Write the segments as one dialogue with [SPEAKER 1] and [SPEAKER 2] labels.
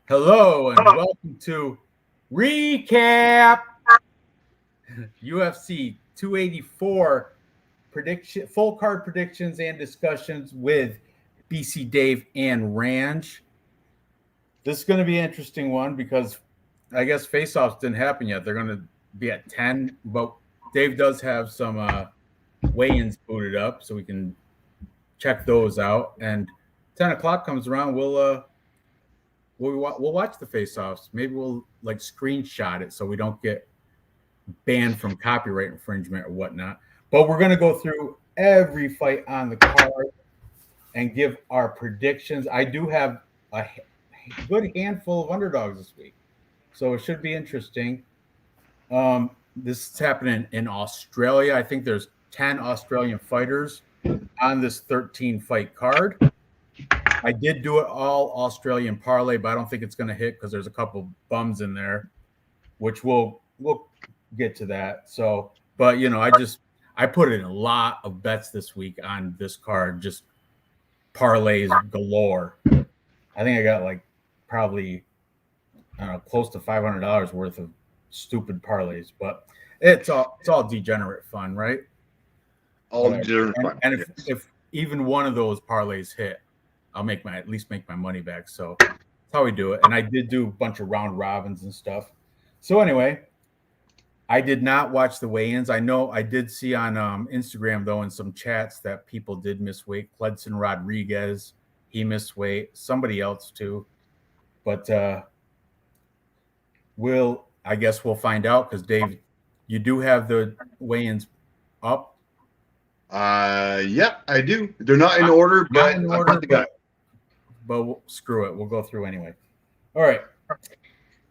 [SPEAKER 1] Hello and welcome to REECAAAP UFC 284 full card predictions and discussions with BC Dave and Ranj. This is going to be an interesting one because I guess face-offs didn't happen yet. They're going to be at 10, but Dave does have some weigh-ins booted up, so we can check those out. And 10 o'clock comes around, we'll watch the face-offs. Maybe we'll like screenshot it so we don't get banned from copyright infringement or whatnot. But we're going to go through every fight on the card and give our predictions. I do have a good handful of underdogs this week, so it should be interesting. This is happening in Australia. I think there's 10 Australian fighters on this 13-fight card. I did do it all Australian parlay, but I don't think it's going to hit because there's a couple bums in there, which we'll get to that. So, but I put in a lot of bets this week on this card, just parlays galore. I think I got like probably close to $500 worth of stupid parlays, but it's all degenerate fun, right?
[SPEAKER 2] All degenerate fun.
[SPEAKER 1] And if even one of those parlays hit, I'll at least make my money back. So that's how we do it. And I did do a bunch of round robins and stuff. So anyway, I did not watch the weigh-ins. I know I did see on Instagram, though, in some chats that people did miss weight. Cledson Rodriguez, he missed weight. Somebody else, too. But I guess we'll find out because, Dave, you do have the weigh-ins up.
[SPEAKER 2] Yeah, I do. They're not in order,
[SPEAKER 1] but screw it. We'll go through anyway. All right.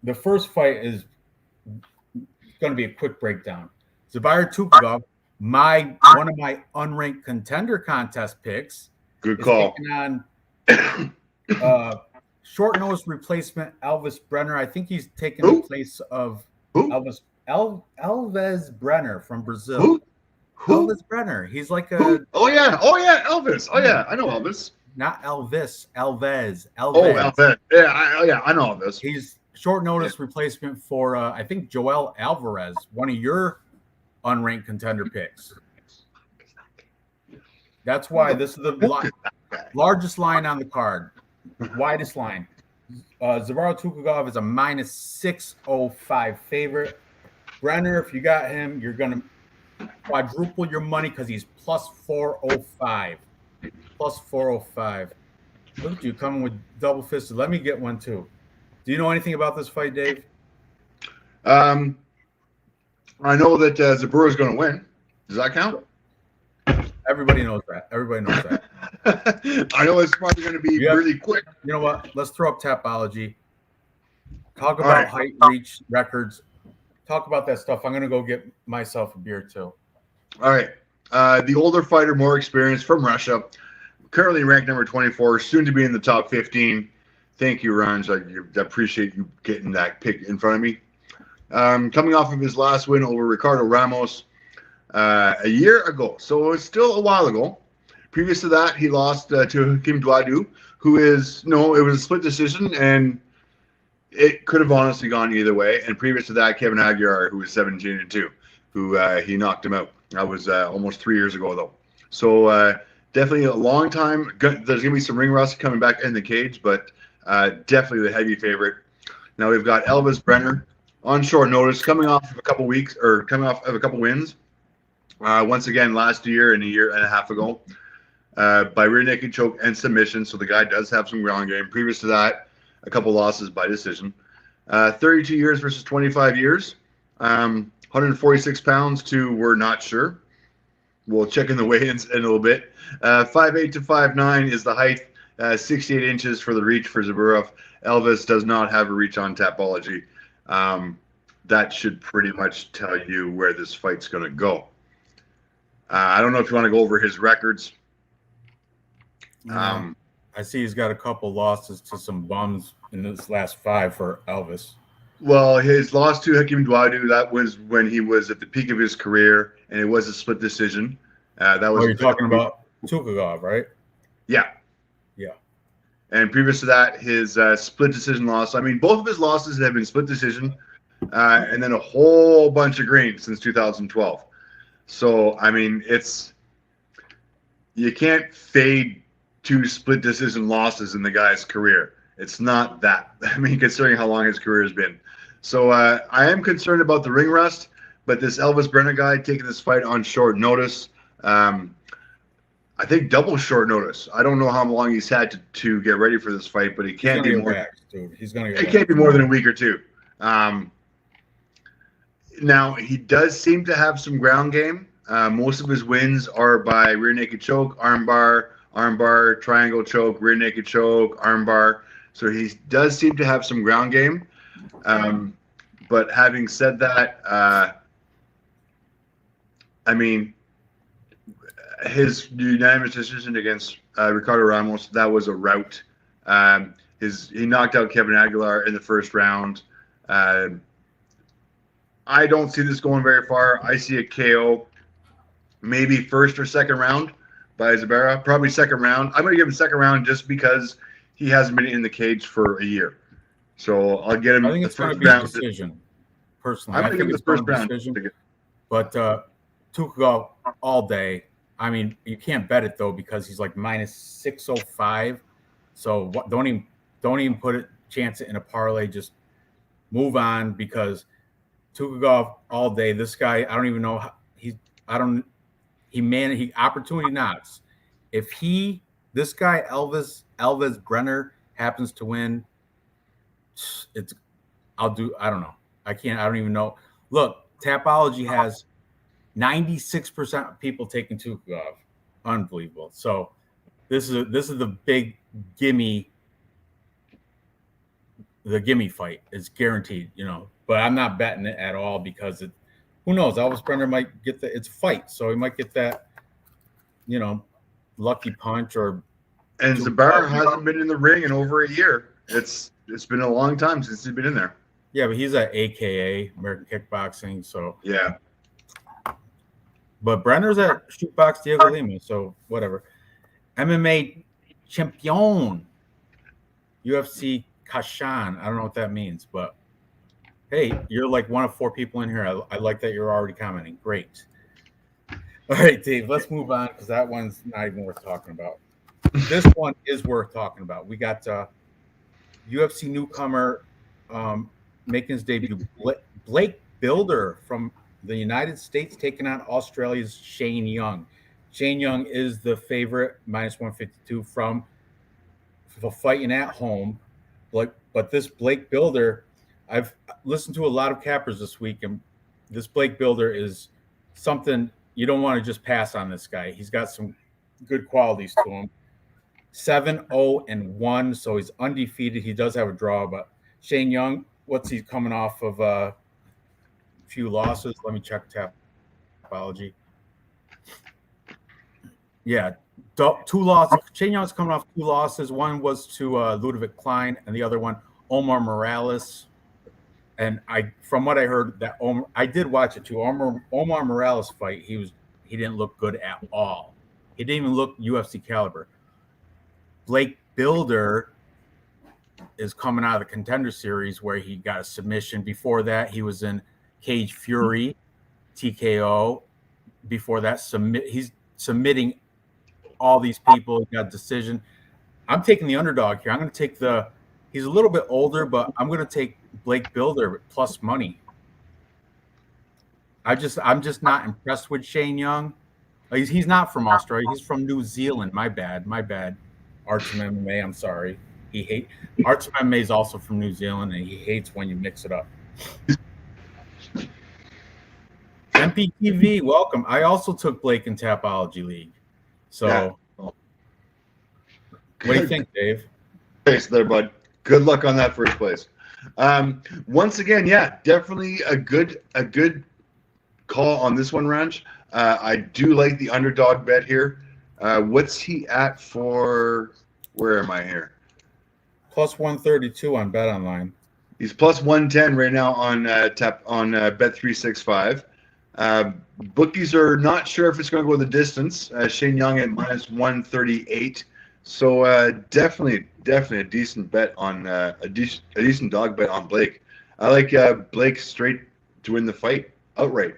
[SPEAKER 1] The first fight is going to be a quick breakdown. Zabir Tukagov, one of my unranked contender contest picks.
[SPEAKER 2] Good call.
[SPEAKER 1] Taking on short notice replacement Elvis Brenner. I think he's taking the place of Elvis Brenner from Brazil. Elvis Brenner. He's like a.
[SPEAKER 2] Oh yeah, Elvis. Oh yeah, I know Elvis.
[SPEAKER 1] Not Elvis. Elvis.
[SPEAKER 2] Oh, Elvis. Yeah, I know Elvis.
[SPEAKER 1] He's short notice replacement for I think Joel Alvarez, one of your unranked contender picks. That's why this is the largest line on the card, widest line. Zabir Tukagov is a minus 605 favorite. Brenner, if you got him, you're gonna quadruple your money because he's plus 405. Plus 405. Look at you coming with double fisted. Let me get one too. Do you know anything about this fight, Dave?
[SPEAKER 2] I know that Zabir is going to win. Does that count?
[SPEAKER 1] Everybody knows that.
[SPEAKER 2] I know it's probably going to be really quick.
[SPEAKER 1] You know what? Let's throw up Tapology. Talk about height, reach, records. Talk about that stuff. I'm going to go get myself a beer too.
[SPEAKER 2] All right. The older fighter, more experienced from Russia, currently ranked number 24, soon to be in the top 15. Thank you, Ranj. I appreciate you getting that pick in front of me. Coming off of his last win over Ricardo Ramos a year ago. So it was still a while ago. Previous to that, he lost to Hakeem Dawodu, it was a split decision, and it could have honestly gone either way. And previous to that, Kevin Aguiar, who was 17-2, who he knocked him out. That was almost 3 years ago, though. So definitely a long time. There's going to be some ring rust coming back in the cage, but definitely the heavy favorite. Now we've got Elvis Brenner on short notice, coming off of a couple wins. Once again, last year and a year and a half ago, by rear naked choke and submission. So the guy does have some ground game. Previous to that, a couple losses by decision. 32 years versus 25 years. 146 pounds to we're not sure. We'll check in the weigh-ins in a little bit. 5'8" to 5'9" is the height. 68 inches for the reach for Zabir. Elvis does not have a reach on Tapology. That should pretty much tell you where this fight's going to go. I don't know if you want to go over his records.
[SPEAKER 1] I see he's got a couple losses to some bums in this last 5 for Elvis.
[SPEAKER 2] Well, his loss to Hakeem Dawodu, that was when he was at the peak of his career, and it was a split decision. That was.
[SPEAKER 1] You're talking about Tukagov, right?
[SPEAKER 2] Yeah. And previous to that, his split decision loss. I mean, both of his losses have been split decision, and then a whole bunch of green since 2012. So, I mean, you can't fade 2 split decision losses in the guy's career. It's not that. I mean, considering how long his career has been. So I am concerned about the ring rust, but this Elvis Brenner guy taking this fight on short notice, I think double short notice. I don't know how long he's had to get ready for this fight, but he can't be more.
[SPEAKER 1] Dude. He's gonna get
[SPEAKER 2] it can't be more than a week or two. Now he does seem to have some ground game. Most of his wins are by rear naked choke, armbar, triangle choke, rear naked choke, armbar. So he does seem to have some ground game. But having said that, I mean, his unanimous decision against Ricardo Ramos, that was a rout. He knocked out Kevin Aguilar in the first round. I don't see this going very far. I see a KO, maybe first or second round by Zabera. Probably second round. I'm going to give him second round just because he hasn't been in the cage for a year. So I'll get him.
[SPEAKER 1] I think it's going to be a decision. Personally, I think it's
[SPEAKER 2] the first round.
[SPEAKER 1] But Tukhugov all day. I mean, you can't bet it though because he's like minus 605. So don't even put it chance it in a parlay. Just move on because Tukhugov all day. This guy, I don't even know how he opportunity knocks. If this guy Elvis Brenner happens to win, I don't know. I don't even know. Look, Tapology has 96% of people taking Tukhugov. Unbelievable. So this is the big gimme. The gimme fight is guaranteed, but I'm not betting it at all because who knows? Elvis Brenner might get it's a fight, so he might get that, lucky punch or.
[SPEAKER 2] And Zabara hasn't been in the ring in over a year. It's been a long time since he's been in there.
[SPEAKER 1] Yeah, but he's at AKA American Kickboxing, so
[SPEAKER 2] yeah.
[SPEAKER 1] But Brenner's at Shootbox Diego Lima, so whatever. MMA champion, UFC Kashan. I don't know what that means, but hey, you're like one of 4 people in here. I like that you're already commenting. Great. All right, Dave, let's move on because that one's not even worth talking about. This one is worth talking about. We got UFC newcomer making his debut, Blake Builder from the United States taking on Australia's Shane Young. Shane Young is the favorite, minus 152 for fighting at home. But this Blake Builder, I've listened to a lot of cappers this week, and this Blake Builder is something you don't want to just pass on this guy. He's got some good qualities to him. 7-0-1, so he's undefeated. He does have a draw, but Shane Young, what's he coming off of a few losses? Let me check Tapology. Yeah, 2 losses. Shane Young's coming off 2 losses. One was to Ludovic Klein, and the other one, Omar Morales. And from what I heard, I did watch it too. Omar Morales fight, he didn't look good at all. He didn't even look UFC caliber. Blake Builder is coming out of the Contender Series where he got a submission. Before that, he was in Cage Fury, TKO. Before that, he's submitting all these people. He got a decision. I'm taking the underdog here. I'm going to take he's a little bit older, but I'm going to take Blake Builder plus money. I'm just not impressed with Shane Young. He's not from Australia. He's from New Zealand. My bad. Arts MMA, I'm sorry. Arts MMA is also from New Zealand, and he hates when you mix it up. MPTV, welcome. I also took Blake in Tapology League. So, yeah. What do you think, Dave?
[SPEAKER 2] Thanks there, bud. Good luck on that first place. Once again, yeah, definitely a good call on this one, Ranj. I do like the underdog bet here. What's he at for? Where am I here?
[SPEAKER 1] Plus 132 on Bet Online.
[SPEAKER 2] He's plus 110 right now on Bet365. Bookies are not sure if it's going to go the distance. Shane Young at minus 138. So definitely definitely a decent bet on a decent dog bet on Blake. I like Blake straight to win the fight outright.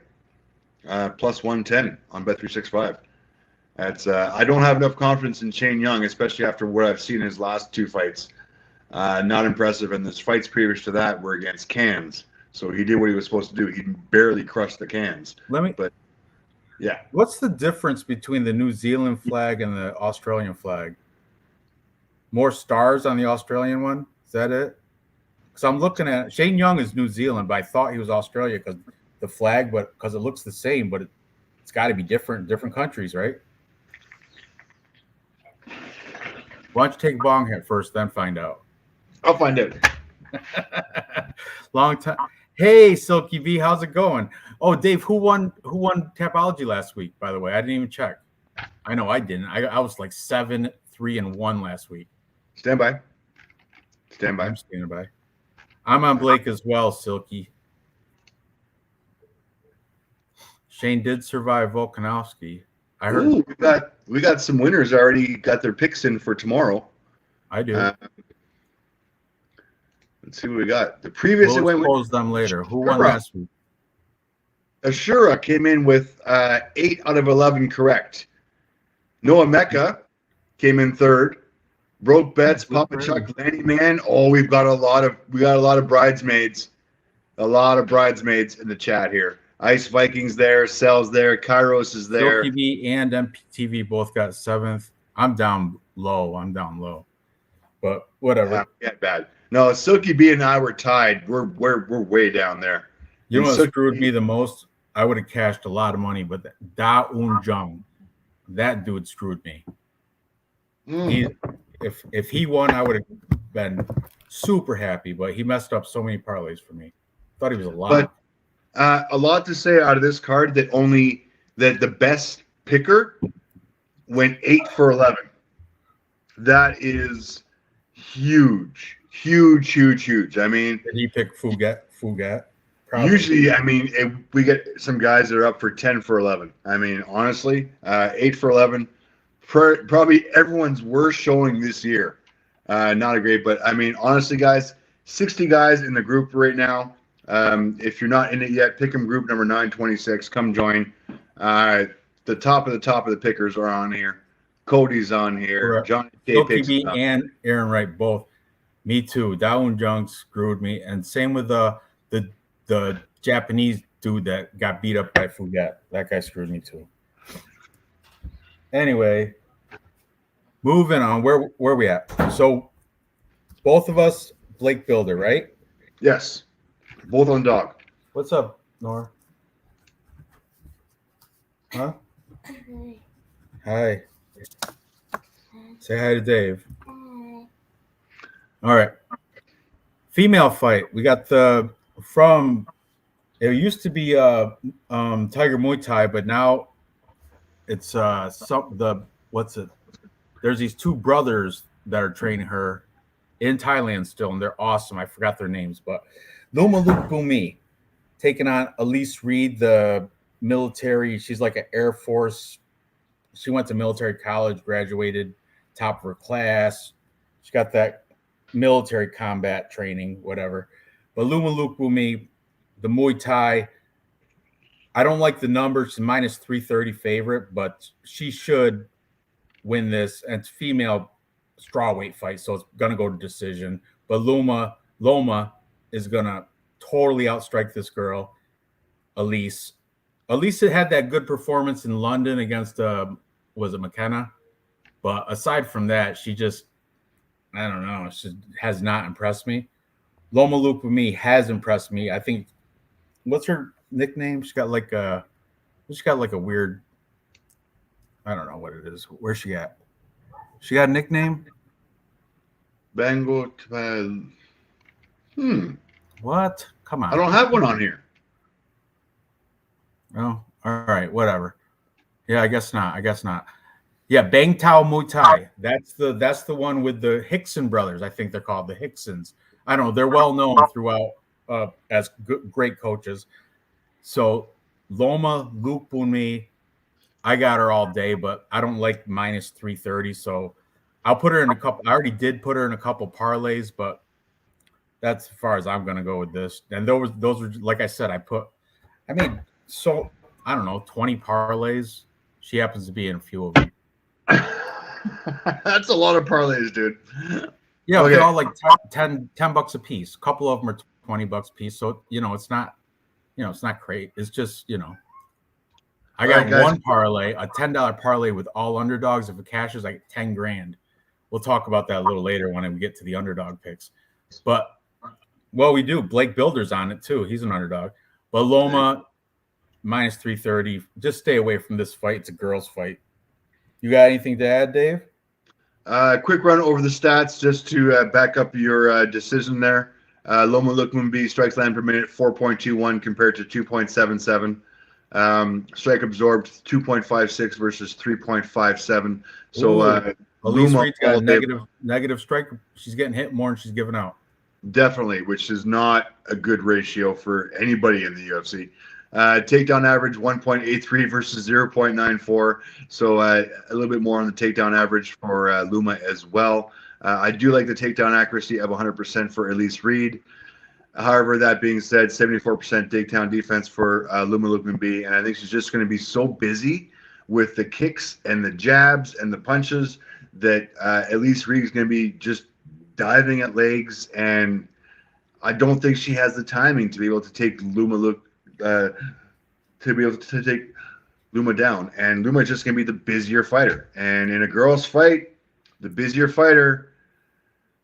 [SPEAKER 2] Plus 110 on Bet365. That's I don't have enough confidence in Shane Young, especially after what I've seen in his last 2 fights. Not impressive, and his fights previous to that were against cans. So he did what he was supposed to do. He barely crushed the cans. But yeah.
[SPEAKER 1] What's the difference between the New Zealand flag and the Australian flag? More stars on the Australian one? Is that it? Because I'm looking at Shane Young is New Zealand, but I thought he was Australia because the flag, but because it looks the same, but it's got to be different in different countries, right? Why don't you take a bong hit first, then find out?
[SPEAKER 2] I'll find out.
[SPEAKER 1] Long time. Hey, Silky V, how's it going? Oh, Dave, who won Tapology last week, by the way? I didn't even check. I know I didn't. I was like 7-3-1 last week.
[SPEAKER 2] Stand by.
[SPEAKER 1] I'm standing by. I'm on Blake as well, Silky. Shane did survive Volkanovski. I heard.
[SPEAKER 2] Ooh, we got some winners already got their picks in for tomorrow.
[SPEAKER 1] I do.
[SPEAKER 2] Let's see what we got. The previous
[SPEAKER 1] we'll expose them later. Who won last week?
[SPEAKER 2] Ashura came in with 8 out of 11 correct. Noah Mecca came in 3rd. Broke bets, Papa Chuck, Lanny Man. Oh, we got a lot of bridesmaids. A lot of bridesmaids in the chat here. Ice Vikings there, Cells there, Kairos is there.
[SPEAKER 1] TV and MPTV both got 7th. I'm down low. But whatever.
[SPEAKER 2] Yeah, bad. No, Silky B and I were tied. We're way down there.
[SPEAKER 1] You know what screwed me the most? I would have cashed a lot of money, but Da Un Jung, that dude screwed me. If he won, I would have been super happy, but he messed up so many parlays for me. Thought he was a lot.
[SPEAKER 2] But a lot to say out of this card that the best picker went 8 for 11. That is huge. I mean,
[SPEAKER 1] did he pick Fougat?
[SPEAKER 2] Probably. Usually, I mean, we get some guys that are up for 10 for 11. I mean, honestly, 8 for 11, probably everyone's worst showing this year. Not a great, but I mean, honestly, guys, 60 guys in the group right now. If you're not in it yet, pick 'em group number 926. Come join. The top of the pickers are on here. Cody's on here. Johnny K picks
[SPEAKER 1] and Aaron Wright both. Me too. Dawoon Jung screwed me, and same with the Japanese dude that got beat up by Fougat. That guy screwed me too. Anyway, moving on. Where we at? So both of us, Blake Builder, right?
[SPEAKER 2] Yes. Both on dog.
[SPEAKER 1] What's up, Nora? Huh? Hi. Say hi to Dave. All right. Female fight. We got it used to be Tiger Muay Thai, but now it's what's it? There's these 2 brothers that are training her in Thailand still, and they're awesome. I forgot their names, but Luma Luke Bumi taking on Elise Reed, the military. She's like an Air Force. She went to military college, graduated top of her class. She got that military combat training, whatever. But Luma Luke Bumi, the Muay Thai, I don't like the numbers. She's minus 330 favorite, but she should win this. And it's female strawweight fight, so it's going to go to decision. But Loma is going to totally outstrike this girl, Elise. Elise had that good performance in London against, was it McKenna? But aside from that, she just, I don't know, she has not impressed me. Loma Luke with me has impressed me. I think, what's her nickname? She's got like a weird, I don't know what it is. Where's she at? She got a nickname?
[SPEAKER 2] Bengal.
[SPEAKER 1] What? Come on.
[SPEAKER 2] I don't have one on here.
[SPEAKER 1] Oh, all right, whatever. Yeah, I guess not. Yeah, Bang Tao Muay Thai. That's the one with the Hickson brothers. I think they're called the Hicksons. I don't know. They're well known throughout as great coaches. So Loma Luke Bumi, I got her all day, but I don't like minus 330. So I'll put her in a couple. I already did put her in a couple parlays, but that's as far as I'm going to go with this. And those were like I said, I made I don't know, 20 parlays. She happens to be in a few of them.
[SPEAKER 2] That's a lot of parlays, dude.
[SPEAKER 1] Yeah, okay. They're all like 10 bucks a piece. A couple of them are $20 a piece. So, it's not, it's not great. It's just, I got one parlay, a $10 parlay with all underdogs. If it cashes, like 10 grand. We'll talk about that a little later when we get to the underdog picks. But, well, we do. Blake Builder's on it too. He's an underdog. But Loma, minus 330. Just stay away from this fight. It's a girls' fight. You got anything to add, Dave?
[SPEAKER 2] Quick run over the stats just to back up your decision there. Loma Lukmanbi strikes land per minute 4.21 compared to 2.77. Strike absorbed 2.56 versus 3.57. So
[SPEAKER 1] Elise Reed's got a negative strike. She's getting hit more than she's giving out.
[SPEAKER 2] Definitely, which is not a good ratio for anybody in the UFC. Takedown average 1.83 versus 0.94. So a little bit more on the takedown average for Luma as well. I do like the takedown accuracy of 100% for Elise Reed. However, that being said, 74% takedown defense for Luma Lukmanbi. And I think she's just going to be so busy with the kicks and the jabs and the punches that Elise Reed is going to be just diving at legs. And I don't think she has the timing to be able to take Luma down, and Luma is just going to be the busier fighter. And in a girls' fight, the busier fighter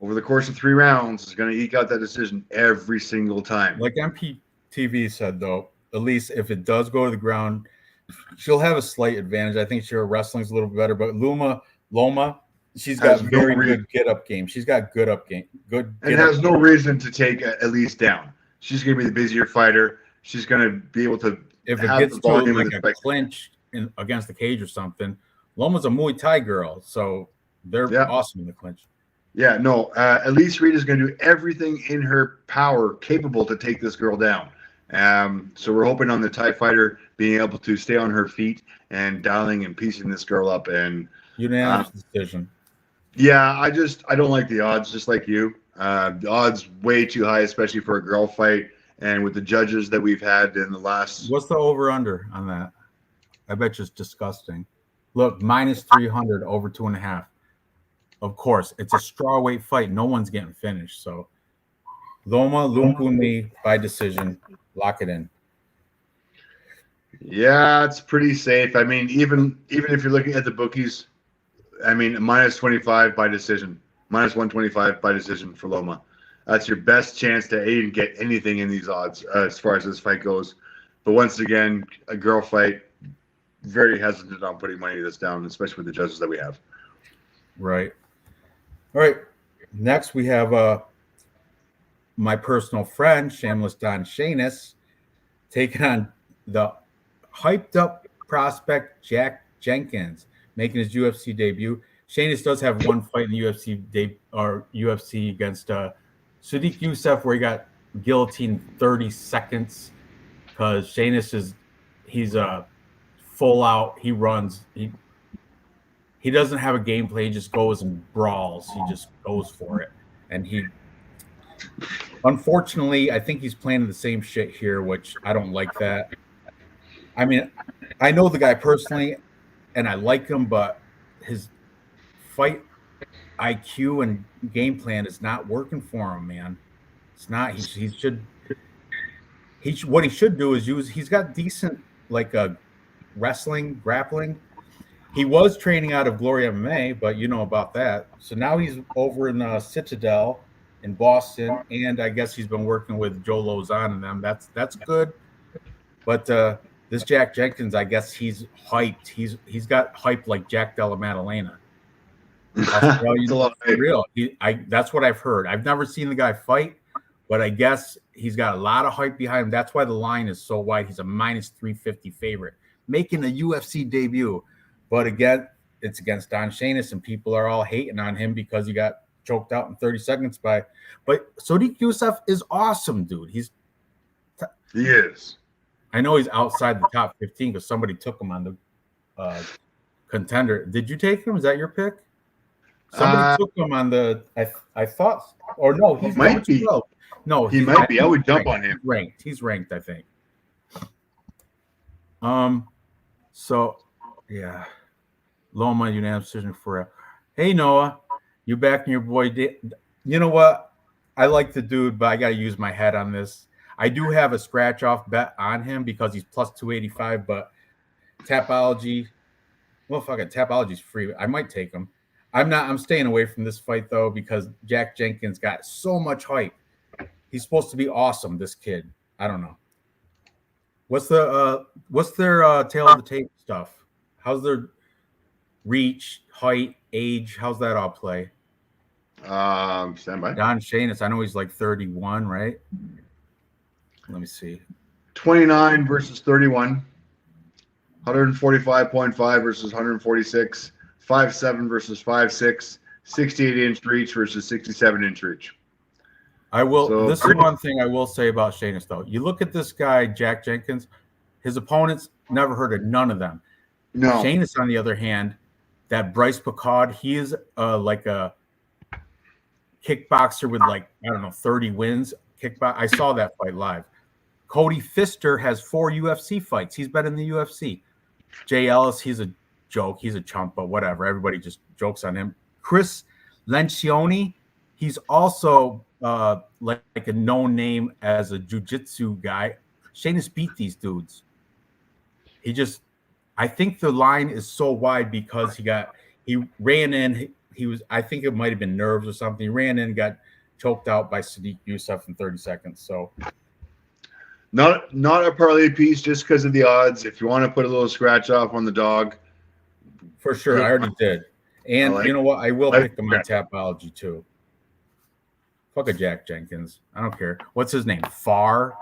[SPEAKER 2] over the course of 3 rounds is going to eke out that decision every single time.
[SPEAKER 1] Like MPTV said, though, at least if it does go to the ground, she'll have a slight advantage. I think her wrestling's a little bit better, but Loma, she's got very good get up game. She's got good up game,
[SPEAKER 2] and has no reason to take Elise down. She's going to be the busier fighter. She's going to be able to.
[SPEAKER 1] If it gets to like a clinch against the cage or something, Loma's a Muay Thai girl, so they're awesome in the clinch.
[SPEAKER 2] Yeah, no, Elise Reed is going to do everything in her power capable to take this girl down. So we're hoping on the Thai fighter being able to stay on her feet and dialing and piecing this girl up. And
[SPEAKER 1] unanimous decision.
[SPEAKER 2] Yeah, I don't like the odds, just like you. The odds way too high, especially for a girl fight. And with the judges that we've had in the last...
[SPEAKER 1] What's the over-under on that? I bet you it's disgusting. Look, minus 300 over 2.5. Of course, it's a strawweight fight. No one's getting finished. So, Loma Lukmanbi by decision. Lock it in.
[SPEAKER 2] Yeah, it's pretty safe. I mean, even if you're looking at the bookies, I mean, minus 25 by decision. Minus 125 by decision for Loma. That's your best chance to even get anything in these odds as far as this fight goes. But once again, a girl fight, very hesitant on putting money this down, especially with the judges that we have.
[SPEAKER 1] Right. All right. Next, we have my personal friend, Shameless Don Shainis, taking on the hyped-up prospect Jack Jenkins, making his UFC debut. Shainis does have one fight in the UFC against Sadiq Youssef, where he got guillotined 30 seconds because Shainis he's a full out. He runs. He doesn't have a game play. He just goes and brawls. He just goes for it. And unfortunately, I think he's playing the same shit here, which I don't like that. I mean, I know the guy personally, and I like him, but his fight IQ and game plan is not working for him, man. It's not. What he should do is he's got decent wrestling, grappling. He was training out of Glory MMA, but you know about that. So now he's over in Citadel in Boston, and I guess he's been working with Joe Lozon and them. That's good. But this Jack Jenkins, I guess he's hyped. He's got hyped like Jack Della Maddalena. Real. That's what I've heard. I've never seen the guy fight, but I guess he's got a lot of hype behind him. That's why the line is so wide. He's a minus 350 favorite, making a UFC debut. But again, it's against Don Shainis, and people are all hating on him because he got choked out in 30 seconds by. But Sadiq Youssef is awesome, dude. He
[SPEAKER 2] is.
[SPEAKER 1] I know he's outside the top 15 because somebody took him on the contender. Did you take him? Is that your pick? Somebody took him on the. I thought, or no, he's
[SPEAKER 2] might be.
[SPEAKER 1] 12. No,
[SPEAKER 2] he might be. I would jump on him.
[SPEAKER 1] He's ranked, I think. So, yeah. Loma unanimous decision for. Hey Noah, you backing your boy? You know what? I like the dude, but I got to use my head on this. I do have a scratch off bet on him because he's plus 285, but Tapology. Well, fuck it. Tapology's free. I might take him. I'm staying away from this fight though because Jack Jenkins got so much hype. He's supposed to be awesome. This kid. I don't know. What's their tail of the tape stuff? How's their reach, height, age? How's that all play?
[SPEAKER 2] Stand by.
[SPEAKER 1] Don Shanis, I know he's like 31, right? Let me see.
[SPEAKER 2] 29 versus 31. 145.5 versus 146. 5'7" versus 5'6". 68-inch reach versus 67-inch reach.
[SPEAKER 1] I will. So, this is one thing I will say about Shanis, though. You look at this guy, Jack Jenkins. His opponents never heard of none of them.
[SPEAKER 2] No.
[SPEAKER 1] Shanis, on the other hand, that Bryce Picard, he is like a kickboxer with 30 wins. I saw that fight live. Cody Pfister has 4 UFC fights. He's been in the UFC. Jay Ellis, he's a joke. He's a chump, but whatever. Everybody just jokes on him. Chris Lencioni, he's also like a known name as a jiu-jitsu guy. Shanis beat these dudes. I think the line is so wide because he ran in. I think it might have been nerves or something. He ran in, got choked out by Sadiq Youssef in 30 seconds. So
[SPEAKER 2] not a parlay piece just because of the odds. If you want to put a little scratch off on the dog.
[SPEAKER 1] For sure. I already did. And you know what? I will pick him on Tapology too. Fuck a Jack Jenkins. I don't care. What's his name? Farr?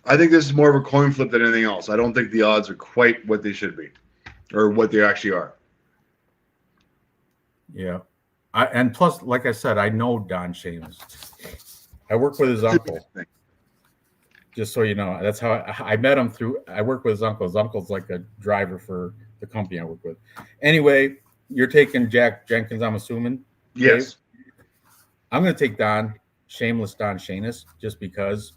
[SPEAKER 2] I think this is more of a coin flip than anything else. I don't think the odds are quite what they should be or what they actually are.
[SPEAKER 1] Yeah. And plus, like I said, I know Don Shanis. I work with his uncle. Just so you know, that's how I met him I work with his uncle. His uncle's like a driver for the company I work with. Anyway, you're taking Jack Jenkins, I'm assuming?
[SPEAKER 2] Yes.
[SPEAKER 1] Dave? I'm going to take shameless Don Shanis, just because.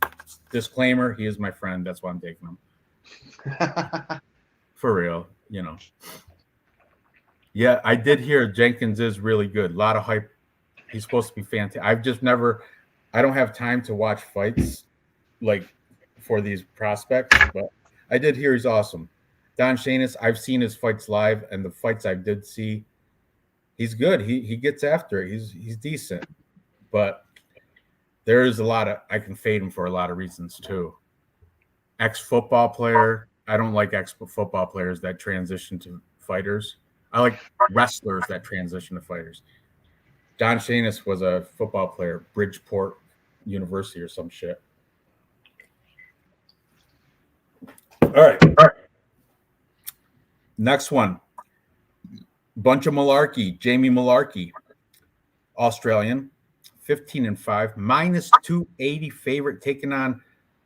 [SPEAKER 1] Disclaimer, he is my friend. That's why I'm taking him. For real, you know. Yeah, I did hear Jenkins is really good. A lot of hype. He's supposed to be fantastic. I don't have time to watch fights for these prospects, but I did hear he's awesome. Don Shanis, I've seen his fights live, and the fights I did see, he's good. He gets after it. He's decent. But there is I can fade him for a lot of reasons too. Ex-football player. I don't like ex-football players that transition to fighters. I like wrestlers that transition to fighters. Don Shanis was a football player, Bridgeport University or some shit. All right. Next one. Bunch of malarkey. Jamie Malarkey, Australian. 15-5, minus 280 favorite, taking on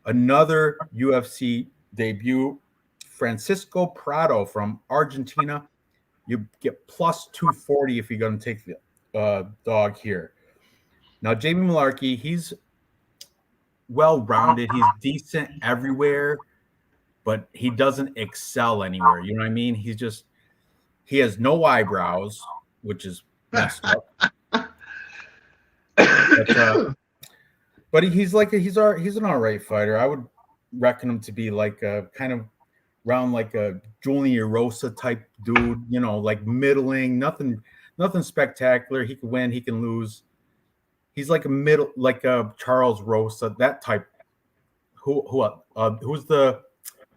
[SPEAKER 1] another UFC debut, Francisco Prado from Argentina. You get plus 240 if you're going to take the dog here. Now, Jamie Malarkey, he's well-rounded. He's decent everywhere, but he doesn't excel anywhere. You know what I mean? He has no eyebrows, which is messed up. But he's an all right fighter. I would reckon him to be like a kind of around like a Julian Rosa type dude, you know, like middling, nothing spectacular. He can win, he can lose. He's like a Charles Rosa, that type. Who's the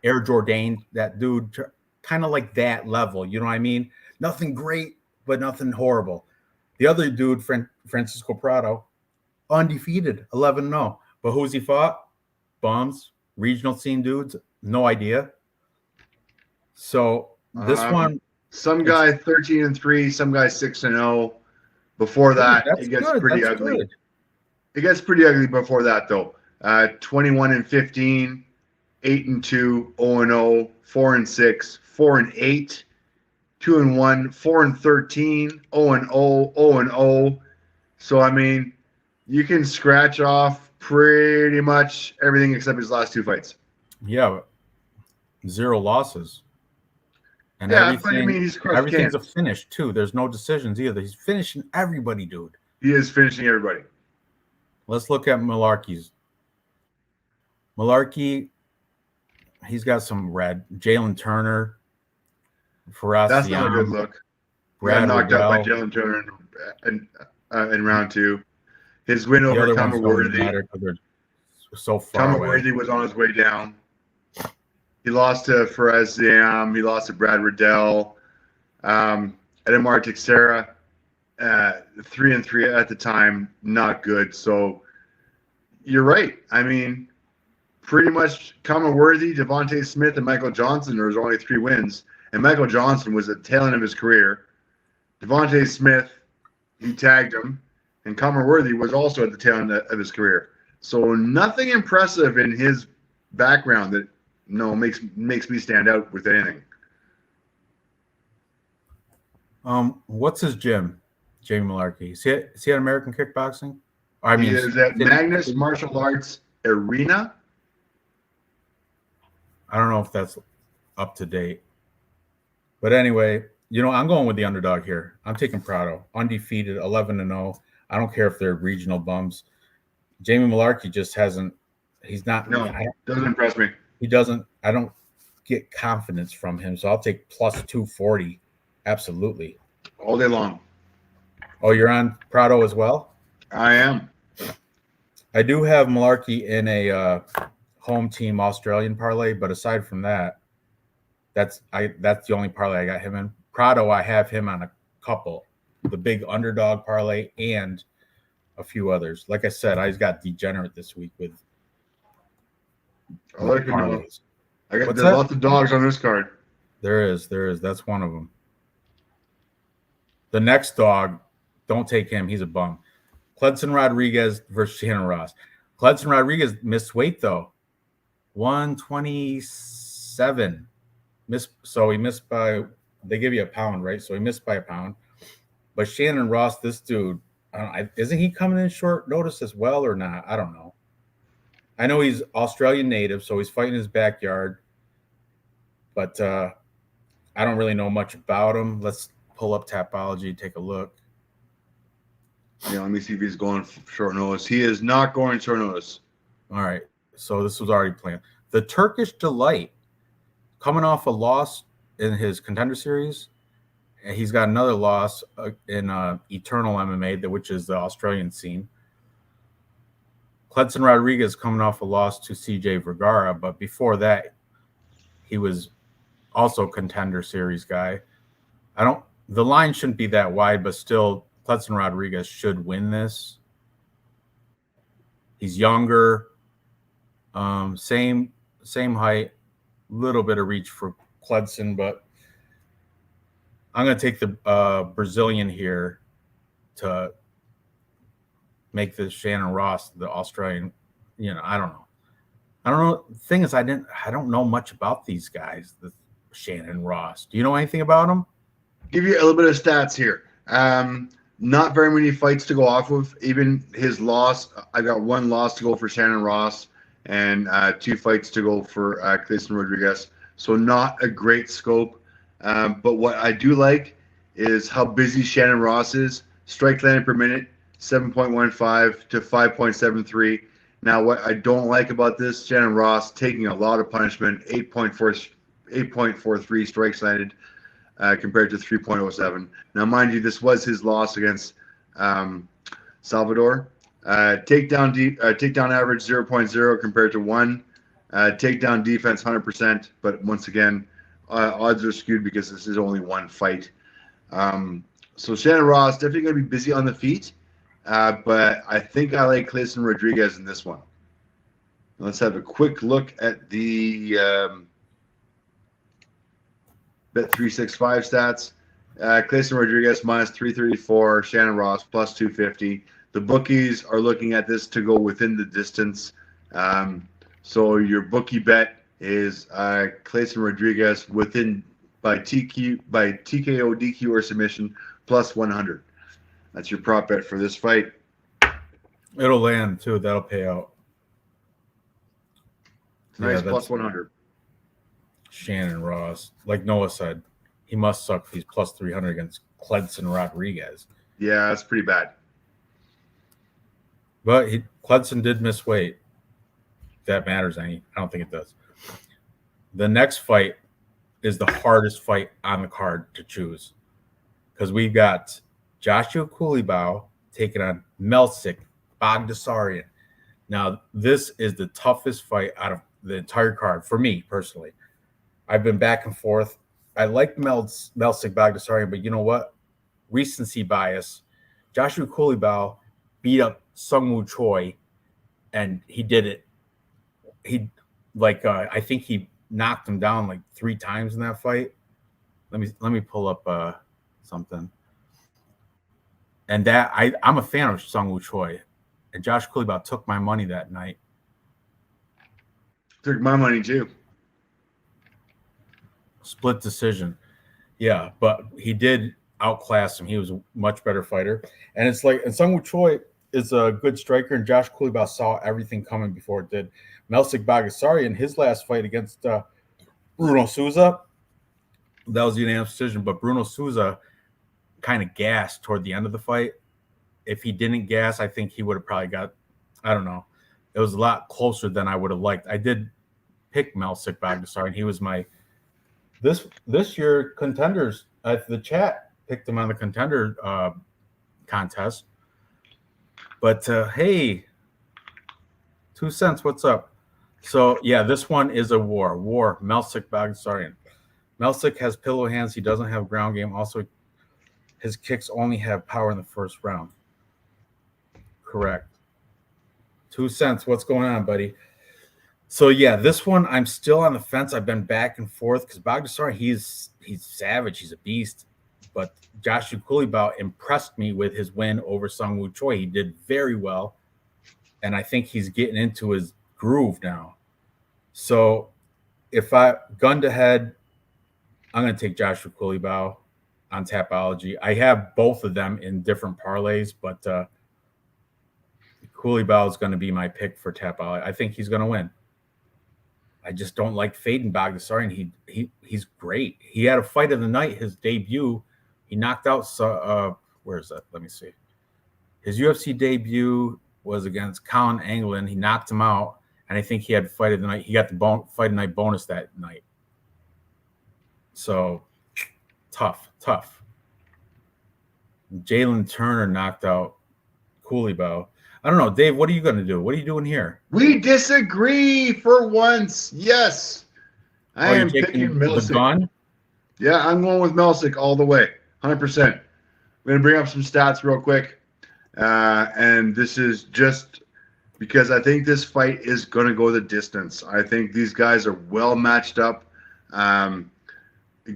[SPEAKER 1] Air Jordan, that dude, kind of like that level, you know what I mean? Nothing great, but nothing horrible. The other dude, Francisco Prado, undefeated, 11-0. But who's he fought? Bums, regional scene dudes, no idea. So this one,
[SPEAKER 2] some guy 13-3, some guy 6-0. Before that, it gets pretty ugly. Good. It gets pretty ugly before that, though. 21-15, 8-2, 0-0, 4-6, 4-8, 2-1, 4-13, 0-0, 0-0. So I mean, you can scratch off pretty much everything except his last 2 fights.
[SPEAKER 1] Yeah, 0 losses. And
[SPEAKER 2] Yeah, but I mean, he's crushed
[SPEAKER 1] everything's
[SPEAKER 2] cans.
[SPEAKER 1] a finish too. There's no decisions either. He's finishing everybody, dude.
[SPEAKER 2] He is finishing everybody.
[SPEAKER 1] Let's look at Malarkey's. Malarkey, he's got some red. Jalen Turner, Faraz
[SPEAKER 2] That's not a good
[SPEAKER 1] Siam,
[SPEAKER 2] look. He got
[SPEAKER 1] Brad
[SPEAKER 2] knocked out by
[SPEAKER 1] Riddell.
[SPEAKER 2] Jalen Turner in round 2. His win
[SPEAKER 1] The
[SPEAKER 2] over
[SPEAKER 1] other ones
[SPEAKER 2] Kama
[SPEAKER 1] don't
[SPEAKER 2] Worthy.
[SPEAKER 1] matter because they're so far
[SPEAKER 2] Kama
[SPEAKER 1] away.
[SPEAKER 2] Worthy was on his way down. He lost to Faraz Siam. He lost to Brad Riddell. Edamar Teixeira, 3-3 at the time, not good. So you're right. I mean, pretty much Kama Worthy, Devontae Smith, and Michael Johnson. There was only 3 wins, and Michael Johnson was at the tail end of his career. Devontae Smith, he tagged him, and Kama Worthy was also at the tail end of his career. So nothing impressive in his background that makes me stand out with anything.
[SPEAKER 1] What's his gym? Jamie Malarkey. Is he at American Kickboxing?
[SPEAKER 2] He is at Magnus Martial Arts Arena.
[SPEAKER 1] I don't know if that's up to date. But anyway, I'm going with the underdog here. I'm taking Prado. Undefeated, 11-0. I don't care if they're regional bums. Jamie Malarkey just hasn't – he's not –
[SPEAKER 2] No, doesn't impress me.
[SPEAKER 1] He doesn't – I don't get confidence from him, so I'll take plus 240. Absolutely.
[SPEAKER 2] All day long.
[SPEAKER 1] Oh, you're on Prado as well?
[SPEAKER 2] I am.
[SPEAKER 1] I do have Malarkey in a home team Australian parlay, but aside from that, that's the only parlay I got him in. Prado, I have him on a couple, the big underdog parlay and a few others. Like I said, I just got degenerate this week with
[SPEAKER 2] parlays. There's lots of dogs on this card.
[SPEAKER 1] There is. That's one of them. The next dog, don't take him. He's a bum. Cledson Rodriguez versus Shannon Ross. Cledson Rodriguez missed weight, though. 127. So he missed by – they give you a pound, right? So he missed by a pound. But Shannon Ross, this dude, isn't he coming in short notice as well or not? I don't know. I know he's Australian native, so he's fighting in his backyard. But I don't really know much about him. Let's pull up Tapology, take a look.
[SPEAKER 2] Yeah, let me see if he's going short notice. He is not going short notice.
[SPEAKER 1] All right. So this was already planned. The Turkish Delight, coming off a loss in his Contender Series. He's got another loss in Eternal MMA, which is the Australian scene. Cledson Rodriguez coming off a loss to CJ Vergara, but before that, he was also Contender Series guy. The line shouldn't be that wide, but still, Cledson Rodriguez should win this. He's younger, same height, little bit of reach for Cledson, but I'm going to take the Brazilian here to make the Shannon Ross the Australian. I don't know. The thing is, I don't know much about these guys, the Shannon Ross. Do you know anything about them?
[SPEAKER 2] Give you a little bit of stats here. Not very many fights to go off of. Even his loss, I got 1 loss to go for Shannon Ross and 2 fights to go for Cledson Rodriguez. So not a great scope. But what I do like is how busy Shannon Ross is. Strike landed per minute, 7.15 to 5.73. Now, what I don't like about this, Shannon Ross taking a lot of punishment, 8.43 strikes landed compared to 3.07. Now, mind you, this was his loss against Salvador. Takedown average 0.0 compared to 1. Takedown defense 100%, but once again, odds are skewed because this is only 1 fight. So Shannon Ross definitely going to be busy on the feet, but I think I like Cledson Rodriguez in this one. Let's have a quick look at the Bet365 stats. Cledson Rodriguez minus 334, Shannon Ross plus 250. The bookies are looking at this to go within the distance. So your bookie bet is Cledson Rodriguez within by TKO, DQ, or submission, plus 100. That's your prop bet for this fight.
[SPEAKER 1] It'll land too. That'll pay out.
[SPEAKER 2] Nice, plus 100.
[SPEAKER 1] Shannon Ross, like Noah said, he must suck if he's plus 300 against Cledson Rodriguez.
[SPEAKER 2] Yeah, that's pretty bad.
[SPEAKER 1] But Cledson did miss weight. If that matters any. I don't think it does. The next fight is the hardest fight on the card to choose because we got Joshua Kulibau taking on Melsik Bagdasaryan. Now, this is the toughest fight out of the entire card for me personally. I've been back and forth. I like Melsik Bagdasaryan, but you know what? Recency bias. Joshua Kulibau beat up Sungwoo Choi, and he did it. I think he knocked him down like 3 times in that fight. Let me pull up something. And that I'm a fan of Sungwoo Choi, and Josh Kulibau took my money that night.
[SPEAKER 2] Took my money too.
[SPEAKER 1] Split decision. Yeah, but he did outclass him. He was a much better fighter. And it's like, and Sungwoo Choi is a good striker, and Josh Kulibau saw everything coming before it did. Melsik Bagdasaryan, his last fight against Bruno Souza, that was a unanimous decision, but Bruno Souza kind of gassed toward the end of the fight. If he didn't gas, I think he would have probably got, I don't know. It was a lot closer than I would have liked. I did pick Melsik Bagdasaryan. He was my this year contenders. The chat picked him on the contender contest. But hey, 2 cents, what's up? So yeah, this one is a war. Melsik Bagdasaryan. Melsik has pillow hands. He doesn't have ground game. Also, his kicks only have power in the first round. Correct. 2 cents. What's going on, buddy? So yeah, this one I'm still on the fence. I've been back and forth because Bagdasaryan, he's savage. He's a beast. But Joshua Kulibau impressed me with his win over Sungwoo Choi. He did very well, and I think he's getting into his groove now. So if I gun to head, I'm going to take Joshua Kulibau on Tapology. I have both of them in different parlays, but Kulibau is going to be my pick for Tapology. I think he's going to win. I just don't like fading Bagdasaryan. He's great. He had a fight of the night, his debut. He knocked out. Where is that? Let me see. His UFC debut was against Colin Anglin. He knocked him out, and I think he had fight of the night. He got the fight of the night bonus that night. So tough. Jalen Turner knocked out Kulibau. I don't know, Dave. What are you going to do? What are you doing here?
[SPEAKER 2] We disagree for once. Yes, I am picking Melsik.
[SPEAKER 1] The gun?
[SPEAKER 2] Yeah, I'm going with Melsik all the way, 100%. I'm going to bring up some stats real quick, and this is just because I think this fight is going to go the distance. I think these guys are well matched up,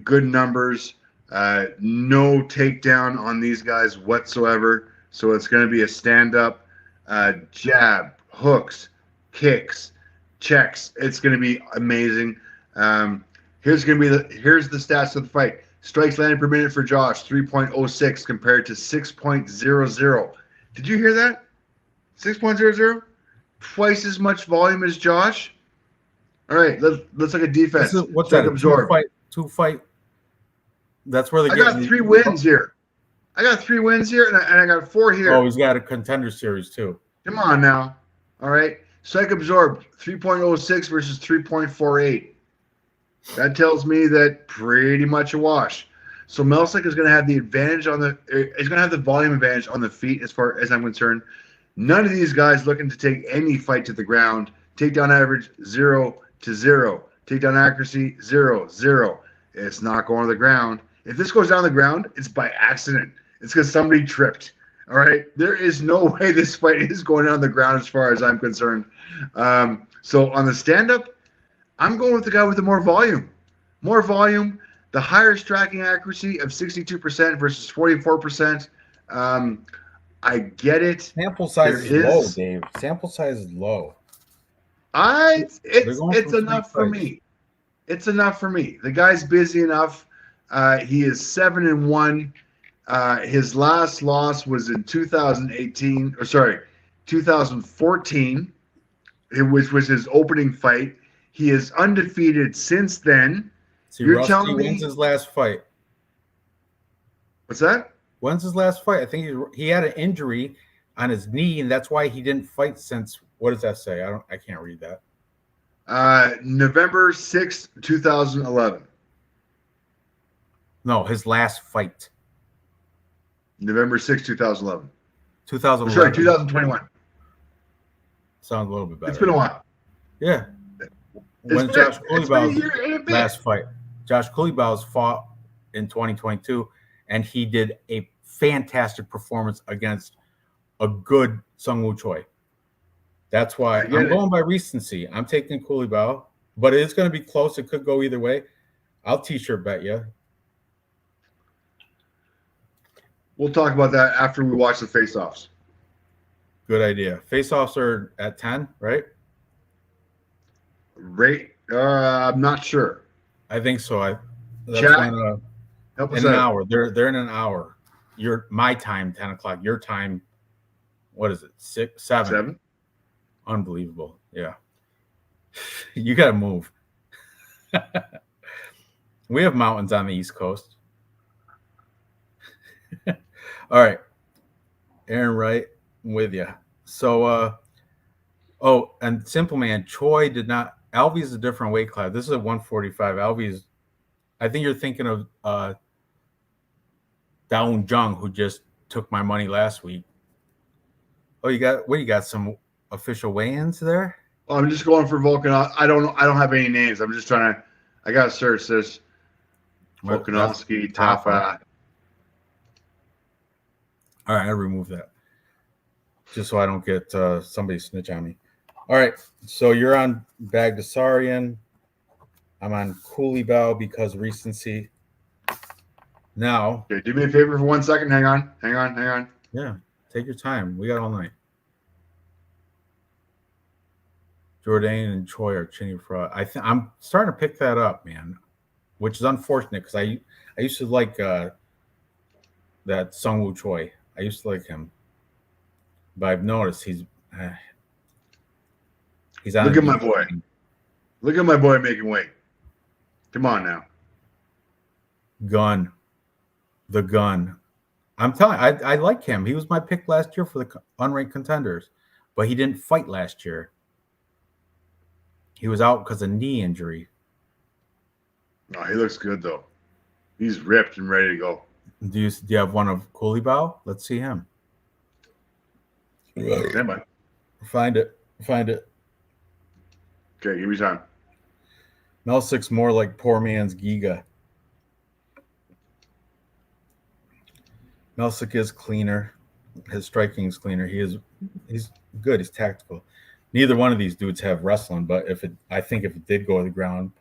[SPEAKER 2] good numbers, no takedown on these guys whatsoever. So it's going to be a stand-up. Jab, hooks, kicks, checks. It's going to be amazing. Here's the stats of the fight. Strikes landed per minute for Josh, 3.06 compared to 6.00. Did you hear that? 6.00? Twice as much volume as Josh. All right, let's look at defense.
[SPEAKER 1] What's that?
[SPEAKER 2] Absorb.
[SPEAKER 1] Two fight. That's where they
[SPEAKER 2] I got 3 wins here. I got 3 wins here, and I got 4 here.
[SPEAKER 1] Oh, he's got a contender series too.
[SPEAKER 2] Come on now. All right. Strike absorbed, 3.06 versus 3.48. That tells me that pretty much a wash. So Melsik is going to have the advantage he's going to have the volume advantage on the feet as far as I'm concerned. None of these guys looking to take any fight to the ground. Takedown average 0 to 0. Takedown accuracy 0, 0. It's not going to the ground. If this goes down the ground, it's by accident. It's because somebody tripped. All right. There is no way this fight is going on the ground as far as I'm concerned. So on the stand-up, I'm going with the guy with the more volume. More volume, the higher striking accuracy of 62% versus 44%. I get it.
[SPEAKER 1] Sample size is low, Dave. Sample size is low.
[SPEAKER 2] It's enough for me. It's enough for me. The guy's busy enough. He is 7-1. His last loss was in 2014, which was his opening fight. He is undefeated since then.
[SPEAKER 1] See,
[SPEAKER 2] You're
[SPEAKER 1] Rusty,
[SPEAKER 2] telling me
[SPEAKER 1] when's his last fight?
[SPEAKER 2] What's that?
[SPEAKER 1] When's his last fight? I think he had an injury on his knee, and that's why he didn't fight since. What does that say? I can't read that.
[SPEAKER 2] November 6th, 2011.
[SPEAKER 1] No, his last fight.
[SPEAKER 2] November 6th, 2011.
[SPEAKER 1] 2011.
[SPEAKER 2] Sorry, 2021.
[SPEAKER 1] Sounds a little bit better.
[SPEAKER 2] It's been a while.
[SPEAKER 1] Yeah. When Josh Coulibao's last fight. Josh Coulibao's fought in 2022, and he did a fantastic performance against a good Sung Woo Choi. That's why I'm going by recency. I'm taking Coulibao, but it's going to be close. It could go either way. I'll t-shirt bet you.
[SPEAKER 2] We'll talk about that after we watch the face-offs.
[SPEAKER 1] Good idea. Face-offs are at 10, right?
[SPEAKER 2] I'm not sure.
[SPEAKER 1] I think so. That's
[SPEAKER 2] Chat,
[SPEAKER 1] when,
[SPEAKER 2] help us
[SPEAKER 1] in an
[SPEAKER 2] out.
[SPEAKER 1] hour. They're in an hour. My time, 10 o'clock. Your time, what is it? 6, 7?
[SPEAKER 2] 7.
[SPEAKER 1] Unbelievable. Yeah. You got to move. We have mountains on the East Coast. All right. Aaron Wright, I'm with you. So, and Simple Man, Choi did not. Alvy's a different weight class. This is a 145. Alvy's, I think you're thinking of Daun Jung, who just took my money last week. Oh, you got some official weigh-ins there?
[SPEAKER 2] Well, I'm just going for Vulcan. I don't have any names. I'm just trying to. I got to search this. Volkanovski, Tafa.
[SPEAKER 1] All right, I remove that just so I don't get somebody snitch on me. All right, so you're on Bagdasarian. I'm on Coulibao because recency. Now,
[SPEAKER 2] Okay, do me a favor for 1 second. Hang on.
[SPEAKER 1] Yeah, take your time. We got all night. Jourdain and Choi are chinny fraud. I'm starting to pick that up, man, which is unfortunate because I used to like that Sung Woo Choi. I used to like him, but I've noticed he's on.
[SPEAKER 2] Look at my boy. Look at my boy making weight. Come on now.
[SPEAKER 1] The gun. I'm telling you, I like him. He was my pick last year for the unranked contenders, but he didn't fight last year. He was out because of knee injury.
[SPEAKER 2] No, he looks good though. He's ripped and ready to go.
[SPEAKER 1] Do you have one of Coulibao? Let's see him.
[SPEAKER 2] Stand by.
[SPEAKER 1] Find it.
[SPEAKER 2] Okay, give me time.
[SPEAKER 1] Melsik's more like poor man's Giga. Melsik is cleaner. His striking is cleaner. He's good. He's tactical. Neither one of these dudes have wrestling, but I think if it did go to the ground,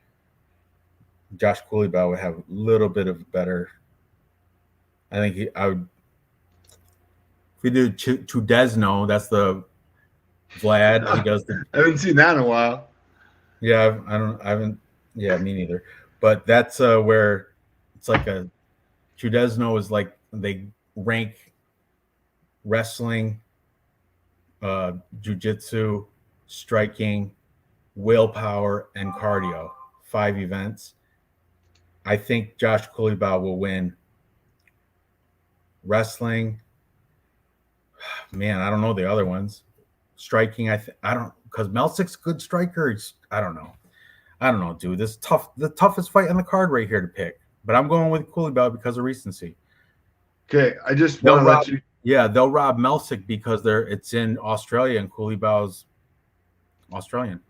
[SPEAKER 1] Josh Coulibao would have a little bit of better. I think I would. If we do Chudesno, that's the Vlad. He does the.
[SPEAKER 2] I haven't seen that in a while.
[SPEAKER 1] Yeah, I haven't. Yeah, me neither. But that's where it's like a Chudesno is like they rank wrestling, jiu-jitsu, striking, willpower, and cardio. 5 events. I think Josh Coulibao will win wrestling. Man, I don't know the other ones. Striking, I don't, because Melsik's a good striker. I don't know, dude. This is tough. The toughest fight on the card right here to pick. But I'm going with Coulibao because of recency.
[SPEAKER 2] Okay, I just want to let you.
[SPEAKER 1] Yeah, they'll rob Melsik because it's in Australia and Coulibao's Australian.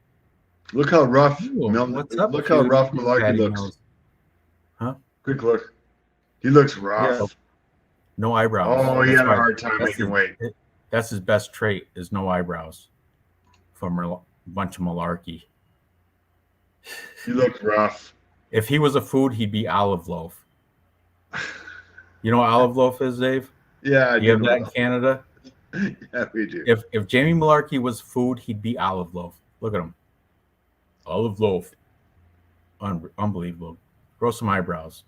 [SPEAKER 2] Look how rough.
[SPEAKER 1] What's up?
[SPEAKER 2] Look how rough Malarkey looks.
[SPEAKER 1] Knows. Huh?
[SPEAKER 2] Quick look. He looks rough.
[SPEAKER 1] Yeah. No eyebrows.
[SPEAKER 2] Oh, he had a hard time making weight.
[SPEAKER 1] That's his best trait is no eyebrows from a bunch of malarkey.
[SPEAKER 2] He looks rough.
[SPEAKER 1] If he was a food, he'd be olive loaf. You know what olive loaf is, Dave?
[SPEAKER 2] Yeah,
[SPEAKER 1] you have that in Canada?
[SPEAKER 2] Yeah, we do.
[SPEAKER 1] If Jamie Malarkey was food, he'd be olive loaf. Look at him. Olive loaf. Unbelievable. Grow some eyebrows.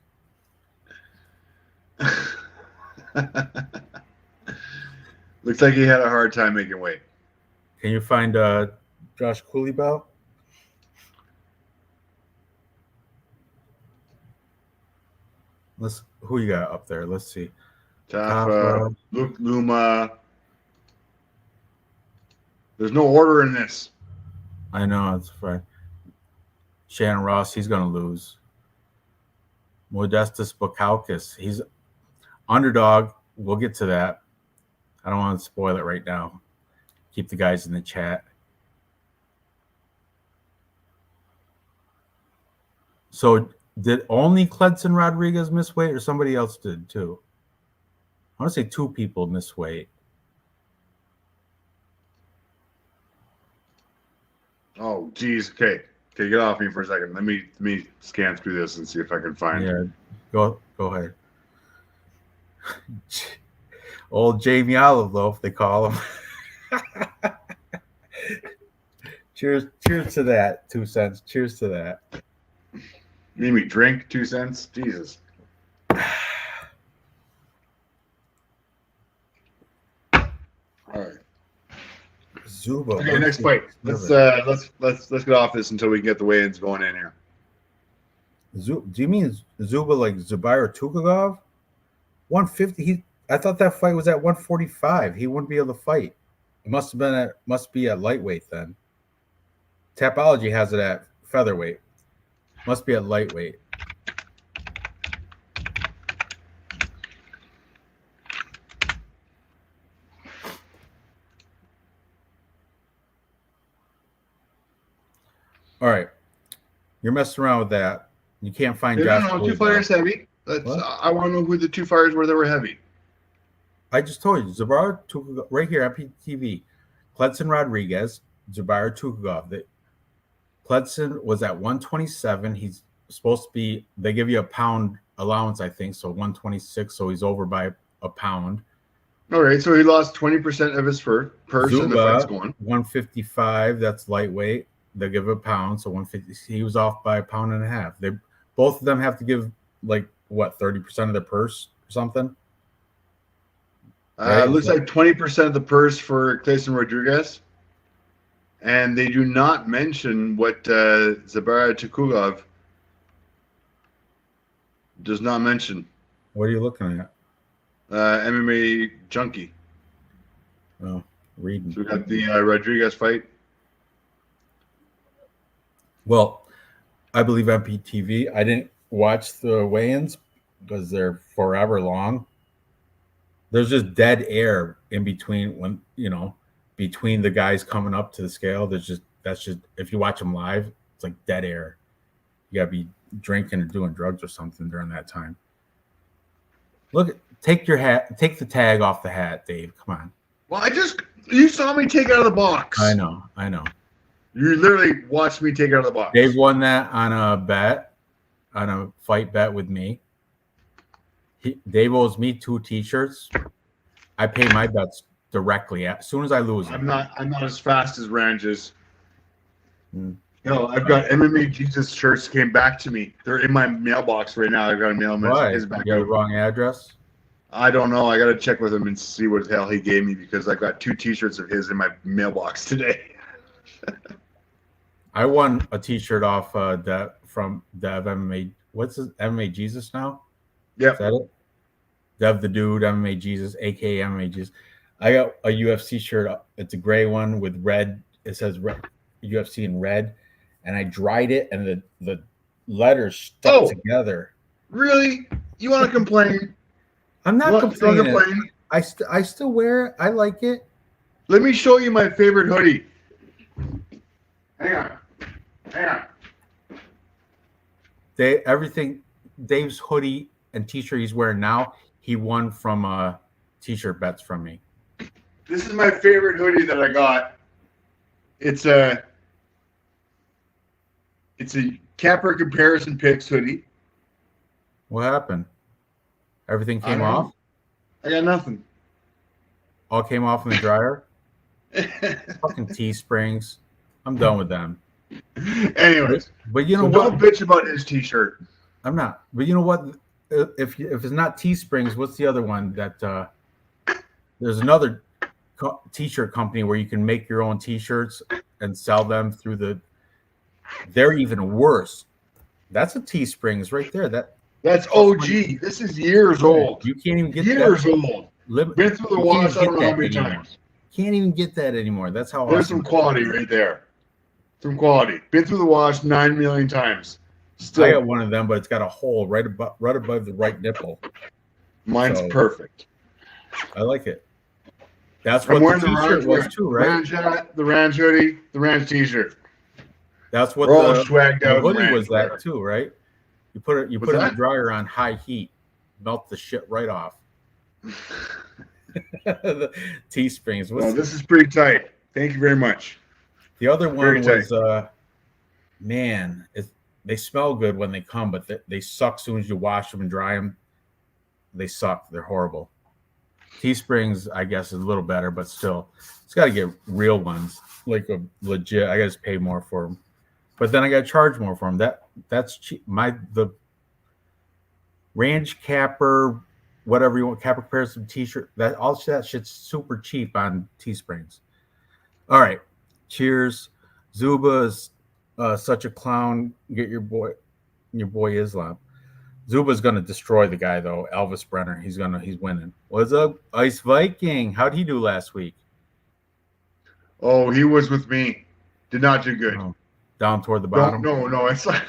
[SPEAKER 2] Looks like he had a hard time making weight.
[SPEAKER 1] Can you find Josh Cooleybow? Who you got up there? Let's see.
[SPEAKER 2] Tafa, Luke Luma. There's no order in this.
[SPEAKER 1] I know, it's fine. Shannon Ross, he's going to lose. Modestus Bukauskas, he's underdog. We'll get to that. I don't want to spoil it right now. Keep the guys in the chat. So did only Cledson Rodriguez miss weight or somebody else did too? I want to say 2 people miss weight.
[SPEAKER 2] Oh, geez. Okay, get off me for a second. Let me scan through this and see if I can find.
[SPEAKER 1] Yeah, go ahead. Old Jamie Olive Loaf, they call him. Cheers to that. 2 cents. Cheers to that.
[SPEAKER 2] Made me drink 2 cents. Jesus. All right.
[SPEAKER 1] Zuba.
[SPEAKER 2] Okay, next fight. Let's get off this until we can get the weigh-ins going in here.
[SPEAKER 1] Do you mean Zuba like Zubair Tukhugov? 150. I thought that fight was at 145. He wouldn't be able to fight. It must be at lightweight then. Tapology has it at featherweight. Must be at lightweight. All right. You're messing around with that. You can't find Josh.
[SPEAKER 2] No, 2 fighters heavy. I want to know who the 2 fighters were that were heavy.
[SPEAKER 1] I just told you. Zubair Tukhugov, right here, MPTV. Cledson Rodriguez, Zubair Tukhugov. Cledson was at 127. He's supposed to be, they give you a pound allowance, I think, so 126, so he's over by a pound.
[SPEAKER 2] All right, so he lost 20% of his purse and the fight's going.
[SPEAKER 1] 155, that's lightweight. They'll give a pound, so 150. He was off by a pound and a half. They both of them have to give like what 30% of their purse or something. Right?
[SPEAKER 2] Looks like 20% of the purse for Clayson Rodriguez, and they do not mention what Zubair Tukhugov does not mention.
[SPEAKER 1] What are you looking at?
[SPEAKER 2] MMA Junkie.
[SPEAKER 1] Oh, reading.
[SPEAKER 2] So we got the Rodriguez fight.
[SPEAKER 1] Well, I believe MPTV. I didn't watch the weigh-ins because they're forever long. There's just dead air in between between the guys coming up to the scale. That's just if you watch them live, it's like dead air. You gotta be drinking or doing drugs or something during that time. Look, take the tag off the hat, Dave. Come on.
[SPEAKER 2] Well, you saw me take it out of the box.
[SPEAKER 1] I know.
[SPEAKER 2] You literally watched me take it out of the box.
[SPEAKER 1] Dave won that on a fight bet with me. Dave owes me 2 T-shirts. I pay my bets directly as soon as I lose them.
[SPEAKER 2] I'm not as fast as Ranj is. I've got MMA Jesus shirts came back to me. They're in my mailbox right now. I've got to mail them his back.
[SPEAKER 1] You got the wrong address?
[SPEAKER 2] I don't know. I got to check with him and see what the hell he gave me because I got 2 T-shirts of his in my mailbox today.
[SPEAKER 1] I won a T-shirt off from Dev MMA. What's his MMA Jesus now?
[SPEAKER 2] Yeah.
[SPEAKER 1] Is that it? Dev the Dude, MMA Jesus, aka MMA Jesus. I got a UFC shirt. It's a gray one with red. It says UFC in red, and I dried it, and the letters stuck together.
[SPEAKER 2] Really? You want to complain?
[SPEAKER 1] I'm not complaining. I still wear it. I like it.
[SPEAKER 2] Let me show you my favorite hoodie. Hang on.
[SPEAKER 1] Dave's hoodie and T-shirt he's wearing now, he won from T-shirt bets from me.
[SPEAKER 2] This is my favorite hoodie that I got. It's a Capper Comparison Picks hoodie.
[SPEAKER 1] What happened? Everything came off?
[SPEAKER 2] I got nothing.
[SPEAKER 1] All came off in the dryer? Fucking Teesprings. I'm done with them.
[SPEAKER 2] Anyways,
[SPEAKER 1] but you know
[SPEAKER 2] what? Don't bitch about his T-shirt.
[SPEAKER 1] I'm not. But you know what? if it's not Teesprings, what's the other one that there's another t-shirt company where you can make your own t-shirts and sell them through they're even worse. That's a Teesprings right there.
[SPEAKER 2] That's OG. This is years old.
[SPEAKER 1] You can't even get
[SPEAKER 2] years
[SPEAKER 1] that.
[SPEAKER 2] old. Been through the wash, I don't know how many times.
[SPEAKER 1] Can't even get that anymore. That's how
[SPEAKER 2] there's some quality right there. Some quality. Been through the wash 9 million times. Still,
[SPEAKER 1] I got one of them, but it's got a hole right above the right nipple.
[SPEAKER 2] Mine's perfect.
[SPEAKER 1] I like it. That's what the t-shirt was too, right?
[SPEAKER 2] The Ranj hoodie, the Ranj t-shirt.
[SPEAKER 1] That's what
[SPEAKER 2] the
[SPEAKER 1] hoodie was that too, right? You put it in the dryer on high heat, melt the shit right off. The Teesprings.
[SPEAKER 2] Well, this is pretty tight. Thank you very much.
[SPEAKER 1] The other one was man, they smell good when they come, but they suck as soon as you wash them and dry them. They suck. They're horrible. Teesprings, I guess, is a little better, but still, it's got to get real ones, like a legit. I got to pay more for them, but then I got to charge more for them. That's cheap. The Ranj capper, whatever you want, capper comparison t-shirt. All that shit's super cheap on Teesprings. All right, cheers. Zuba is such a clown. Get your boy Islam. Zuba's going to destroy the guy, though. Elvis Brenner. He's winning. What's up, Ice Viking? How'd he do last week?
[SPEAKER 2] Oh, he was with me. Did not do good.
[SPEAKER 1] Oh, down toward the bottom?
[SPEAKER 2] No. It's like,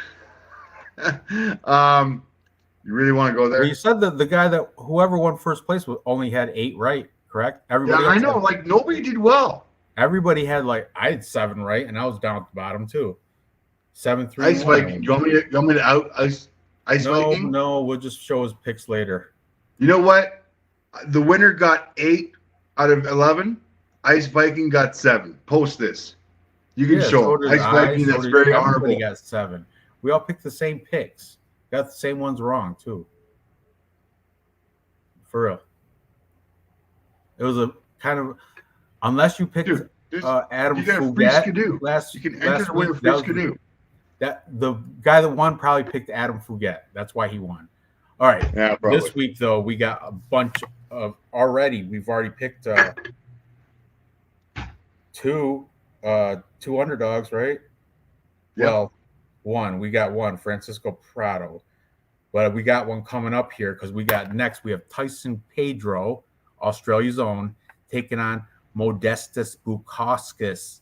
[SPEAKER 2] you really want to go there?
[SPEAKER 1] Well, you said that the guy that whoever won first place only had 8 right, correct? Everybody.
[SPEAKER 2] Yeah, I know. Like, nobody did well.
[SPEAKER 1] Everybody had I had 7 right, and I was down at the bottom too. 7, 3.
[SPEAKER 2] Ice Viking. You want me to out Ice Viking?
[SPEAKER 1] No, we'll just show his picks later.
[SPEAKER 2] You know what? The winner got 8 out of 11. Ice Viking got 7. Post this. You can show him. Ice Viking. That's very honorable.
[SPEAKER 1] Everybody got 7. We all picked the same picks. Got the same ones wrong too. For real. It was a kind of, unless you picked Adam Fouget last.
[SPEAKER 2] You can enter to win a free skidoo.
[SPEAKER 1] That the guy that won probably picked Adam Fouget. That's why he won. All right.
[SPEAKER 2] Yeah,
[SPEAKER 1] this week though, we got a bunch of We've already picked 2 underdogs, right?
[SPEAKER 2] Yep.
[SPEAKER 1] Well, one. We got one, Francisco Prado. But we got one coming up here because we have Tyson Pedro, Australia's own, taking on Modestas Bukauskas.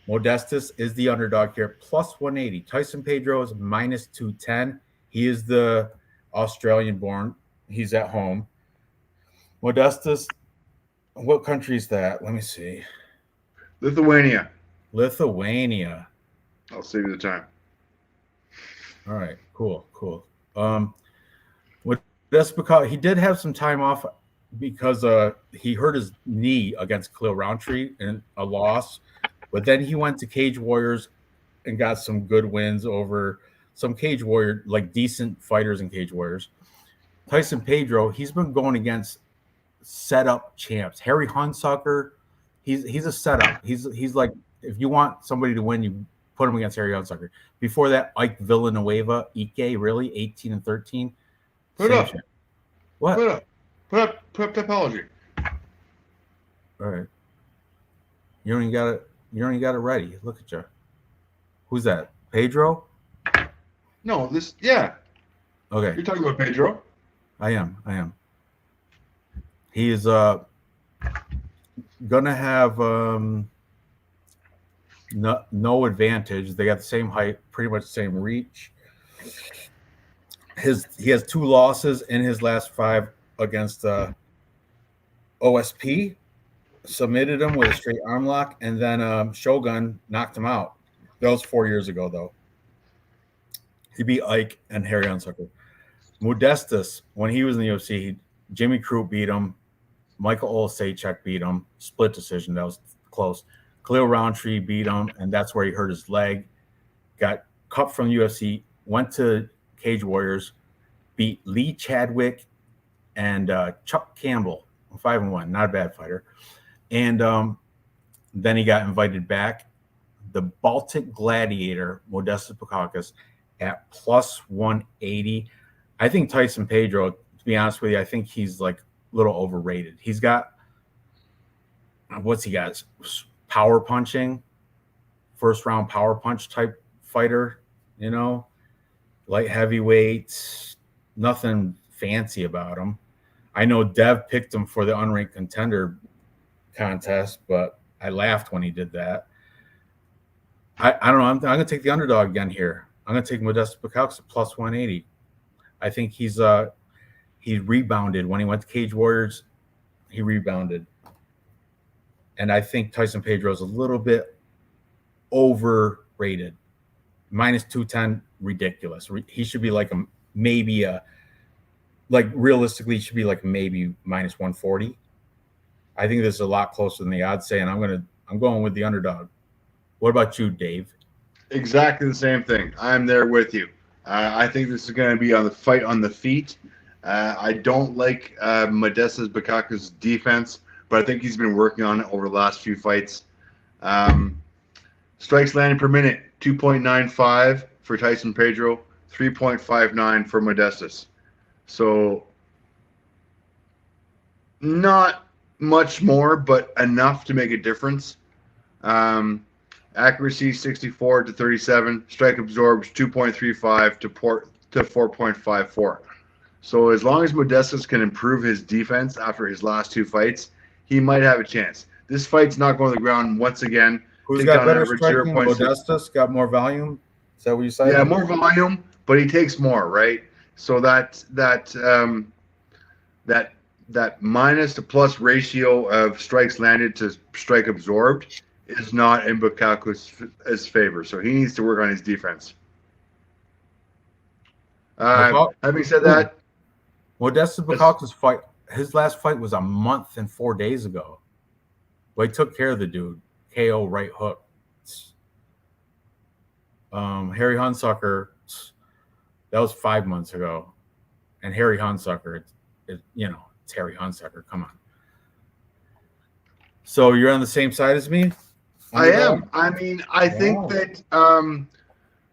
[SPEAKER 1] Modestas is the underdog here, plus 180. Tyson Pedro is minus 210. He is the Australian-born. He's at home. Modestas, what country is that? Let me see.
[SPEAKER 2] Lithuania.
[SPEAKER 1] I'll
[SPEAKER 2] save you the time.
[SPEAKER 1] All right, cool. That's because he did have some time off because he hurt his knee against Khalil Roundtree in a loss. But then he went to Cage Warriors and got some good wins over some Cage Warrior, like decent fighters in Cage Warriors. Tyson Pedro, he's been going against setup champs. Harry Hunsucker, he's a setup. He's like, if you want somebody to win, you put him against Harry Hunsucker. Before that, Ike Villanueva, really 18-13.
[SPEAKER 2] Put it up.
[SPEAKER 1] Shit. What?
[SPEAKER 2] Put up topology.
[SPEAKER 1] All right. You don't even got it ready. Look at you. Who's that? Pedro?
[SPEAKER 2] No, yeah.
[SPEAKER 1] Okay.
[SPEAKER 2] You're talking about Pedro?
[SPEAKER 1] I am. He is gonna have no advantage. They got the same height, pretty much the same reach. He has 2 losses in his last 5 against OSP. Submitted him with a straight arm lock, and then Shogun knocked him out. That was 4 years ago, though. He beat Ike and Harry Hunsucker. Modestas, when he was in the UFC, Jimmy Crute beat him. Michael Olszewski beat him. Split decision. That was close. Khalil Roundtree beat him, and that's where he hurt his leg. Got cut from the UFC. Went to Cage Warriors. Beat Lee Chadwick and Chuck Campbell. 5-1. Not a bad fighter. And then he got invited back. The Baltic Gladiator, Modestas Bukauskas, at plus 180. I think Tyson Pedro, to be honest with you, I think he's like a little overrated. He's got, what's he got? Power punching, first round power punch type fighter, you know, light heavyweight, nothing fancy about him. I know Dev picked him for the unranked contender contest, but I laughed when he did that. I don't know. I'm going to take the underdog again here. I'm going to take Modestas Bukauskas at plus 180. I think he rebounded when he went to Cage Warriors. He rebounded, and I think Tyson Pedro is a little bit overrated. Minus 210, ridiculous. He should be like realistically, he should be like maybe minus 140. I think this is a lot closer than the odds say, and I'm going with the underdog. What about you, Dave?
[SPEAKER 2] Exactly the same thing. I'm there with you. I think this is going to be on the fight on the feet. I don't like Modestas Bukauskas' defense, but I think he's been working on it over the last few fights. Strikes landed per minute, 2.95 for Tyson Pedro, 3.59 for Modestas. So not much more, but enough to make a difference. Accuracy 64 to 37. Strike absorbs 2.35 to 4.54. So as long as Modestas can improve his defense after his last two fights, he might have a chance. This fight's not going to the ground once again.
[SPEAKER 1] Who's got better striking? Modestas got more volume? Is that what you said?
[SPEAKER 2] Yeah, more volume, but he takes more, right? So that minus to plus ratio of strikes landed to strike absorbed is not in Bukauskas' favor. So he needs to work on his defense. Having said that,
[SPEAKER 1] Modestas Bukauskas' fight, his last fight was a month and 4 days ago. Well, he took care of the dude. KO right hook. Harry Hunsucker, that was 5 months ago. And Harry Hunsucker, it's Harry Hunsucker. Come on. So you're on the same side as me?
[SPEAKER 2] I am. I mean, I think that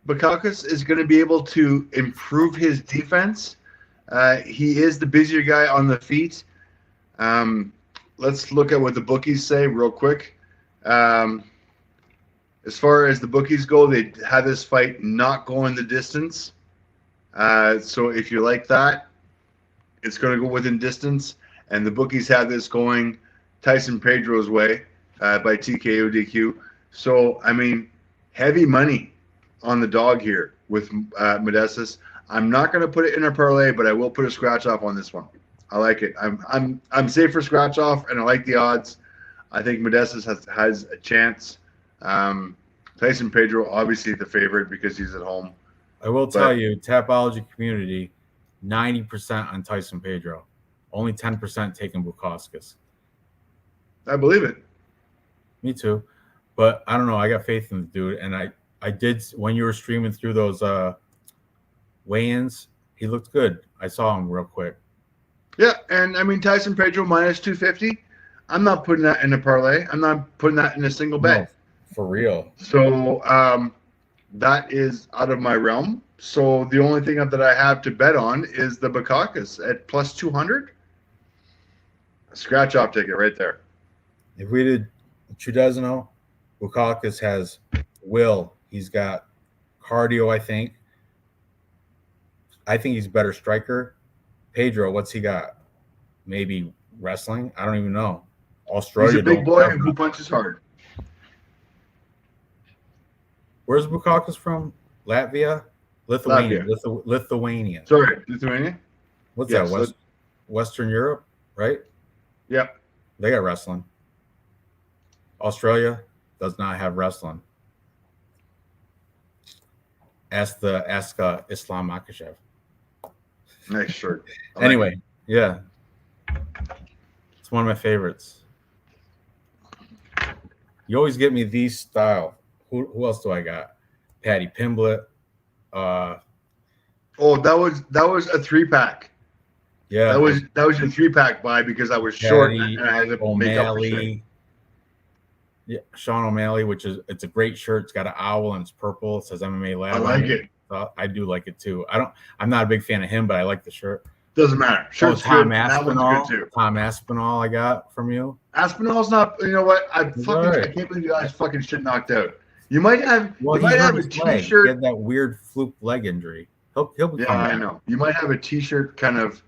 [SPEAKER 2] Bukauskas is going to be able to improve his defense. He is the busier guy on the feet. Let's look at what the bookies say real quick. As far as the bookies go, they have this fight not going the distance. So if you like that, it's going to go within distance. And the bookies have this going Tyson Pedro's way by TKO DQ. So, I mean, heavy money on the dog here with Modestas. I'm not going to put it in a parlay, but I will put a scratch off on this one. I like it. I'm safe for scratch off, and I like the odds. I think Modestas has a chance. Tyson Pedro, obviously the favorite because he's at home.
[SPEAKER 1] I will tell you, Tapology community, 90% on Tyson Pedro. Only 10% taking Bukauskas.
[SPEAKER 2] I believe it.
[SPEAKER 1] Me too. But I don't know. I got faith in the dude. And I did, when you were streaming through those weigh-ins, he looked good. I saw him real quick.
[SPEAKER 2] Yeah, and I mean, Tyson Pedro minus 250. I'm not putting that in a parlay. I'm not putting that in a single bet.
[SPEAKER 1] No, for real.
[SPEAKER 2] So that is out of my realm. So the only thing that I have to bet on is the Bukauskas at plus 200. A scratch off ticket right there.
[SPEAKER 1] If we did Chudezno, Bukauskas has will. He's got cardio, I think. I think he's a better striker. Pedro, what's he got? Maybe wrestling? I don't even know. Australia.
[SPEAKER 2] He's a big boy who punches hard.
[SPEAKER 1] Where's Bukauskas from? Latvia? Lithuania. Lithuania.
[SPEAKER 2] Sorry, Lithuania?
[SPEAKER 1] What's that? Western Europe, right?
[SPEAKER 2] Yep.
[SPEAKER 1] They got wrestling. Australia does not have wrestling. Ask Islam Makhachev.
[SPEAKER 2] Nice shirt.
[SPEAKER 1] Anyway, yeah. It's one of my favorites. You always get me these style. Who else do I got? Patty Pimblett.
[SPEAKER 2] That was a 3-pack.
[SPEAKER 1] Yeah.
[SPEAKER 2] That was your 3-pack buy because I was short and I had to make up for shit.
[SPEAKER 1] Yeah, Sean O'Malley, it's a great shirt. It's got an owl and it's purple. It says MMA Lab.
[SPEAKER 2] I like it.
[SPEAKER 1] I do like it too. I'm not a big fan of him, but I like the shirt.
[SPEAKER 2] Doesn't matter. Shirt's
[SPEAKER 1] Tom
[SPEAKER 2] good. That one's
[SPEAKER 1] Aspinall.
[SPEAKER 2] good too.
[SPEAKER 1] Tom Aspinall, I got from you.
[SPEAKER 2] Aspinall's not. You know what? I
[SPEAKER 1] right.
[SPEAKER 2] can't believe you guys fucking shit knocked out. You might have.
[SPEAKER 1] Well,
[SPEAKER 2] you might have a
[SPEAKER 1] T-shirt.
[SPEAKER 2] T-shirt.
[SPEAKER 1] He had that weird fluke leg injury. He'll be
[SPEAKER 2] Yeah, I know. You might have a T-shirt kind of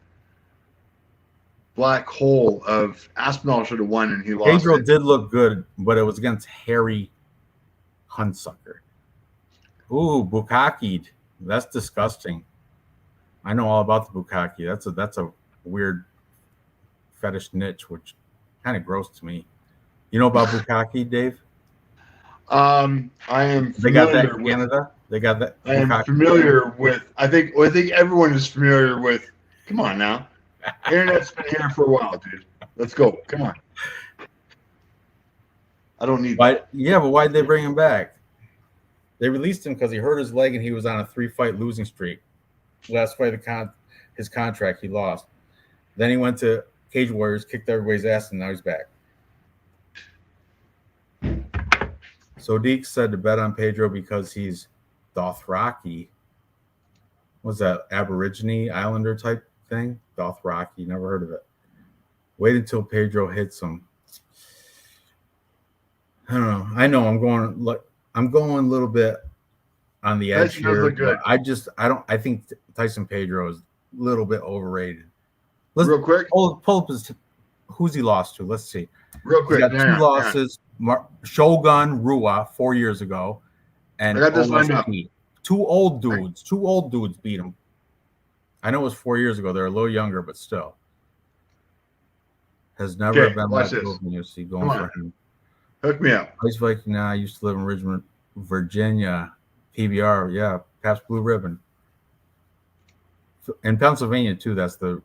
[SPEAKER 2] black hole of Aspinall should have won and he lost.
[SPEAKER 1] Pedro did look good, but it was against Harry Hunsucker. Ooh, Bukkake. That's disgusting. I know all about the Bukkake. That's a weird fetish niche, which kind of gross to me. You know about Bukkake, Dave?
[SPEAKER 2] I am familiar
[SPEAKER 1] they got that in
[SPEAKER 2] with
[SPEAKER 1] Canada. They got that.
[SPEAKER 2] I am familiar with. I think everyone is familiar with. Come on now, internet's been here for a while, dude. Let's go. Come on. I don't need.
[SPEAKER 1] But yeah, but why'd they bring him back? They released him because he hurt his leg and he was on a 3-fight losing streak. Last fight of his contract, he lost. Then he went to Cage Warriors, kicked everybody's ass, and now he's back. So Deke said to bet on Pedro because he's Dothraki. What's that, Aborigine Islander type thing? Dothraki, never heard of it. Wait until Pedro hits him. I don't know. I know I'm going a little bit on the edge here. But I think Tyson Pedro is a little bit overrated.
[SPEAKER 2] Real quick.
[SPEAKER 1] Pull up who's he lost to? Let's see.
[SPEAKER 2] Real quick.
[SPEAKER 1] He got two losses. Shogun Rua 4 years ago. And
[SPEAKER 2] I got this lined up.
[SPEAKER 1] Two old dudes beat him. I know it was 4 years ago. They're a little younger, but still. Has never been let go from UFC going for him.
[SPEAKER 2] Hook me up.
[SPEAKER 1] Ice Viking. I used to live in Richmond, Virginia. PBR, yeah, Pabst Blue Ribbon. In Pennsylvania too. That's the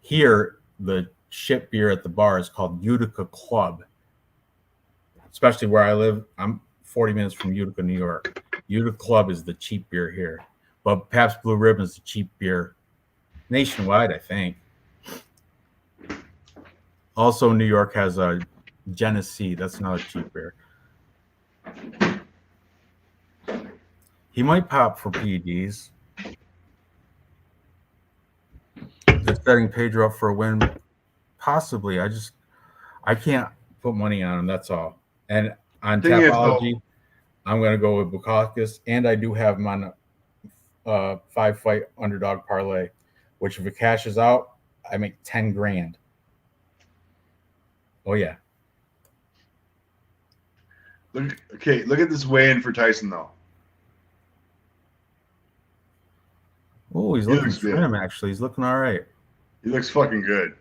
[SPEAKER 1] here the ship beer at the bar is called Utica Club. Especially where I live, I'm 40 minutes from Utica, New York. Utica Club is the cheap beer here, but Pabst Blue Ribbon is the cheap beer nationwide, I think. Also, New York has a Genesee. That's another cheap beer. He might pop for PEDs. They're setting Pedro up for a win. Possibly. I can't put money on him. That's all. And on Tapology, I'm going to go with Bukkake. And I do have him on a 5-fight underdog parlay, which if it cashes out, I make 10 grand. Oh, yeah.
[SPEAKER 2] Look at this weigh-in for Tyson, though.
[SPEAKER 1] Oh, he's looking trim, actually. He's looking all right.
[SPEAKER 2] He looks fucking good.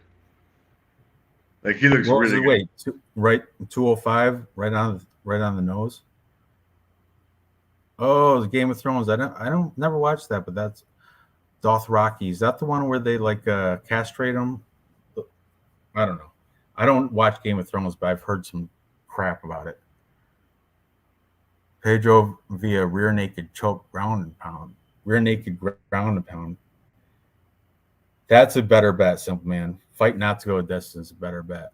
[SPEAKER 2] Like, he looks really good.
[SPEAKER 1] Wait, 205, right on the nose. Oh, the Game of Thrones. I don't never watched that, but that's Dothraki. Is that the one where they castrate him? I don't know. I don't watch Game of Thrones, but I've heard some crap about it. Pedro via rear naked choke ground and pound. Rear naked ground and pound. That's a better bet, simple man. Fight not to go a distance, a better bet.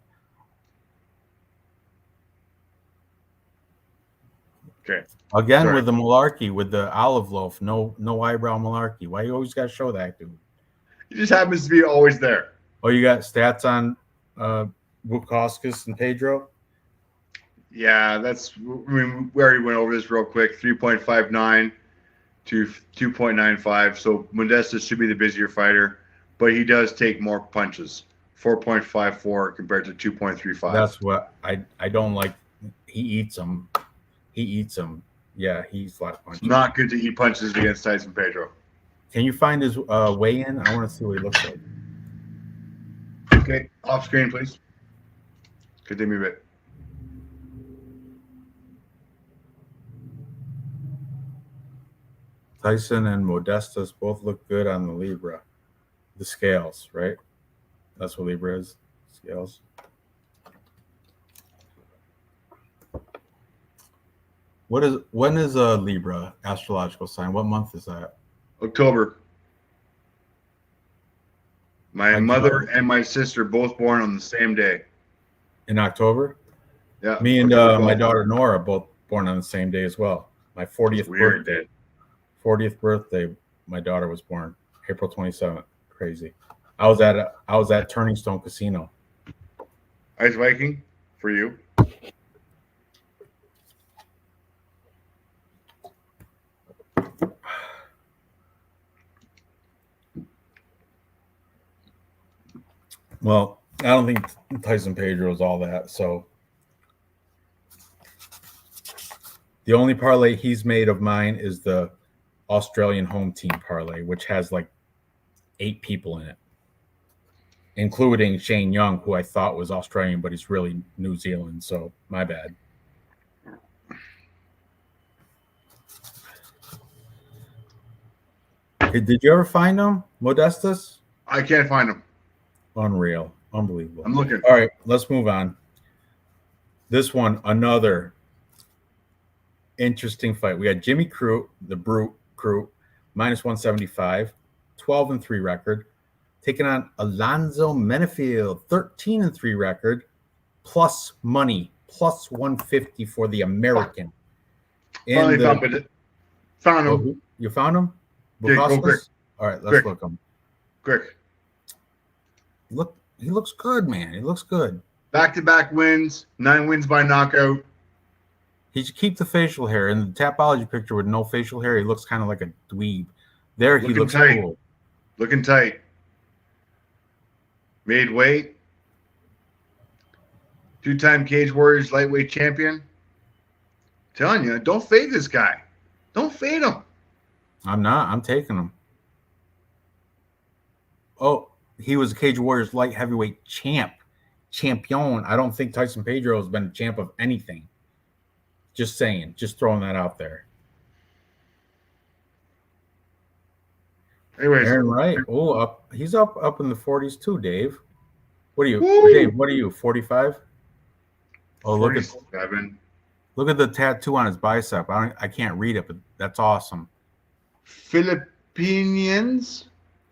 [SPEAKER 2] Okay.
[SPEAKER 1] Again, with the malarkey, with the olive loaf, no eyebrow malarkey. Why you always got to show that, dude?
[SPEAKER 2] He just happens to be always there.
[SPEAKER 1] Oh, you got stats on Bukkake and Pedro?
[SPEAKER 2] Yeah, we already went over this real quick. 3.59 to 2.95. So Modestas should be the busier fighter, but he does take more punches. 4.54 compared to 2.35.
[SPEAKER 1] That's what I don't like. He eats them. Yeah, he eats a lot of punches.
[SPEAKER 2] It's not good to eat punches against Tyson Pedro.
[SPEAKER 1] Can you find his weigh-in? I want to see what he looks like.
[SPEAKER 2] Okay, off screen, please. Continue a bit.
[SPEAKER 1] Tyson and Modestas both look good on the Libra. The scales, right? That's what Libra is. Scales. When is a Libra astrological sign? What month is that?
[SPEAKER 2] October. My mother and my sister both born on the same day.
[SPEAKER 1] In October?
[SPEAKER 2] Yeah.
[SPEAKER 1] Me and my daughter Nora both born on the same day as well. My 40th birthday. 40th birthday. My daughter was born April 27th. Crazy. I was at Turning Stone Casino.
[SPEAKER 2] Ice Viking for you.
[SPEAKER 1] Well, I don't think Tyson Pedro is all that. So the only parlay he's made of mine is the Australian home team parlay, which has like 8 people in it, including Shane Young, who I thought was Australian, but he's really New Zealand. So my bad. Did you ever find him, Modestus?
[SPEAKER 2] I can't find him.
[SPEAKER 1] Unreal. Unbelievable.
[SPEAKER 2] I'm looking.
[SPEAKER 1] All right, let's move on. This one, another interesting fight. We got Jimmy Crute, the Brute Crute, minus 175, 12-3 record, taking on Alonzo Menefield, 13-3 record, plus money, plus 150 for the American.
[SPEAKER 2] Finally found him.
[SPEAKER 1] Oh, you found him?
[SPEAKER 2] Yeah, go quick.
[SPEAKER 1] All right, let's look him.
[SPEAKER 2] Quick.
[SPEAKER 1] Look, he looks good, man. He looks good.
[SPEAKER 2] Back-to-back wins, 9 wins by knockout.
[SPEAKER 1] He should keep the facial hair. In the Tapology picture with no facial hair, he looks kind of like a dweeb. There, he looks
[SPEAKER 2] tight.
[SPEAKER 1] cool.
[SPEAKER 2] Looking tight. Made weight. 2-time Cage Warriors lightweight champion. Telling you, don't fade this guy. Don't fade him.
[SPEAKER 1] I'm not. I'm taking him. Oh, he was a Cage Warriors light heavyweight champion. I don't think Tyson Pedro has been a champ of anything. Just saying. Just throwing that out there.
[SPEAKER 2] Anyways.
[SPEAKER 1] Aaron Wright. Oh, he's up in the 40s too, Dave. What are you?
[SPEAKER 2] Woo!
[SPEAKER 1] Dave, what are you, 45? Oh, look at the tattoo on his bicep. I can't read it, but that's awesome.
[SPEAKER 2] Philippines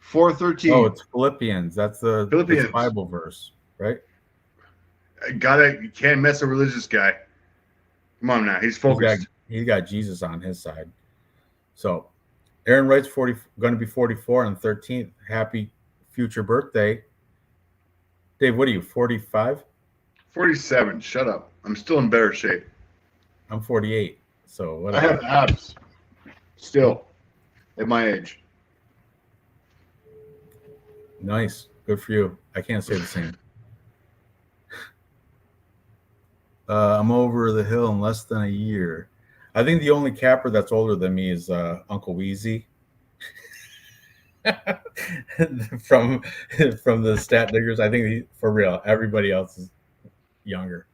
[SPEAKER 2] 413.
[SPEAKER 1] Oh, it's Philippians. That's the
[SPEAKER 2] Philippians.
[SPEAKER 1] Bible verse, right?
[SPEAKER 2] You can't mess a religious guy. Come on now, he's focused.
[SPEAKER 1] He's got Jesus on his side. So, Aaron Wright's going to be 44 on the 13th. Happy future birthday, Dave. What are you, 45?
[SPEAKER 2] 47. Shut up. I'm still in better shape.
[SPEAKER 1] I'm 48. So whatever.
[SPEAKER 2] I have abs. Still, at my age.
[SPEAKER 1] Nice. Good for you. I can't say the same. I'm over the hill in less than a year. I think the only capper that's older than me is Uncle Weezy. from the Stat Diggers. I think for real, everybody else is younger.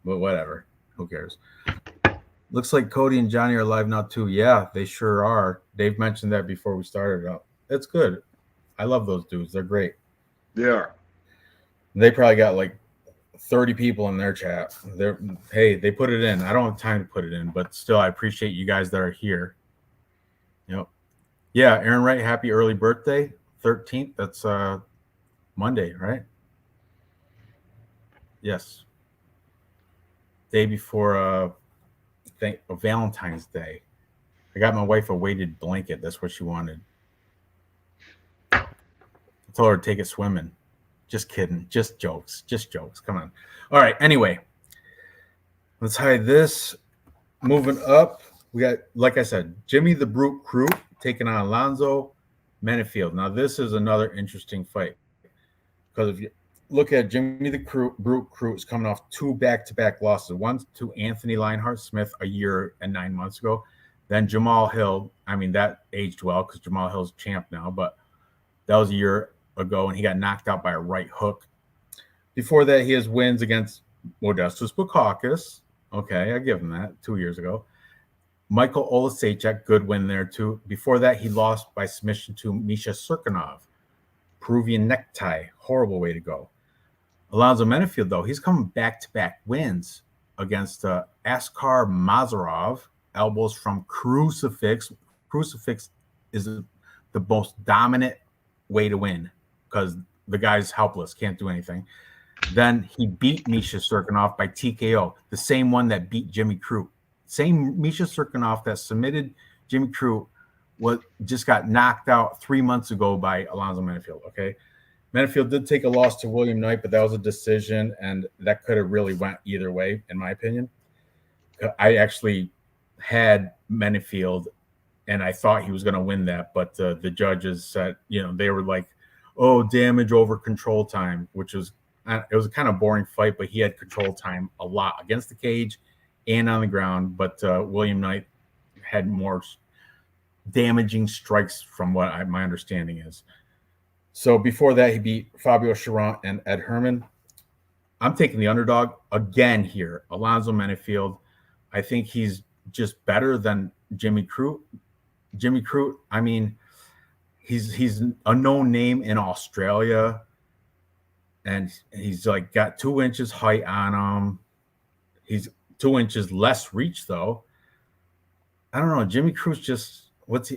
[SPEAKER 1] But whatever. Who cares? Looks like Cody and Johnny are live now too. Yeah, they sure are. Dave mentioned that before we started up. That's good. I love those dudes. They're great.
[SPEAKER 2] They are.
[SPEAKER 1] They probably got like 30 people in their chat. They put it in. I don't have time to put it in, but still, I appreciate you guys that are here. Yep. Yeah, Aaron Wright, happy early birthday. 13th. That's Monday, right? Yes. Day before Valentine's Day. I got my wife a weighted blanket. That's what she wanted. I told her to take it swimming. Just kidding. Just jokes. Come on. All right. Anyway, let's hide this. Moving up, we got, like I said, Jimmy the Brute Crute taking on Alonzo Menefield. Now, this is another interesting fight because if you look at Jimmy the Brute Crute is coming off 2 back-to-back losses. One to Anthony Lionheart Smith a year and 9 months ago. Then Jamal Hill. I mean, that aged well because Jamal Hill's champ now, but that was a year ago, and he got knocked out by a right hook. Before that, he has wins against Modestus Bukauskas. Okay, I give him that 2 years ago. Michael Olasechek, good win there too. Before that, he lost by submission to Misha Serkinov. Peruvian necktie, horrible way to go. Alonzo Menefield, though, he's coming back-to-back wins against Askar Mazarov, elbows from Crucifix. Crucifix is the most dominant way to win because the guy's helpless, can't do anything. Then he beat Misha Serkinov by TKO, the same one that beat Jimmy Crute. Same Misha Serkinov that submitted Jimmy Crute just got knocked out 3 months ago by Alonzo Menifield. Okay, Menifield did take a loss to William Knight, but that was a decision, and that could have really went either way, in my opinion. I actually had Menifield, and I thought he was going to win that, but the judges said, they were like, "Oh, damage over control time," which was it was a kind of boring fight, but he had control time a lot against the cage and on the ground. But William Knight had more damaging strikes from what my understanding is. So before that, he beat Fabio Cherant and Ed Herman. I'm taking the underdog again here, Alonzo Menifield. I think he's just better than Jimmy Crute. Jimmy Crute, I mean, he's a known name in Australia, and he's like got 2 inches height on him. He's 2 inches less reach though. I don't know. Jimmy Crute's just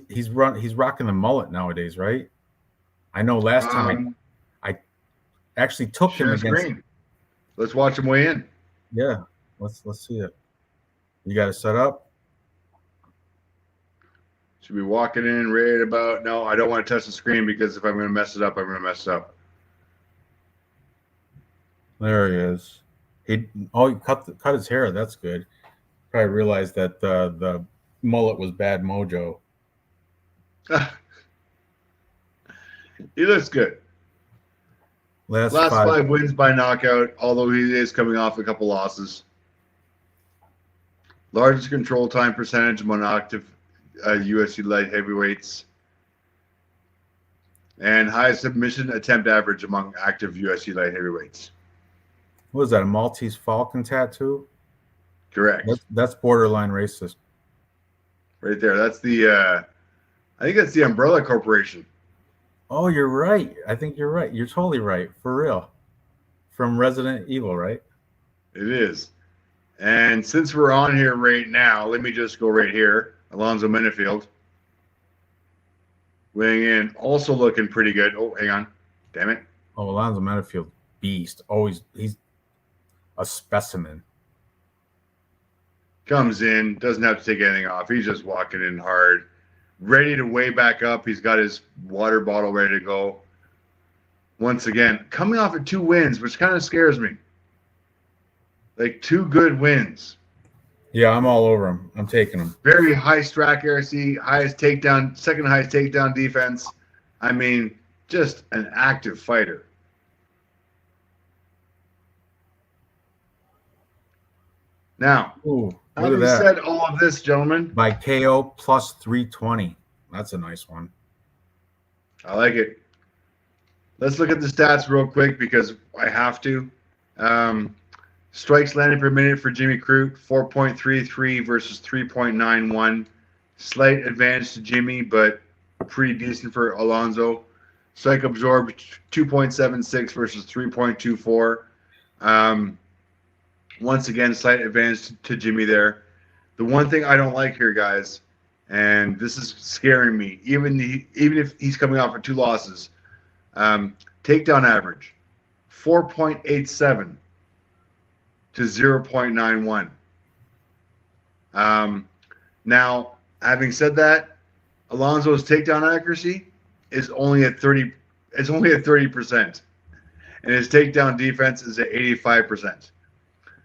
[SPEAKER 1] he's rocking the mullet nowadays, right? I know last time I actually took him against.
[SPEAKER 2] Screen. Let's watch him weigh in.
[SPEAKER 1] Yeah, let's see it. You got it set up?
[SPEAKER 2] Should be walking in right about. No, I don't want to touch the screen because if I'm going to mess it up, I'm going to mess it up.
[SPEAKER 1] There he is. He cut his hair. That's good. Probably realized that the mullet was bad mojo.
[SPEAKER 2] He looks good. Last 5 wins by knockout, although he is coming off a couple losses. Largest control time percentage among active UFC light heavyweights. And highest submission attempt average among active UFC light heavyweights.
[SPEAKER 1] What is that, a Maltese Falcon tattoo?
[SPEAKER 2] Correct.
[SPEAKER 1] That's borderline racist.
[SPEAKER 2] Right there. That's I think that's the Umbrella Corporation.
[SPEAKER 1] Oh, you're right. I think you're right. You're totally right. For real. From Resident Evil, right?
[SPEAKER 2] It is. And since we're on here right now, let me just go right here. Alonzo Menifield. Weighing in, also looking pretty good. Oh, hang on. Damn it.
[SPEAKER 1] Oh, Alonzo Menifield, beast. He's a specimen.
[SPEAKER 2] Comes in, doesn't have to take anything off. He's just walking in hard. Ready to weigh back up. He's got his water bottle ready to go. Once again, coming off of 2 wins, which kind of scares me. Like 2 good wins.
[SPEAKER 1] Yeah, I'm all over him. I'm taking him.
[SPEAKER 2] Very high strike accuracy, second highest takedown defense. I mean, just an active fighter. Now, having said all of this, gentlemen.
[SPEAKER 1] By KO plus 320. That's a nice one.
[SPEAKER 2] I like it. Let's look at the stats real quick because I have to. Strikes landed per minute for Jimmy Crute, 4.33 versus 3.91. Slight advantage to Jimmy, but pretty decent for Alonzo. Strike absorbed, 2.76 versus 3.24. Once again, slight advantage to Jimmy there. The one thing I don't like here, guys, and this is scaring me, even if he's coming off of 2 losses, takedown average, 4.87 to 0.91. Now, having said that, Alonzo's takedown accuracy is only at 30%, and his takedown defense is at 85%.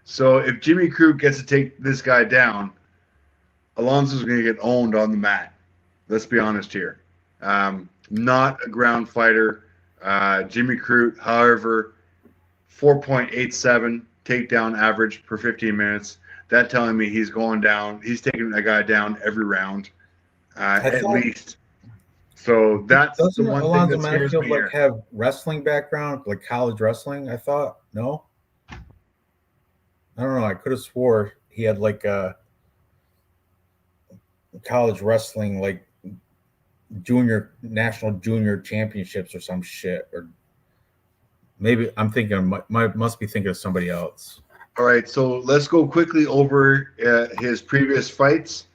[SPEAKER 2] So if Jimmy Crute gets to take this guy down, Alonzo's going to get owned on the mat. Let's be honest here. Not a ground fighter. Jimmy Crute, however, 4.87 takedown average per 15 minutes. That telling me he's going down. He's taking a guy down every round, at least. So that's the one
[SPEAKER 1] Alonzo
[SPEAKER 2] thing that scares me here.
[SPEAKER 1] Have wrestling background, like college wrestling? I thought no. I don't know. I could have swore he had like a college wrestling, like national junior championships or some shit. Or maybe I'm thinking, must be thinking of somebody else.
[SPEAKER 2] All right, so let's go quickly over his previous fights.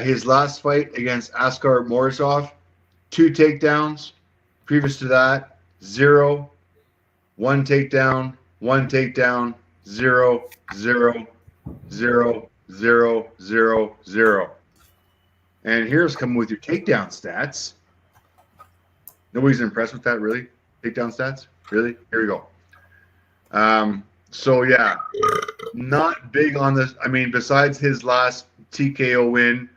[SPEAKER 2] His last fight against Askar Morozov, 2 takedowns. Previous to that, 0, 1 takedown, 1 takedown, 0, 0, 0, 0, 0, 0. And here's coming with your takedown stats. Nobody's impressed with that, really? Takedown stats? Really? Here we go. So, yeah, not big on this. I mean, besides his last TKO win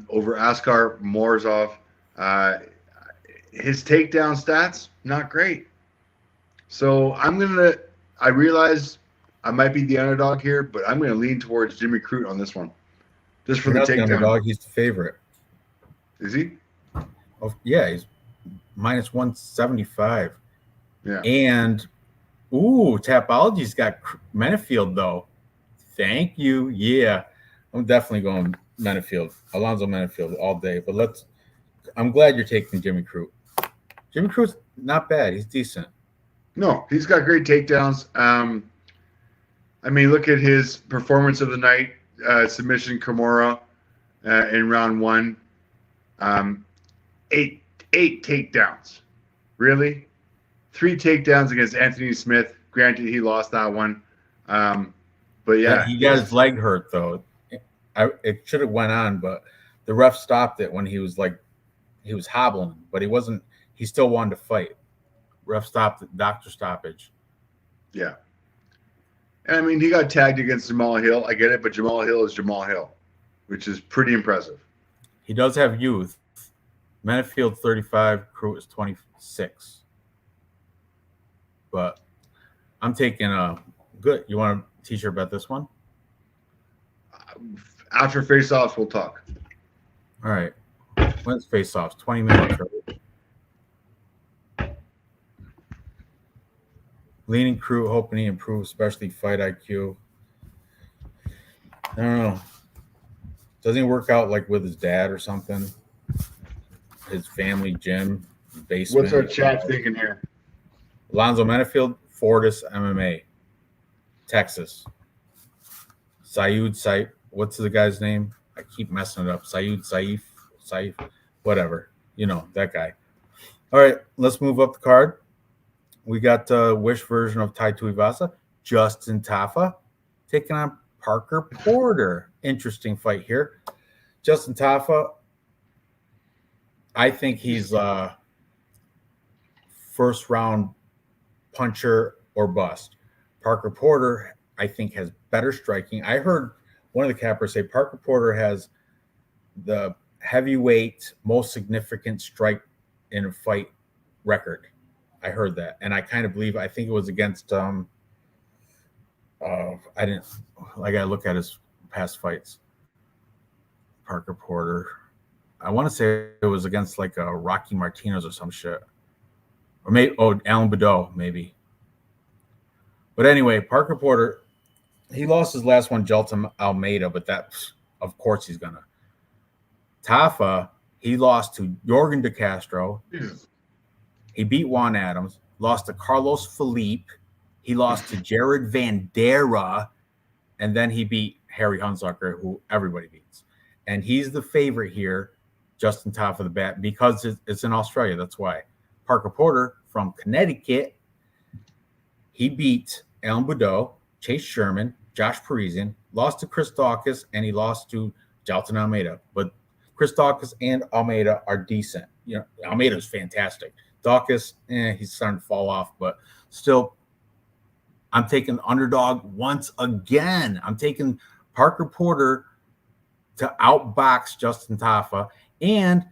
[SPEAKER 2] over Askar Morzov, his takedown stats, not great. So I realize I might be the underdog here, but I'm going to lean towards Jimmy Crute on this one. Just for
[SPEAKER 1] You're
[SPEAKER 2] the
[SPEAKER 1] not the
[SPEAKER 2] takedown.
[SPEAKER 1] underdog. He's the favorite.
[SPEAKER 2] Is he?
[SPEAKER 1] Oh, yeah, he's minus 175.
[SPEAKER 2] Yeah.
[SPEAKER 1] And, Tapology's got Menafield, though. Thank you. Yeah, I'm definitely going Menafield. Alonzo Menafield all day. But I'm glad you're taking Jimmy Crute. Jimmy Crute's not bad. He's decent.
[SPEAKER 2] No, he's got great takedowns. I mean, look at his performance of the night. Submission Kimura in round 1. 8 takedowns. Really? 3 takedowns against Anthony Smith. Granted, he lost that one. But yeah.
[SPEAKER 1] He got his leg hurt, though. It should have went on, but the ref stopped it when he was hobbling, but he still wanted to fight. Ref stopped it, doctor stoppage.
[SPEAKER 2] Yeah. And I mean, he got tagged against Jamal Hill. I get it, but Jamal Hill is Jamal Hill, which is pretty impressive.
[SPEAKER 1] He does have youth. Menafield 35, Crute is 26. But I'm taking good. You want a t-shirt bet this one?
[SPEAKER 2] After face-offs, we'll talk.
[SPEAKER 1] All right. When's face-offs? 20 minutes, right? Leaning Crute, hoping he improves, especially fight IQ. I don't know. Doesn't he work out like with his dad or something? His family gym, basement.
[SPEAKER 2] What's our chat thinking here?
[SPEAKER 1] Alonzo Menafield, Fortis MMA, Texas. Saif. What's the guy's name? I keep messing it up. Saif, whatever. You know, that guy. All right, let's move up the card. We got the Wish version of Tai Tuivasa, Justin Tafa, taking on Parker Porter. Interesting fight here. Justin Tafa, I think he's first round puncher or bust. Parker Porter, I think, has better striking. I heard one of the cappers say Parker Porter has the heavyweight most significant strike in a fight record. I heard that, and I kind of believe. I think it was against. I gotta look at his past fights. Parker Porter. I want to say it was against like a Rocky Martinez or some shit, or maybe Alan Badeau maybe. But anyway, Parker Porter, he lost his last one, Jelton Almeida, but that, of course, he's gonna. Tafa, he lost to Jorgen De Castro.
[SPEAKER 2] Jesus.
[SPEAKER 1] He beat Juan Adams, lost to Carlos Felipe. He lost to Jared Vandera, and then he beat Harry Hunsucker, who everybody beats. And he's the favorite here, Justin Tafa the bat, because it's in Australia. That's why. Parker Porter from Connecticut, he beat Alan Badeau, Chase Sherman, Josh Parisian, lost to Chris Daukaus, and he lost to Jelton Almeida. But Chris Daukaus and Almeida are decent. You know, Almeida's fantastic. Daukaus, he's starting to fall off, but still, I'm taking underdog once again. I'm taking Parker Porter to outbox Justin Tafa, and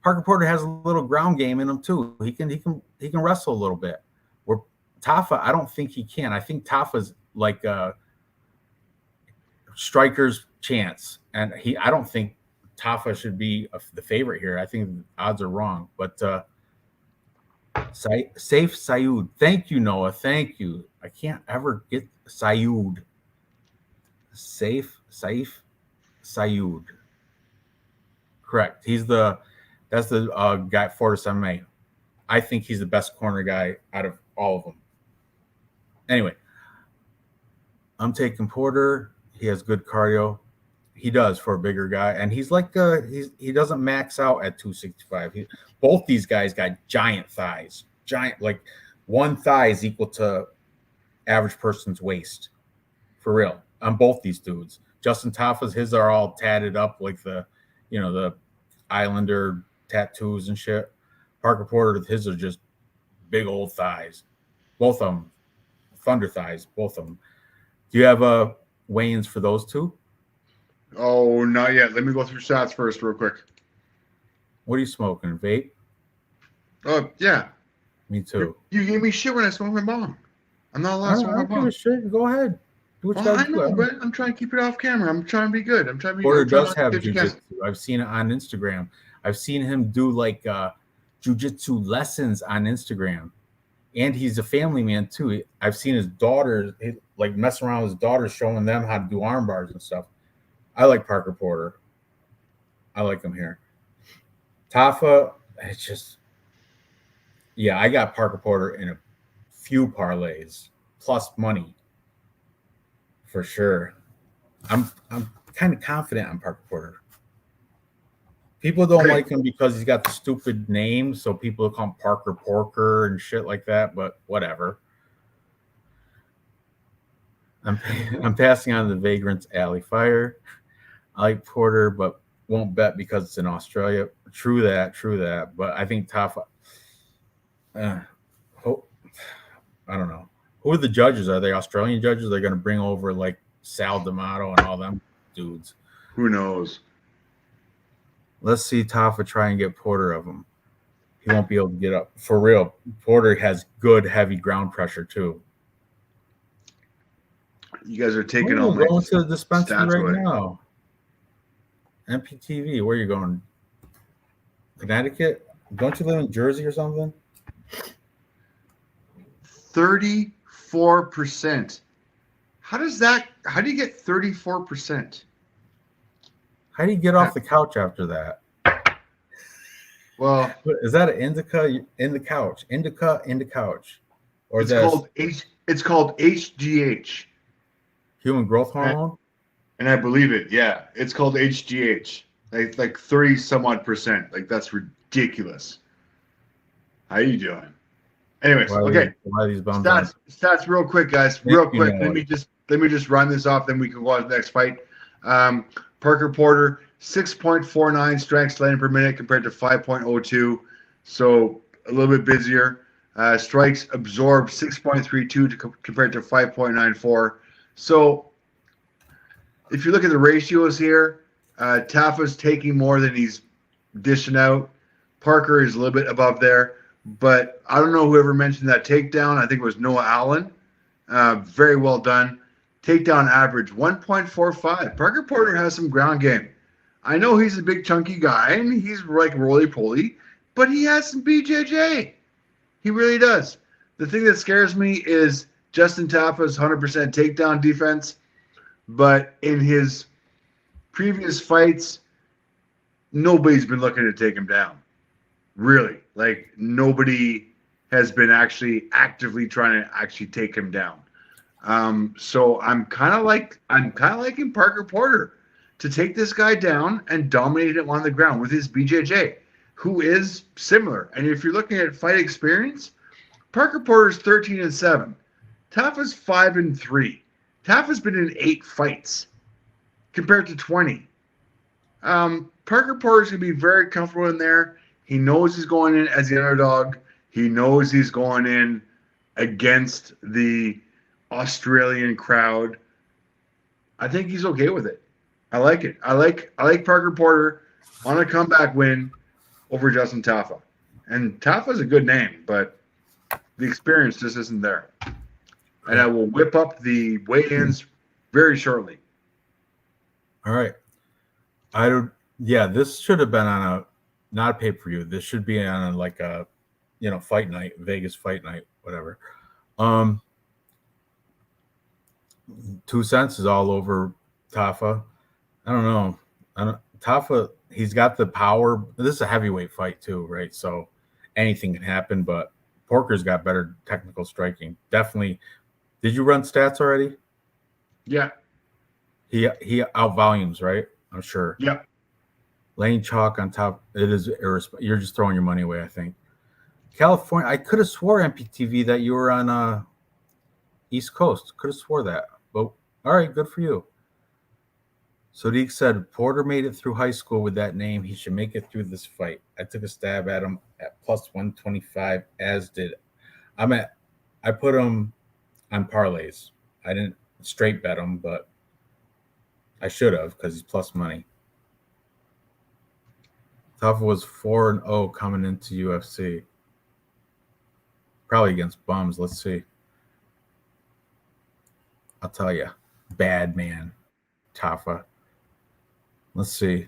[SPEAKER 1] Parker Porter has a little ground game in him too. He can wrestle a little bit. Where Tafa, I don't think he can. I think Tafa's like a striker's chance, and I don't think Tafa should be the favorite here. I think the odds are wrong, but. Saif Sayoud. Thank you, Noah. Thank you. I can't ever get Sayoud. Saif Sayoud. Correct. That's the guy at Fortis MMA. I think he's the best corner guy out of all of them. Anyway, I'm taking Porter. He has good cardio. He does for a bigger guy, and he's like he doesn't max out at 265. Both these guys got giant thighs, like one thigh is equal to average person's waist, for real. On both these dudes, Justin Tafa's his are all tatted up like the Islander tattoos and shit. Parker Porter, his are just big old thighs, both of them, thunder thighs, both of them. Do you have weigh-ins for those two?
[SPEAKER 2] Oh, not yet. Let me go through stats first, real quick.
[SPEAKER 1] What are you smoking? Vape?
[SPEAKER 2] Oh, yeah.
[SPEAKER 1] Me too.
[SPEAKER 2] You gave me shit when I smoked my bong. I'm not allowed to smoke my
[SPEAKER 1] I don't give a
[SPEAKER 2] bong.
[SPEAKER 1] shit. Go ahead. Do what you
[SPEAKER 2] Well,
[SPEAKER 1] gotta
[SPEAKER 2] I know,
[SPEAKER 1] do.
[SPEAKER 2] but I'm trying to keep it off camera. I'm trying to be good. I'm trying to be
[SPEAKER 1] Porter
[SPEAKER 2] good. I'm
[SPEAKER 1] does
[SPEAKER 2] trying
[SPEAKER 1] have
[SPEAKER 2] to do what you
[SPEAKER 1] jujitsu. I've seen it on Instagram. I've seen him do like jujitsu lessons on Instagram, and he's a family man too. I've seen his daughters like messing around with his daughters, showing them how to do arm bars and stuff. I like Parker Porter. I like him here. Tafa, it's just, yeah, I got Parker Porter in a few parlays plus money for sure. I'm kind of confident on Parker Porter. People don't
[SPEAKER 2] Okay.
[SPEAKER 1] like him because he's got the stupid name, so people call him Parker Porker and shit like that, but whatever. I'm passing on the Vagrant's Alley Fire. I like Porter, but won't bet because it's in Australia. True that. But I think Tafa. I don't know. Who are the judges? Are they Australian judges? They're going to bring over like Sal D'Amato and all them dudes.
[SPEAKER 2] Who knows?
[SPEAKER 1] Let's see Tafa try and get Porter of him. He won't be able to get up. For real, Porter has good, heavy ground pressure, too.
[SPEAKER 2] You guys are taking all my
[SPEAKER 1] going to the dispensary
[SPEAKER 2] stats
[SPEAKER 1] right
[SPEAKER 2] away.
[SPEAKER 1] now. MPTV, where are you going? Connecticut? Don't you live in Jersey or something?
[SPEAKER 2] 34%. How do you get 34%?
[SPEAKER 1] How do you get off the couch after that?
[SPEAKER 2] Well,
[SPEAKER 1] Is that an indica in the couch? Indica in the couch? Or is that
[SPEAKER 2] it's called HGH.
[SPEAKER 1] human growth hormone?
[SPEAKER 2] And I believe it, yeah. It's called HGH. Like 30 some odd percent. Like that's ridiculous. How you doing? Anyways, okay.
[SPEAKER 1] Why are these bums
[SPEAKER 2] Stats real quick, guys. Real quick. Let me just run this off, then we can go on to the next fight. Parker Porter, 6.49 strikes landed per minute compared to 5.02. So a little bit busier. Strikes absorbed 6.32 compared to 5.94. So if you look at the ratios here, Tafa's taking more than he's dishing out. Parker is a little bit above there. But I don't know whoever mentioned that takedown. I think it was Noah Allen. Very well done. Takedown average 1.45. Parker Porter has some ground game. I know he's a big chunky guy and he's like roly-poly, but he has some BJJ. He really does. The thing that scares me is Justin Tafa's 100% takedown defense, but in his previous fights, nobody's been looking to take him down. Really, like nobody has been actually actively trying to actually take him down. So I'm kind of liking Parker Porter to take this guy down and dominate him on the ground with his BJJ, who is similar. And if you're looking at fight experience, Parker Porter's 13-7, Tafa's 5-3. Tafa's been in 8 fights compared to 20. Parker Porter's gonna be very comfortable in there. He knows he's going in as the underdog. He knows he's going in against the Australian crowd. I think he's okay with it. I like it. I like Parker Porter on a comeback win over Justin Tafa. And Tafa's a good name, but the experience just isn't there. And I will whip up the weigh-ins very shortly.
[SPEAKER 1] All right. This should have been on a not a pay-per-view. This should be on like a fight night, Vegas fight night, whatever. 2 cents is all over Tafa. I don't know. Tafa, he's got the power. This is a heavyweight fight too, right? So anything can happen, but Porker's got better technical striking. Definitely. Did you run stats already?
[SPEAKER 2] Yeah.
[SPEAKER 1] He outvolumes, right? I'm sure.
[SPEAKER 2] Yeah.
[SPEAKER 1] Lane chalk on top. It is you're just throwing your money away, I think. California, I could have swore MPTV that you were on East Coast. Could have swore that. But all right, good for you. Sodiq said Porter made it through high school with that name. He should make it through this fight. I took a stab at him at plus 125, as did I put him on parlays. I didn't straight bet him, but I should have because he's plus money. Tough was 4-0 coming into UFC. Probably against bums. Let's see. I'll tell you. Bad man. Tafa. Let's see.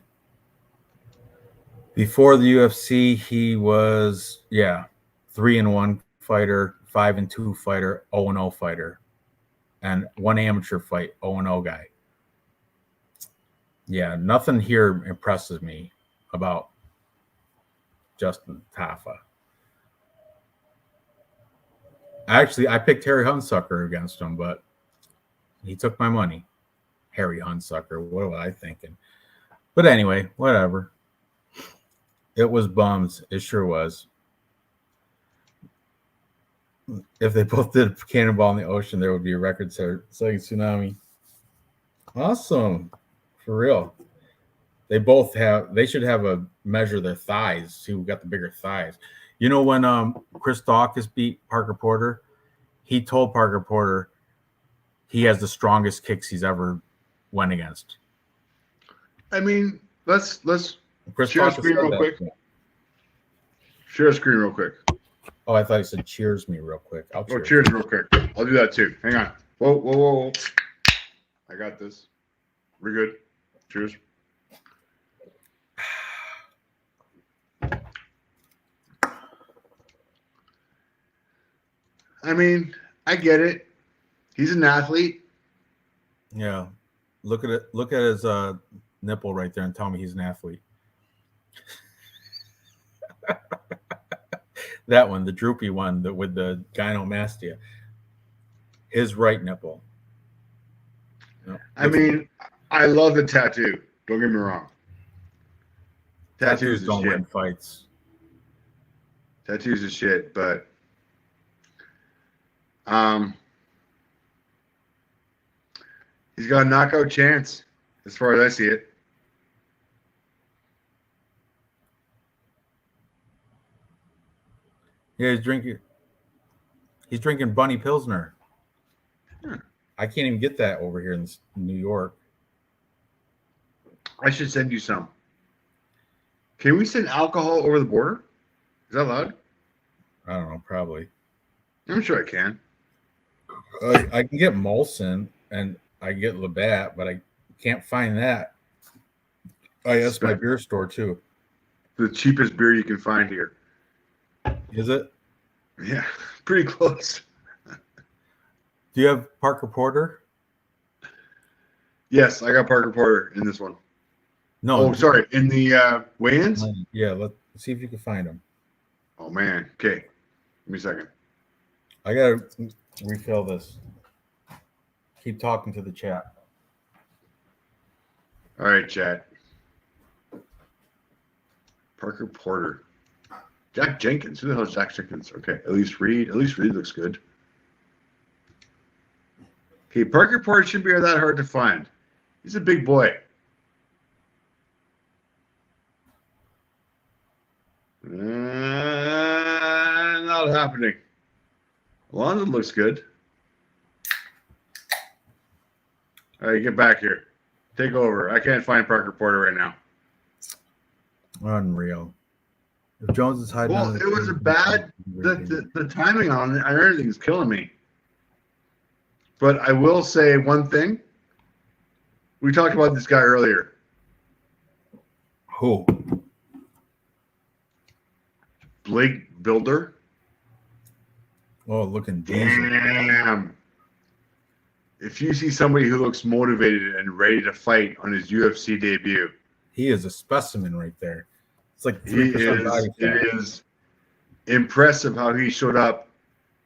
[SPEAKER 1] Before the UFC, he was 3-1 fighter, 5-2 fighter, 0-0 fighter, and one amateur fight, 0-0 guy. Yeah, nothing here impresses me about Justin Tafa. Actually, I picked Harry Hunsucker against him, but he took my money. Harry Hunsucker, what was I thinking? But anyway, whatever. It was bums. It sure was. If they both did a cannonball in the ocean, there would be a record-setting tsunami. Awesome. For real. They should have a measure their thighs, see who got the bigger thighs. You know, when Chris Daukaus beat Parker Porter, he told Parker Porter he has the strongest kicks he's ever went against.
[SPEAKER 2] I mean, let's
[SPEAKER 1] Chris
[SPEAKER 2] share a
[SPEAKER 1] Daukaus
[SPEAKER 2] screen
[SPEAKER 1] said
[SPEAKER 2] real
[SPEAKER 1] that.
[SPEAKER 2] quick. Share a screen real quick.
[SPEAKER 1] Oh, I thought he said cheers me real quick.
[SPEAKER 2] Cheers real quick. I'll do that too. Hang on. Whoa. I got this. We're good. Cheers. I mean, I get it. He's an athlete.
[SPEAKER 1] Yeah. Look at it. Look at his nipple right there and tell me he's an athlete. That one, the droopy one with the gynomastia. His right nipple. No,
[SPEAKER 2] I mean, I love the tattoo. Don't get me wrong.
[SPEAKER 1] Tattoos don't win fights.
[SPEAKER 2] Tattoos is shit, but he's got a knockout chance as far as I see it.
[SPEAKER 1] Yeah, he's drinking Bunny Pilsner. I can't even get that over here in New York.
[SPEAKER 2] I should send you some. Can we send alcohol over the border? Is that allowed?
[SPEAKER 1] I don't know, probably.
[SPEAKER 2] I'm sure I can.
[SPEAKER 1] I can get Molson and I get Labatt, but I can't find that. That's my beer store too.
[SPEAKER 2] The cheapest beer you can find here.
[SPEAKER 1] Is it?
[SPEAKER 2] Yeah, pretty close.
[SPEAKER 1] Do you have Parker Porter?
[SPEAKER 2] Yes, I got Parker Porter in this one.
[SPEAKER 1] No.
[SPEAKER 2] Oh, sorry. In the weigh-ins?
[SPEAKER 1] Yeah, let's see if you can find him.
[SPEAKER 2] Oh, man. Okay. Give me a second.
[SPEAKER 1] I got to refill this. Keep talking to the chat.
[SPEAKER 2] All right, chat. Parker Porter. Jack Jenkins. Who the hell is Jack Jenkins? Okay. Elise Reed. Elise Reed looks good. Okay, Parker Porter shouldn't be that hard to find. He's a big boy. Not happening. Alonzo looks good. All right, get back here. Take over. I can't find Parker Porter right now.
[SPEAKER 1] Unreal. If Jones is hiding,
[SPEAKER 2] Well, it was a bad. The timing on it, everything is killing me. But I will say one thing. We talked about this guy earlier.
[SPEAKER 1] Who?
[SPEAKER 2] Blake Builder.
[SPEAKER 1] Oh, looking decent.
[SPEAKER 2] Damn. If you see somebody who looks motivated and ready to fight on his UFC debut,
[SPEAKER 1] He is a specimen right there. It's like
[SPEAKER 2] he
[SPEAKER 1] 3% body
[SPEAKER 2] is.
[SPEAKER 1] fat.
[SPEAKER 2] It is impressive how he showed up,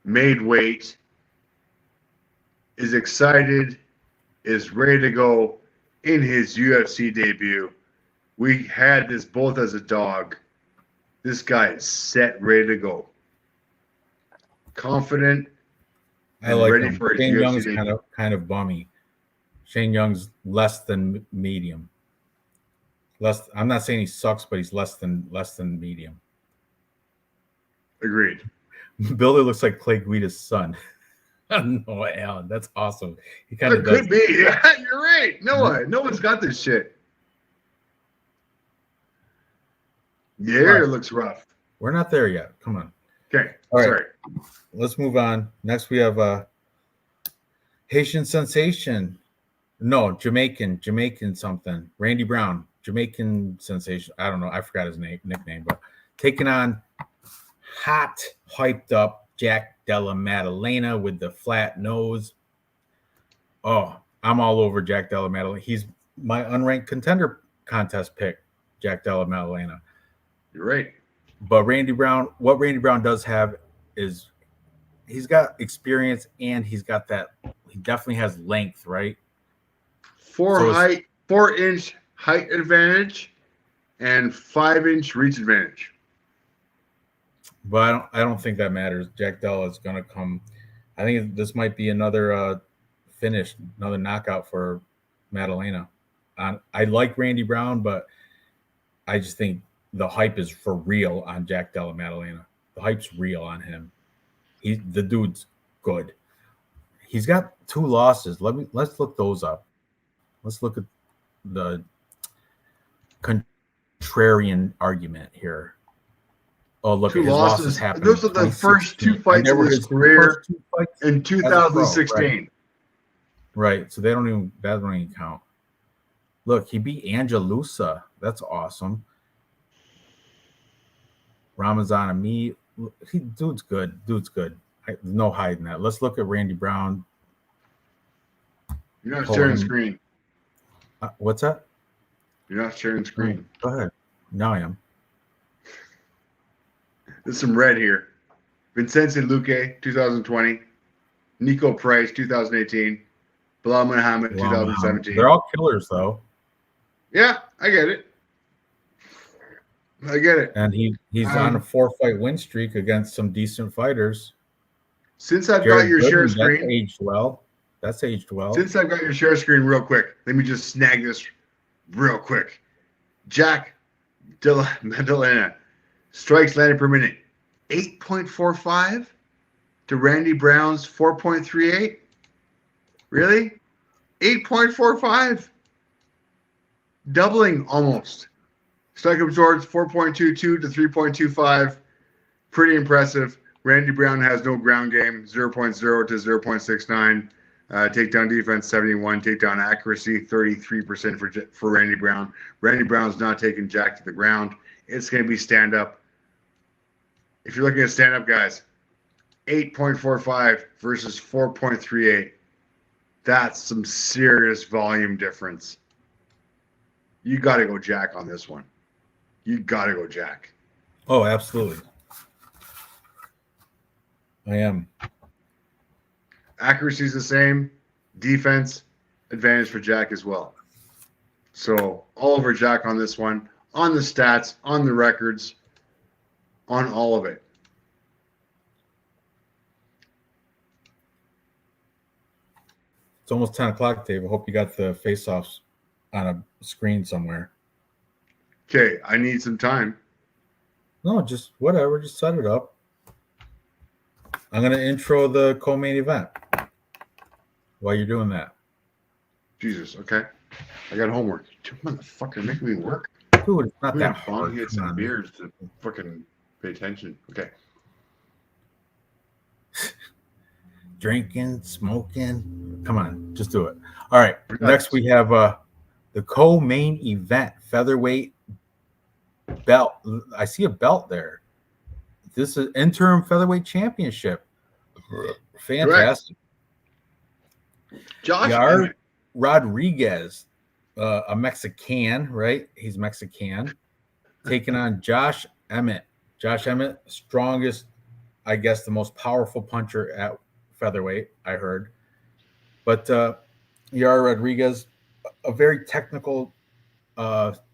[SPEAKER 2] made weight, is excited, is ready to go in his UFC debut. We had this both as a dog. This guy is set, ready to go. Confident.
[SPEAKER 1] I like
[SPEAKER 2] ready
[SPEAKER 1] him.
[SPEAKER 2] for his
[SPEAKER 1] Shane
[SPEAKER 2] UFC
[SPEAKER 1] Young's
[SPEAKER 2] debut.
[SPEAKER 1] kind of bummy. Shane Young's less than medium. I'm not saying he sucks, but he's less than medium.
[SPEAKER 2] Agreed.
[SPEAKER 1] Builder looks like Clay Guida's son. No, Alan, that's awesome. He kind
[SPEAKER 2] It
[SPEAKER 1] of
[SPEAKER 2] could be. Yeah, you're right. No one's got this shit. Yeah,
[SPEAKER 1] Right.
[SPEAKER 2] it looks rough.
[SPEAKER 1] We're not there yet. Come on.
[SPEAKER 2] Okay.
[SPEAKER 1] All right.
[SPEAKER 2] Sorry.
[SPEAKER 1] Let's move on. Next, we have Haitian sensation. No, Jamaican something. Randy Brown, Jamaican sensation. I don't know. I forgot his nickname, but taking on hot, hyped up Jack Della Maddalena with the flat nose. Oh, I'm all over Jack Della Maddalena. He's my unranked contender contest pick, Jack Della Maddalena.
[SPEAKER 2] You're right.
[SPEAKER 1] But what Randy Brown does have is he's got experience and he definitely has length, right?
[SPEAKER 2] 4-inch height advantage and 5-inch reach advantage.
[SPEAKER 1] But I don't think that matters. Jack Della is going to come. I think this might be another finish, another knockout for Maddalena. I like Randy Brown, but I just think the hype is for real on Jack Della Maddalena. The hype's real on him. The dude's good. He's got 2 losses. Let's look those up. Let's look at the contrarian argument here. Oh, look,
[SPEAKER 2] 2
[SPEAKER 1] his
[SPEAKER 2] losses
[SPEAKER 1] happened.
[SPEAKER 2] Those are the first 2 fights of his career in 2016.
[SPEAKER 1] Right. So that don't even count. Look, he beat Angelusa. That's awesome. Ramazan Ami. Dude's good. No hiding that. Let's look at Randy Brown.
[SPEAKER 2] You're not sharing screen.
[SPEAKER 1] What's that?
[SPEAKER 2] You're not sharing screen.
[SPEAKER 1] Go ahead. Now I am.
[SPEAKER 2] There's some red here. Vincenzo Luque, 2020. Nico Price, 2018. Bilal Muhammad, 2017.
[SPEAKER 1] They're all killers, though.
[SPEAKER 2] Yeah, I get it.
[SPEAKER 1] And he's on a 4-fight win streak against some decent fighters.
[SPEAKER 2] Since I've got your share screen.
[SPEAKER 1] That's aged well.
[SPEAKER 2] Since I've got your share screen real quick, let me just snag this real quick. Jack Della Maddalena, strikes landed per minute, 8.45 to Randy Brown's 4.38. Really? 8.45. Doubling almost. Strike absorbs 4.22 to 3.25. Pretty impressive. Randy Brown has no ground game, 0.0 to 0.69. Takedown defense, 71. Takedown accuracy, 33% for Randy Brown. Randy Brown's not taking Jack to the ground. It's going to be stand-up. If you're looking at stand-up, guys, 8.45 versus 4.38. That's some serious volume difference. You got to go Jack on this one. You got to go Jack.
[SPEAKER 1] Oh, absolutely. I am.
[SPEAKER 2] Accuracy is the same. Defense, advantage for Jack as well. So all over Jack on this one, on the stats, on the records, on all of it.
[SPEAKER 1] It's almost 10 o'clock, Dave. I hope you got the face-offs on a screen somewhere.
[SPEAKER 2] Okay, I need some time.
[SPEAKER 1] No, just whatever. Just set it up. I'm going to intro the co-main event while you're doing that.
[SPEAKER 2] Jesus, okay. I got homework. Motherfucker, making me work.
[SPEAKER 1] Dude, it's not that hard.
[SPEAKER 2] Get some beers to fucking pay attention. Okay.
[SPEAKER 1] Drinking, smoking. Come on, just do it. All right. Next, we have the co-main event, featherweight belt. I see a belt there. This is interim featherweight championship. Fantastic.
[SPEAKER 2] Josh
[SPEAKER 1] Yair Rodriguez, a Mexican, right? He's Mexican, taking on Josh Emmett. Josh Emmett, strongest, I guess, the most powerful puncher at featherweight, I heard. But Yair Rodriguez, a very technical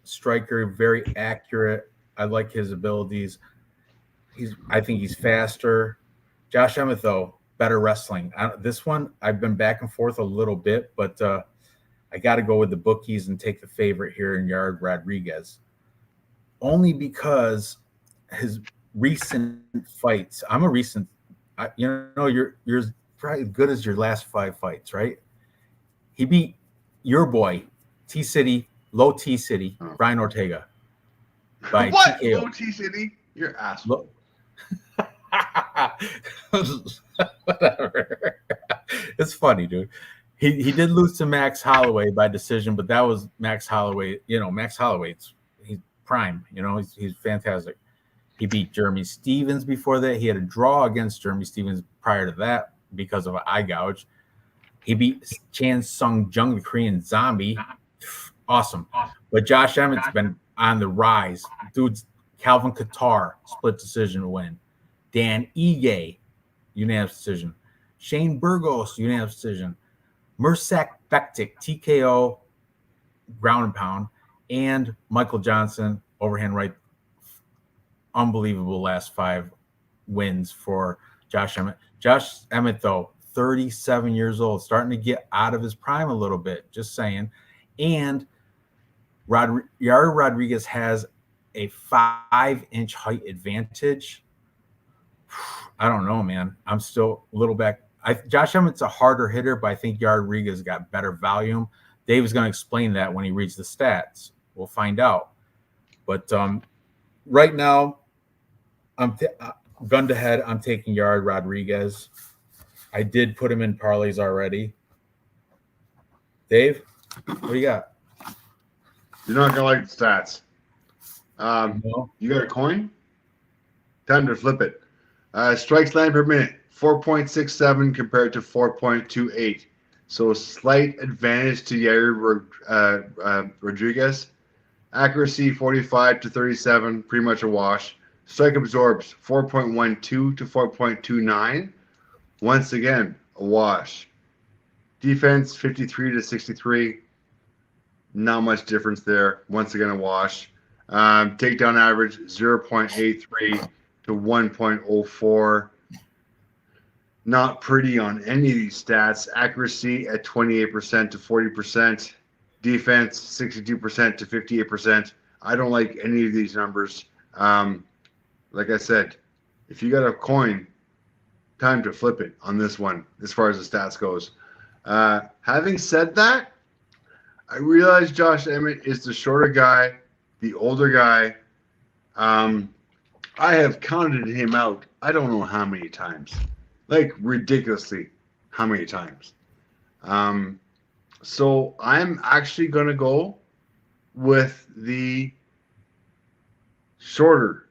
[SPEAKER 1] striker, very accurate. I like his abilities. I think he's faster. Josh Emmett, though, better wrestling. This one, I've been back and forth a little bit, but I got to go with the bookies and take the favorite here in Yair Rodriguez. Only because his recent fights. I'm a recent. You're probably as good as your last 5 fights, right? He beat your boy T City, Low T City, Brian Ortega by
[SPEAKER 2] what?
[SPEAKER 1] TKO.
[SPEAKER 2] Low T City? You're asshole.
[SPEAKER 1] Whatever. It's funny, dude. He did lose to Max Holloway by decision, but that was Max Holloway. Max Holloway's he's prime. He's fantastic. He beat Jeremy Stevens before that. He had a draw against Jeremy Stevens prior to that because of an eye gouge. He beat Chan Sung Jung, the Korean zombie. Awesome. But Josh Emmett's been on the rise. Dude's Calvin Kattar, split decision win. Dan Ige, unanimous decision. Shane Burgos, unanimous decision. Mirsak Bektic, TKO, ground and pound. And Michael Johnson, overhand right. Unbelievable last 5 wins for Josh Emmett. Josh Emmett, though, 37 years old, starting to get out of his prime a little bit, just saying. And Yair Rodriguez has a 5-inch height advantage. I don't know, man. I'm still a little back. Josh Emmett's a harder hitter, but I think Yair Rodriguez got better volume. Dave is going to explain that when he reads the stats. We'll find out. But right now, I'm gun to head. I'm taking Yair Rodriguez. I did put him in parlays already. Dave, what do you got?
[SPEAKER 2] You're not gonna like the stats.
[SPEAKER 1] No?
[SPEAKER 2] You got a coin? Time to flip it. Strikes land per minute, 4.67 compared to 4.28. So slight advantage to Yair Rodriguez. Accuracy 45 to 37, pretty much a wash. Strike absorbs 4.12 to 4.29. Once again, a wash. Defense 53 to 63. Not much difference there. Once again, a wash. Takedown average 0.83 to 1.04. Not pretty on any of these stats. Accuracy at 28% to 40%. Defense 62% to 58%. I don't like any of these numbers. Like I said, if you got a coin, time to flip it on this one as far as the stats goes. Having said that, I realize Josh Emmett is the shorter guy, the older guy. I have counted him out, I don't know how many times. Like ridiculously how many times. So I'm actually going to go with the shorter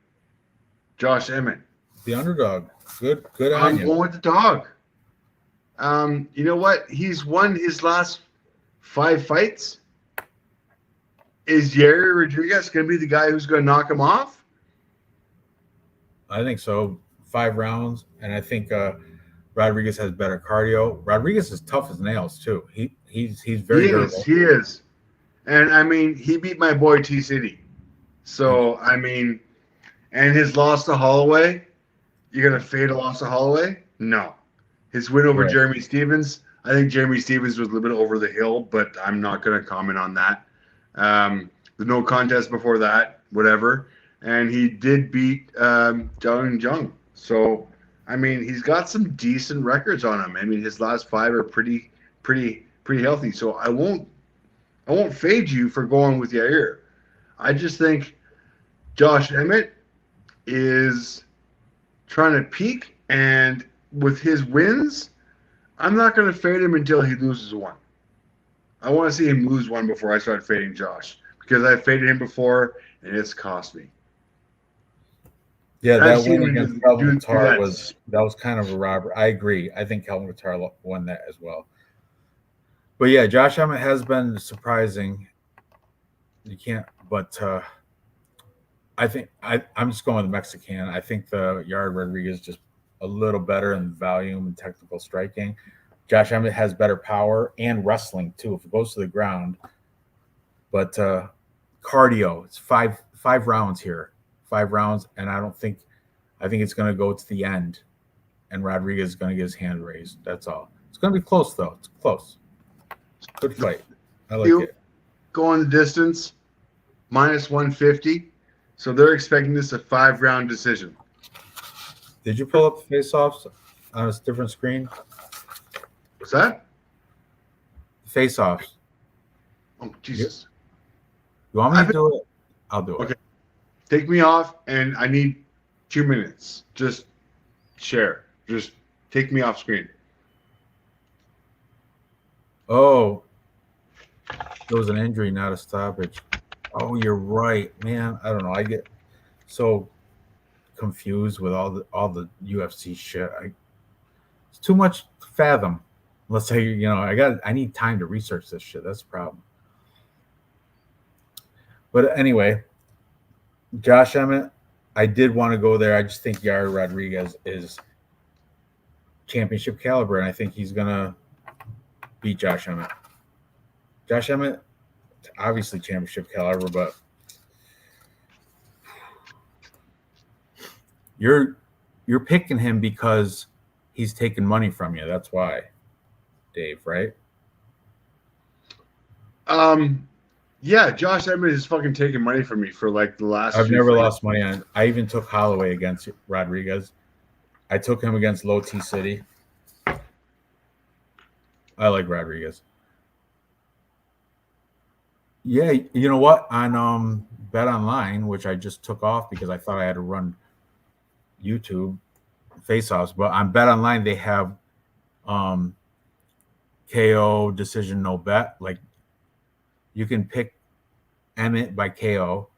[SPEAKER 2] Josh Emmett.
[SPEAKER 1] The underdog. Good on
[SPEAKER 2] I'm
[SPEAKER 1] you.
[SPEAKER 2] going with the dog. You know what? He's won his last 5 fights. Is Yair Rodriguez going to be the guy who's going to knock him off?
[SPEAKER 1] I think so. 5 rounds, and I think Rodriguez has better cardio. Rodriguez is tough as nails too. He's very durable.
[SPEAKER 2] He is. And I mean, he beat my boy T City. So I mean, and his loss to Holloway, you're gonna fade a loss to Holloway? No. His win over Jeremy Stevens, I think Jeremy Stevens was a little bit over the hill, but I'm not gonna comment on that. The no contest before that, whatever. And he did beat Zhang Jung. So I mean, he's got some decent records on him. I mean, his last 5 are pretty healthy. So I won't fade you for going with Yair. I just think Josh Emmett is trying to peak, and with his wins, I'm not going to fade him until he loses one. I want to see him lose one before I start fading Josh, because I faded him before and it's cost me.
[SPEAKER 1] Yeah, that win against Calvin Kattar was kind of a robbery. I agree. I think Calvin Kattar won that as well. But yeah, Josh Emmett has been surprising. You can't, but I think I'm just going with the Mexican. I think the Yair Rodriguez just a little better in volume and technical striking. Josh Emmett has better power and wrestling too if it goes to the ground. But cardio, it's five rounds here. 5 rounds, and I think it's going to go to the end, and Rodriguez is going to get his hand raised. That's all. It's going to be close, though. It's close. It's a good fight. I like it.
[SPEAKER 2] Going the distance, -150. So they're expecting this a 5-round decision.
[SPEAKER 1] Did you pull up the face-offs on a different screen?
[SPEAKER 2] What's that?
[SPEAKER 1] Face-offs.
[SPEAKER 2] Oh, Jesus.
[SPEAKER 1] You want me to do it? I'll do it.
[SPEAKER 2] Okay. Take me off, and I need 2 minutes. Just share. Just take me off screen.
[SPEAKER 1] Oh, there was an injury, not a stoppage. Oh, you're right, man. I don't know. I get so confused with all the UFC shit. It's too much to fathom. Let's say I need time to research this shit. That's the problem. But anyway, Josh Emmett, I did want to go there. I just think Yair Rodriguez is championship caliber, and I think he's gonna beat Josh Emmett. Josh Emmett, obviously championship caliber, but you're picking him because he's taking money from you. That's why, Dave, right?
[SPEAKER 2] Yeah, Josh Emmett is fucking taking money from me for like the last.
[SPEAKER 1] I've never lost money on. I even took Holloway against Rodriguez. I took him against Low T City. I like Rodriguez. Yeah, you know what? On Bet Online, which I just took off because I thought I had to run YouTube face-offs, but on Bet Online they have KO decision no bet. Like you can pick Emmett by KO,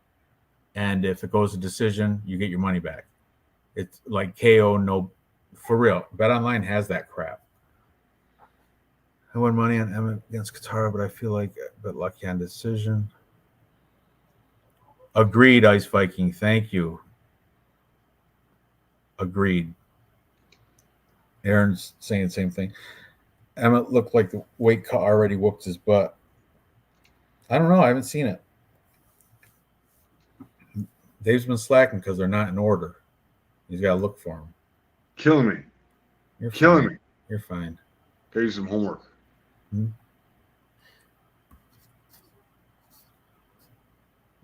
[SPEAKER 1] and if it goes to decision, you get your money back. It's like KO no, for real. Bet Online has that crap. I won money on Emmett against Katara, but I feel like a bit lucky on decision. Agreed, Ice Viking. Thank you. Agreed. Aaron's saying the same thing. Emmett looked like the weight cut already whooped his butt. I don't know. I haven't seen it. Dave's been slacking because they're not in order. He's got to look for them.
[SPEAKER 2] Killing me.
[SPEAKER 1] You're
[SPEAKER 2] killing
[SPEAKER 1] fine.
[SPEAKER 2] me.
[SPEAKER 1] You're fine.
[SPEAKER 2] Gotta do some homework.
[SPEAKER 1] Hmm?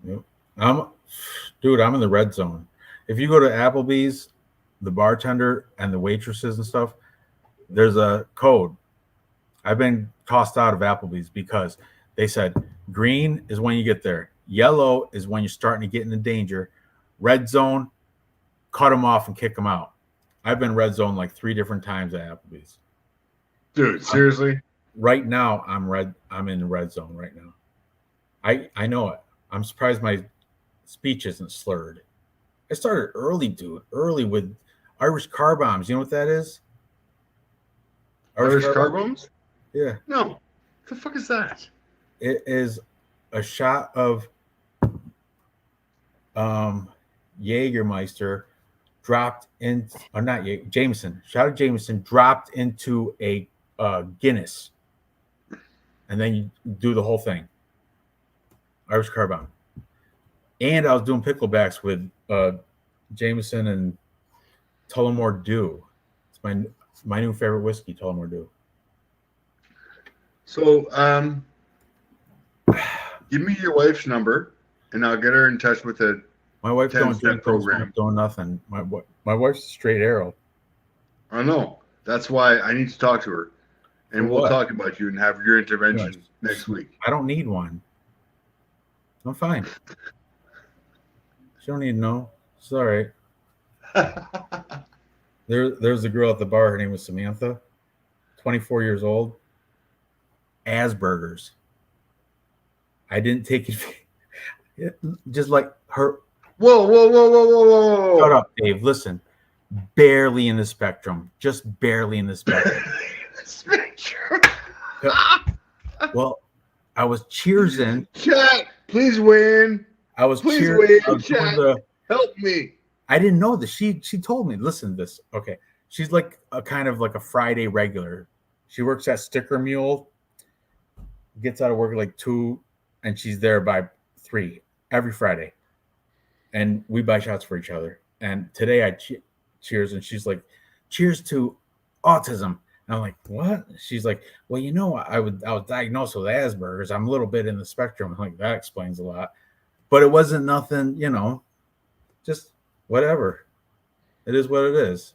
[SPEAKER 1] Yep. I'm in the red zone. If you go to Applebee's, the bartender and the waitresses and stuff, there's a code. I've been tossed out of Applebee's because they said green is when you get there. Yellow is when you're starting to get into danger. Red zone, cut them off and kick them out. I've been red zone like 3 different times at Applebee's.
[SPEAKER 2] Dude, seriously?
[SPEAKER 1] Right now, I'm in the red zone right now. I know it. I'm surprised my speech isn't slurred. I started early, dude. Early with Irish car bombs. You know what that is?
[SPEAKER 2] Irish car bombs?
[SPEAKER 1] Yeah.
[SPEAKER 2] No. What the fuck is that?
[SPEAKER 1] It is a shot of Jägermeister dropped in, or not Jameson. Shot of Jameson dropped into a Guinness, and then you do the whole thing. Irish car bomb. And I was doing picklebacks with Jameson and Tullamore Dew. It's my new favorite whiskey, Tullamore Dew.
[SPEAKER 2] So, give me your wife's number, and I'll get her in touch with it.
[SPEAKER 1] My wife don't drink program. Doing nothing. My wife's a straight arrow.
[SPEAKER 2] I know. That's why I need to talk to her, and we'll talk about you and have your intervention next week.
[SPEAKER 1] I don't need one. I'm fine. She don't need to know. It's all right. There's a girl at the bar. Her name was Samantha, 24 years old. Asperger's. I didn't take it. Just like her.
[SPEAKER 2] Whoa.
[SPEAKER 1] Shut up, Dave. Listen. Barely in the spectrum. Just barely in the spectrum.
[SPEAKER 2] Spectrum.
[SPEAKER 1] Well, I was cheersing.
[SPEAKER 2] Chat, please win.
[SPEAKER 1] I was
[SPEAKER 2] please
[SPEAKER 1] cheering.
[SPEAKER 2] win, chat. Help me.
[SPEAKER 1] I didn't know this. She told me. Listen to this. Okay. She's like a kind of like a Friday regular. She works at Sticker Mule. Gets out of work at like 2, and she's there by 3 every Friday. And we buy shots for each other. And today I cheers, and she's like, "Cheers to autism." And I'm like, what? She's like, well, I was diagnosed with Asperger's. I'm a little bit in the spectrum. I'm like, that explains a lot. But it wasn't nothing, just whatever. It is what it is.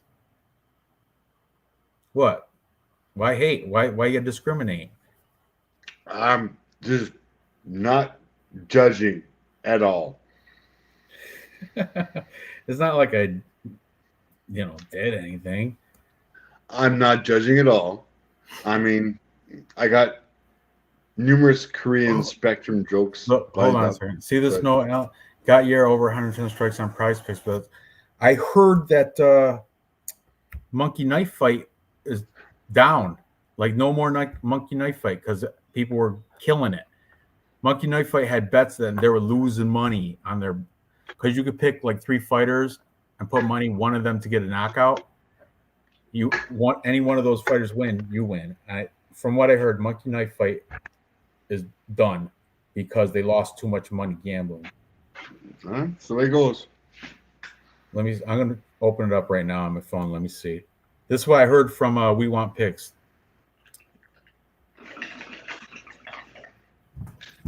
[SPEAKER 1] What? Why hate? Why you discriminate?
[SPEAKER 2] I'm just not judging at all.
[SPEAKER 1] It's not like I, did anything.
[SPEAKER 2] I'm not judging at all. I mean, I got numerous Korean spectrum jokes.
[SPEAKER 1] Look, hold on a
[SPEAKER 2] up,
[SPEAKER 1] second. See this
[SPEAKER 2] but-
[SPEAKER 1] note? Got your over 110 strikes on Prize Picks, but I heard that monkey knife fight is down. Like no more monkey knife fight because people were killing it. Monkey knife fight had bets that they were losing money on their because you could pick like 3 fighters and put money one of them to get a knockout. You want any one of those fighters win, you win. From what I heard, monkey knife fight is done because they lost too much money gambling.
[SPEAKER 2] All right, so there it goes.
[SPEAKER 1] I'm gonna open it up right now on my phone. Let me see. This is what I heard from We Want Picks.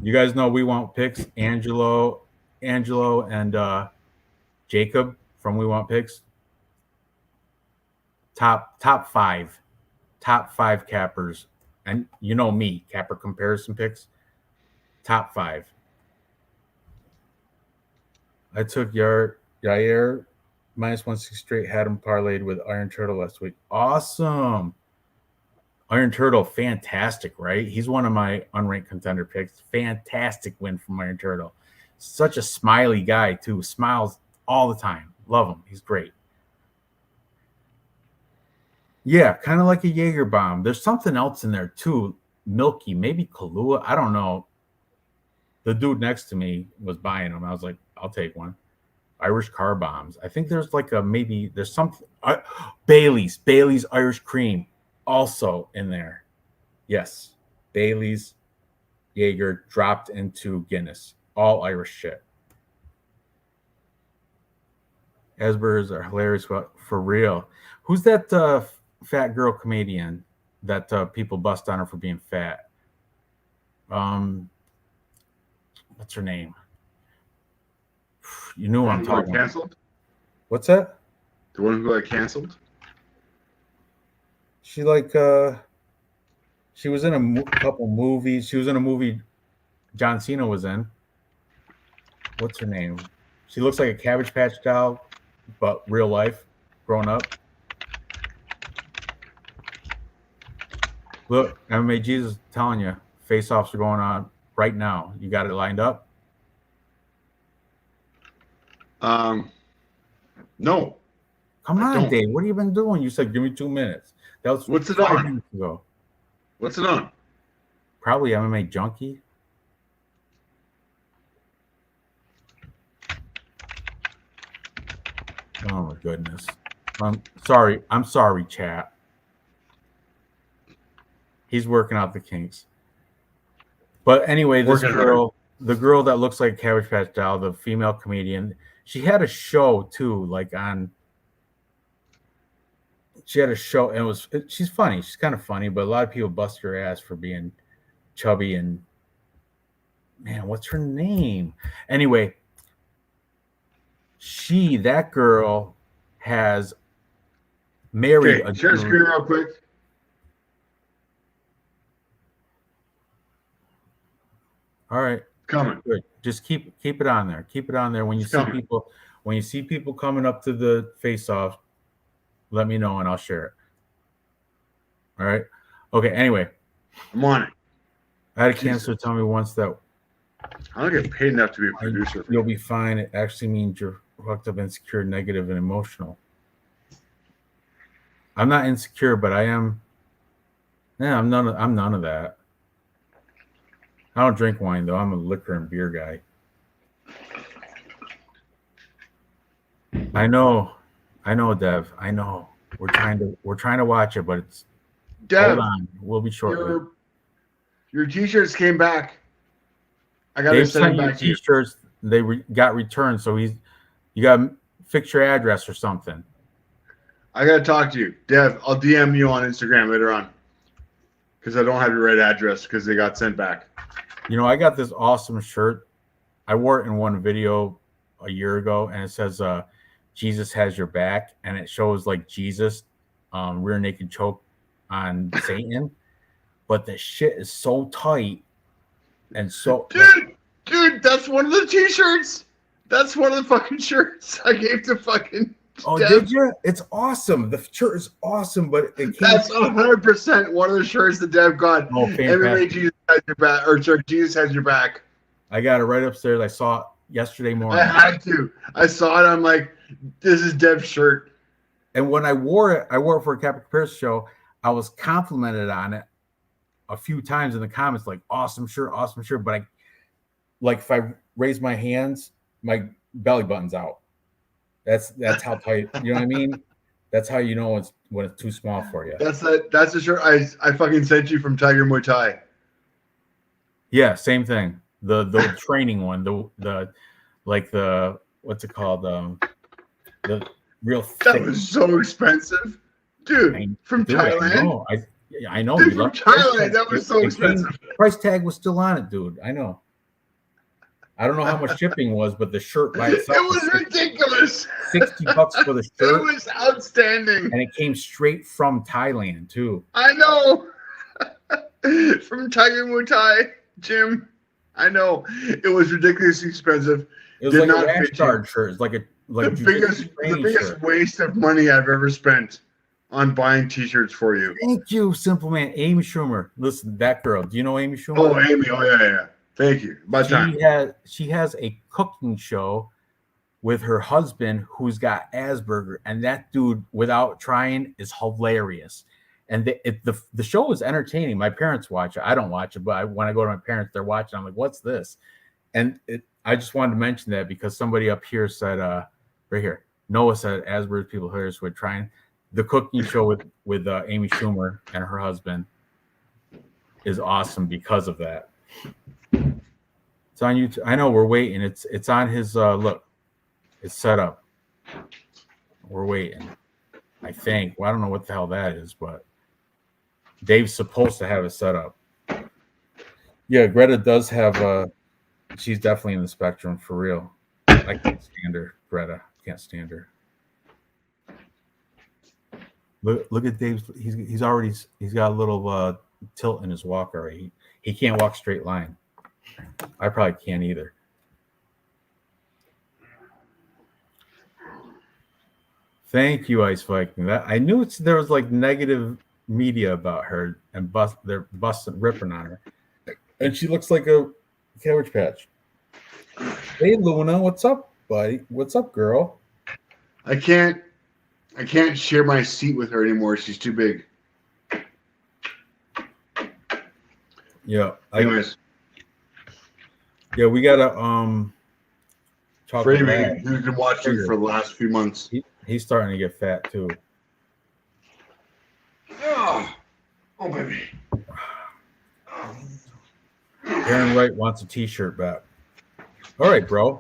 [SPEAKER 1] You guys know We Want Picks, Angelo and Jacob from We Want Picks. Top 5 cappers, and you know me, capper comparison picks. Top 5. I took Yair -160 straight, had him parlayed with Iron Turtle last week. Awesome. Iron Turtle, fantastic, right? He's one of my unranked contender picks. Fantastic win from Iron Turtle. Such a smiley guy, too. Smiles all the time. Love him. He's great. Yeah, kind of like a Jaeger bomb. There's something else in there, too. Milky, maybe Kahlua. I don't know. The dude next to me was buying them. I was like, I'll take one. Irish car bombs. I think there's there's something. Bailey's Irish cream also in there. Yes. Bailey's, Jaeger dropped into Guinness. All Irish shit. Asperger's are hilarious for real. Who's that fat girl comedian that people bust on her for being fat? What's her name? You knew what I'm talking about.
[SPEAKER 2] Canceled?
[SPEAKER 1] What's that?
[SPEAKER 2] The one who got canceled?
[SPEAKER 1] She she was in a couple movies. She was in a movie John Cena was in. What's her name? She looks like a Cabbage Patch doll, but real life, grown up. Look, MMA Jesus telling you, face-offs are going on right now. You got it lined up?
[SPEAKER 2] No.
[SPEAKER 1] Come on, Dave. What have you been doing? You said, give me 2 minutes. That was
[SPEAKER 2] What's it
[SPEAKER 1] 5
[SPEAKER 2] on?
[SPEAKER 1] minutes ago.
[SPEAKER 2] What's it on?
[SPEAKER 1] Probably MMA Junkie. Oh, my goodness. I'm sorry, chat. He's working out the kinks. But anyway, the girl that looks like Cabbage Patch doll, the female comedian, she had a show too, she had a show, and she's funny. She's kind of funny, but a lot of people bust her ass for being chubby and, man, what's her name? Anyway, that girl has married a
[SPEAKER 2] share screen real quick.
[SPEAKER 1] All right.
[SPEAKER 2] Coming.
[SPEAKER 1] Good. Just keep it on there. Keep it on there. When you see people coming up to the face-off, let me know and I'll share it. All right. Okay. Anyway,
[SPEAKER 2] I'm on it.
[SPEAKER 1] I had a counselor tell me once that
[SPEAKER 2] I don't get paid enough to be a producer.
[SPEAKER 1] you'll be fine. It actually means you're fucked up, insecure, negative, and emotional. I'm not insecure, but I am. Yeah, I'm none of that. I don't drink wine though. I'm a liquor and beer guy. I know, Dev. I know. We're trying to watch it, but it's
[SPEAKER 2] Dev,
[SPEAKER 1] hold on. We'll be shortly.
[SPEAKER 2] Your t-shirts came back. I got to
[SPEAKER 1] Dave
[SPEAKER 2] send them
[SPEAKER 1] sent you
[SPEAKER 2] back to you.
[SPEAKER 1] t-shirts. They got returned, so you got to fix your address or something.
[SPEAKER 2] I gotta talk to you, Dev. I'll DM you on Instagram later on because I don't have your right address because they got sent back.
[SPEAKER 1] You know, I got this awesome shirt. I wore it in one video a year ago, and it says Jesus has your back, and it shows like Jesus rear naked choke on Satan. But the shit is so tight and so
[SPEAKER 2] dude, that's one of the t-shirts. That's one of the fucking shirts I gave to fucking
[SPEAKER 1] Oh,
[SPEAKER 2] Dev.
[SPEAKER 1] did you? It's awesome. The shirt is awesome, but it came.
[SPEAKER 2] That's 100% one of the shirts that Dev got.
[SPEAKER 1] Oh,
[SPEAKER 2] MMA Jesus has your back, or Jesus has your back.
[SPEAKER 1] I got it right upstairs. I saw it yesterday morning.
[SPEAKER 2] I had to. I saw it. I'm like, this is Dev's shirt.
[SPEAKER 1] And when I wore it for a Captain Pierce show. I was complimented on it a few times in the comments, like awesome shirt. But I, like, if I raise my hands, my belly button's out. That's how tight. You know what I mean? That's how you know when it's too small for you.
[SPEAKER 2] That's the shirt I fucking sent you from Tiger Muay Thai.
[SPEAKER 1] Yeah, same thing. The training one. The what's it called? The real thick.
[SPEAKER 2] That was so expensive, dude. From Thailand.
[SPEAKER 1] I know.
[SPEAKER 2] Dude, from Thailand, that was so expensive.
[SPEAKER 1] Price tag was still on it, dude. I know. I don't know how much shipping was, but the shirt by itself.
[SPEAKER 2] It was ridiculous.
[SPEAKER 1] $60 for the shirt.
[SPEAKER 2] It was outstanding.
[SPEAKER 1] And it came straight from Thailand, too.
[SPEAKER 2] I know. From Tiger Muay Thai, Jim. I know. It was ridiculously expensive.
[SPEAKER 1] It was like a rash guard shirt. It's like
[SPEAKER 2] the biggest waste of money I've ever spent on buying t-shirts for you.
[SPEAKER 1] Thank you, Simple Man. Amy Schumer. Listen, that girl. Do you know Amy Schumer?
[SPEAKER 2] Oh, Amy. Oh, yeah. Thank you.
[SPEAKER 1] She has a cooking show with her husband who's got Asperger, and that dude, without trying, is hilarious. And the show is entertaining. My parents watch it. I don't watch it, but when I go to my parents, they're watching. I'm like, what's this? And I just wanted to mention that because somebody up here said, right here, Noah said Asperger's people hilarious with trying. The cooking show with Amy Schumer and her husband is awesome because of that. It's on YouTube. I know we're waiting. It's on his look. It's set up. We're waiting. I think. Well, I don't know what the hell that is, but Dave's supposed to have it set up. Yeah, Greta does have she's definitely in the spectrum for real. I can't stand her, Greta. Can't stand her. Look at Dave's. He's got a little tilt in his walk already. He can't walk straight line. I probably can't either. Thank you, Ice Viking. That I knew there was like negative media about her and they're ripping on her, and she looks like a Cabbage Patch. Hey, Luna, what's up, buddy? What's up, girl?
[SPEAKER 2] I can't share my seat with her anymore. She's too big.
[SPEAKER 1] Yeah.
[SPEAKER 2] Anyways.
[SPEAKER 1] Yeah, we gotta talk
[SPEAKER 2] Freddie,
[SPEAKER 1] about
[SPEAKER 2] who's been watching for the last few months.
[SPEAKER 1] He's starting to get fat too.
[SPEAKER 2] Oh baby.
[SPEAKER 1] Aaron Wright wants a t-shirt back. All right, bro.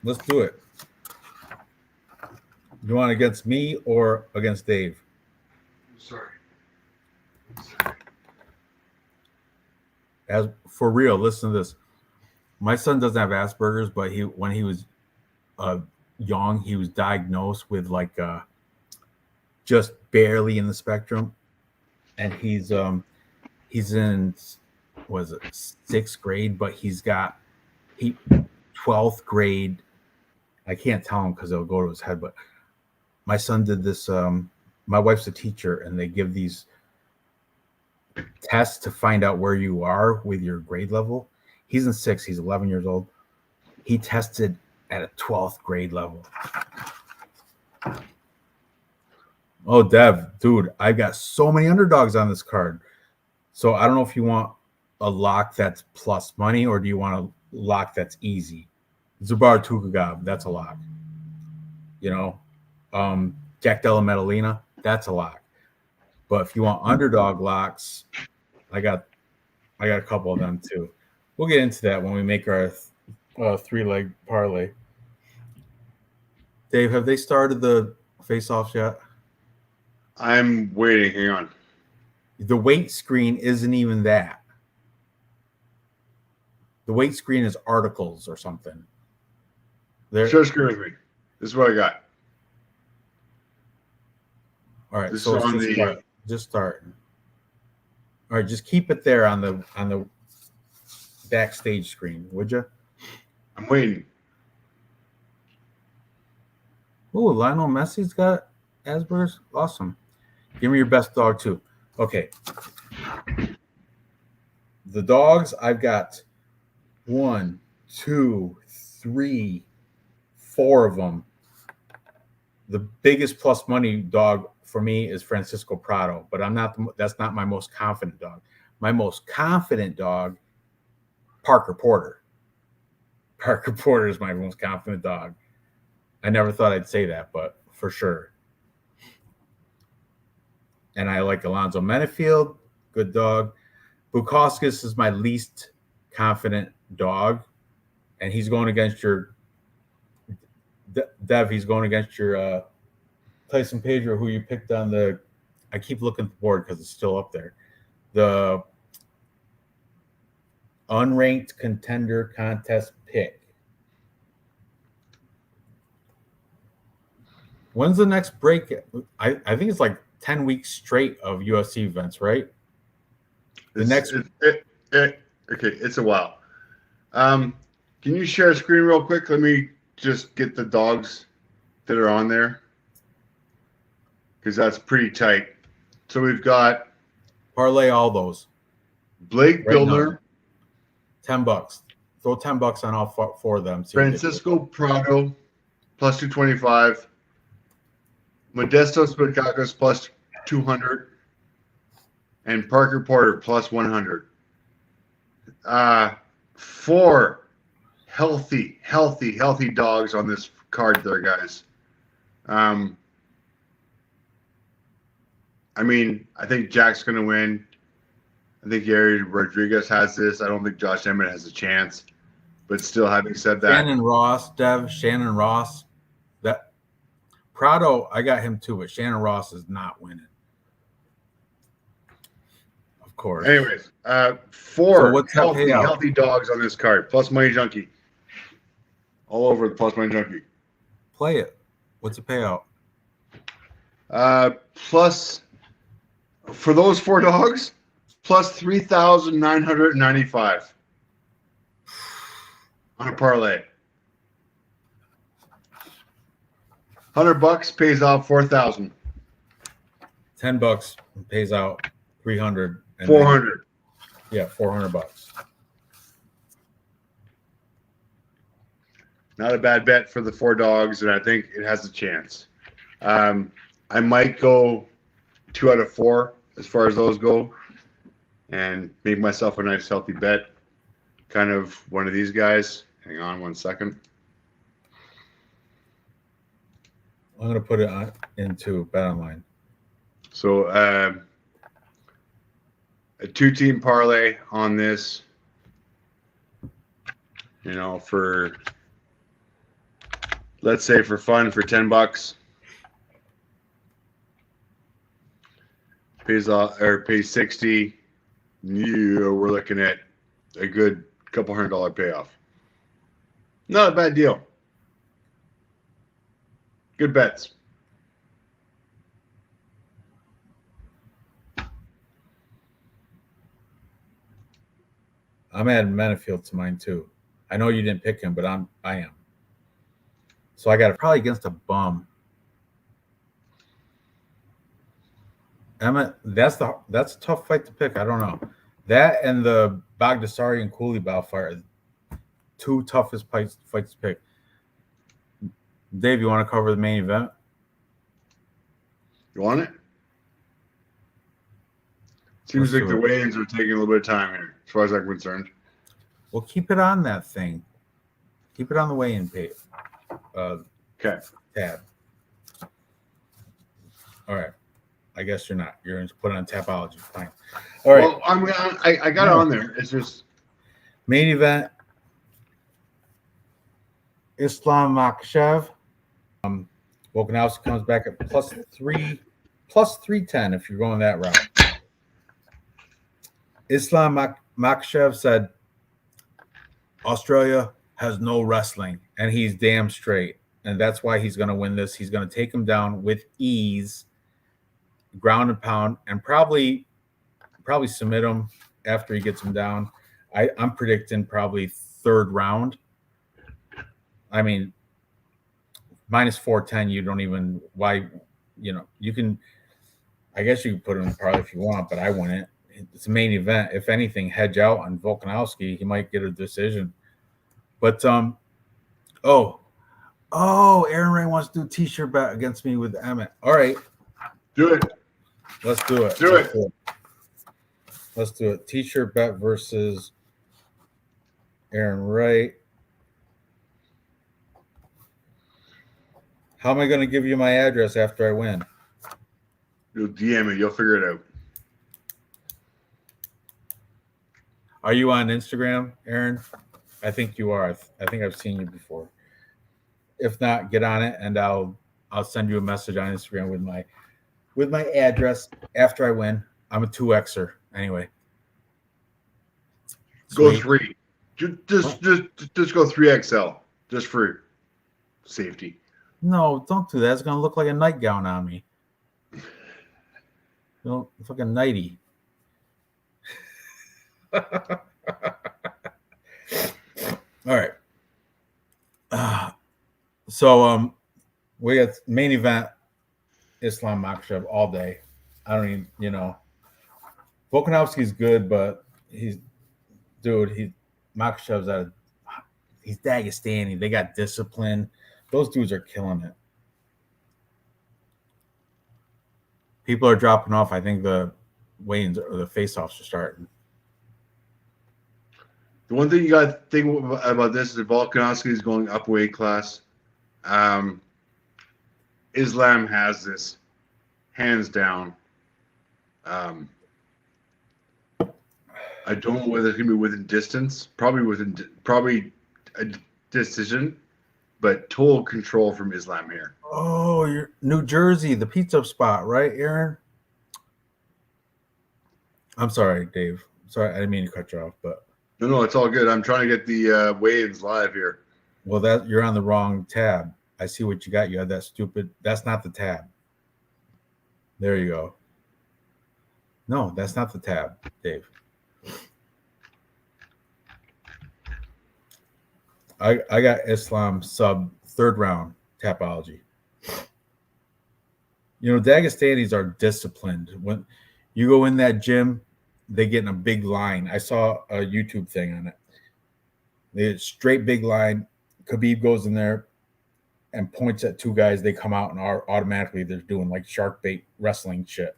[SPEAKER 1] Let's do it. You want against me or against Dave?
[SPEAKER 2] Sorry.
[SPEAKER 1] As for real, listen to this. My son doesn't have Asperger's, but when he was young, he was diagnosed with like just barely in the spectrum, and he's in 6th grade, but he's got 12th grade. I can't tell him because it'll go to his head. But my son did this. My wife's a teacher, and they give these tests to find out where you are with your grade level. He's in 6th. He's 11 years old. He tested at a 12th grade level. Oh, Dev, dude, I've got so many underdogs on this card. So I don't know if you want a lock that's plus money or do you want a lock that's easy? Zubar Tukagab, that's a lock. You know, Jack Della Medellina, that's a lock. But if you want underdog locks, I got a couple of them too. We'll get into that when we make our 3-leg parlay. Dave, have they started the face-offs yet?
[SPEAKER 2] I'm waiting. Hang on.
[SPEAKER 1] The weight screen isn't even that. The weight screen is articles or something.
[SPEAKER 2] Share screen with me. This is what I got.
[SPEAKER 1] All right,
[SPEAKER 2] This
[SPEAKER 1] so
[SPEAKER 2] is on
[SPEAKER 1] just start. All right, just keep it there on the backstage screen, would you?
[SPEAKER 2] I'm waiting.
[SPEAKER 1] Oh, Lionel Messi's got Asperger's. Awesome. Give me your best dog too. Okay. The dogs, I've got 1, 2, 3, 4 of them. The biggest plus money dog for me is Francisco Prado, but that's not my most confident dog. My most confident dog, Parker Porter. Parker Porter is my most confident dog. I never thought I'd say that, but for sure. And I like Alonzo Menefield, good dog. Bukowskis is my least confident dog, and he's going against your Dev. He's going against your Tyson Pedro, who you picked on the. I keep looking at the board because it's still up there. The unranked contender contest pick. When's the next break? I think it's like 10 weeks straight of UFC events, right?
[SPEAKER 2] Okay, it's a while. Can you share a screen real quick? Let me just get the dogs that are on there, because that's pretty tight. So we've got
[SPEAKER 1] parlay all those.
[SPEAKER 2] Blake
[SPEAKER 1] right
[SPEAKER 2] Billner,
[SPEAKER 1] now. $10. Throw $10 on all 4 of them.
[SPEAKER 2] Francisco Prado, plus 225. Modesto Spitkakas, plus 200. And Parker Porter, plus 100. 4 healthy dogs on this card there, guys. I mean, I think Jack's going to win. I think Gary Rodriguez has this. I don't think Josh Emmett has a chance. But still, having said that,
[SPEAKER 1] Shannon Ross. That Prado, I got him too, but Shannon Ross is not winning. Of course.
[SPEAKER 2] Anyways, 4 healthy dogs on this card. Plus Money Junkie. All over the Plus Money Junkie.
[SPEAKER 1] Play it. What's the payout?
[SPEAKER 2] Plus, for those 4 dogs, plus 3,995 on a parlay. $100 pays out 4,000.
[SPEAKER 1] $10 pays out 300.
[SPEAKER 2] 400.
[SPEAKER 1] Yeah, $400.
[SPEAKER 2] Not a bad bet for the 4 dogs, and I think it has a chance. I might go 2 out of 4 as far as those go, and make myself a nice healthy bet. Kind of one of these guys. Hang on 1 second.
[SPEAKER 1] I'm going to put it into Bet Online.
[SPEAKER 2] So a 2-team parlay on this, for, let's say, for fun, for $10, pays 60. We're looking at a good couple $100 payoff. Not a bad deal. Good bets.
[SPEAKER 1] I'm adding Menefield to mine too. I know you didn't pick him, but I am. So I got it probably against a bum. Emmett, that's a tough fight to pick. I don't know. That and the Bagdasari and Coulibaly fight, 2 toughest fights to pick. Dave, you want to cover the main event?
[SPEAKER 2] You want it? Seems like the weigh-ins are taking a little bit of time here, as far as I'm concerned.
[SPEAKER 1] Well, keep it on that thing. Keep it on the weigh-in page.
[SPEAKER 2] Okay.
[SPEAKER 1] Tab. All right. I guess you're not. You're going to put it on Tapology. Fine. All right.
[SPEAKER 2] Well, I got it on there. It's just
[SPEAKER 1] main event. Islam Makhachev. Volkanovski comes back at plus 3 plus 310 if you're going that route. Islam Makhachev said Australia has no wrestling, and he's damn straight. And that's why he's going to win this. He's going to take him down with ease, ground and pound, and probably submit him after he gets him down. I'm predicting probably third round. I mean, minus 410, you don't even – why – you can – I guess you can put him in the parlay if you want, but I wouldn't. It's a main event. If anything, hedge out on Volkanovski. He might get a decision. But, Aaron Ray wants to do a T-shirt bet against me with Emmett. All right.
[SPEAKER 2] Do it.
[SPEAKER 1] Let's do it. Let's do it. T-shirt bet versus Aaron Ray. How am I going to give you my address after I win?
[SPEAKER 2] You'll DM it. You'll figure it out.
[SPEAKER 1] Are you on Instagram, Aaron? I think you are. I think I've seen you before. If not, get on it, and I'll send you a message on Instagram with my address after I win. I'm a 2Xer anyway.
[SPEAKER 2] Go 3. Just go 3XL, just for safety.
[SPEAKER 1] No, don't do that. It's gonna look like a nightgown on me. Fucking nighty. All right. So we got main event Islam Makhachev all day. I don't even, Volkanovski's good, but he's Makhachev's he's Dagestani. They got discipline. Those dudes are killing it. People are dropping off. I think the weigh-ins or the face-offs are starting.
[SPEAKER 2] The one thing you got to think about this is that Volkanovski is going up weight class. Islam has this hands down. I don't know whether it's gonna be within distance. Probably a decision, but total control from Islam here.
[SPEAKER 1] Oh, you're New Jersey, the pizza spot, right, Aaron? I'm sorry, Dave. Sorry, I didn't mean to cut you off, but
[SPEAKER 2] no, it's all good. I'm trying to get the waves live here.
[SPEAKER 1] Well, that you're on the wrong tab. I see what you got. You had that stupid. That's not the tab. There you go. No, that's not the tab, Dave. I got Islam sub third round Tapology. Dagestanis are disciplined. When you go in that gym, they get in a big line. I saw a YouTube thing on it. They straight big line. Khabib goes in there and points at two guys. They come out and are automatically they're doing like shark bait wrestling shit.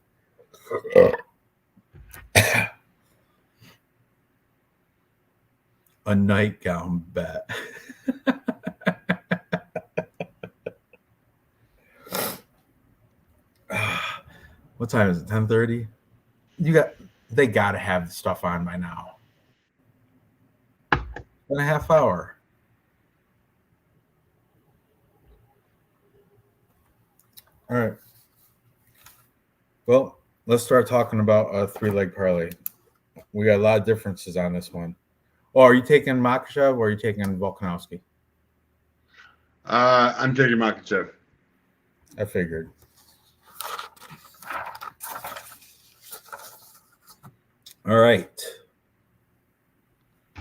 [SPEAKER 1] A nightgown bet. What time is it? 10:30? They gotta have the stuff on by now. In a half hour. All right. Well, let's start talking about a 3-leg parlay. We got a lot of differences on this one. Oh, are you taking Makhachev or are you taking Volkanovski?
[SPEAKER 2] I'm taking Makhachev.
[SPEAKER 1] I figured. All right.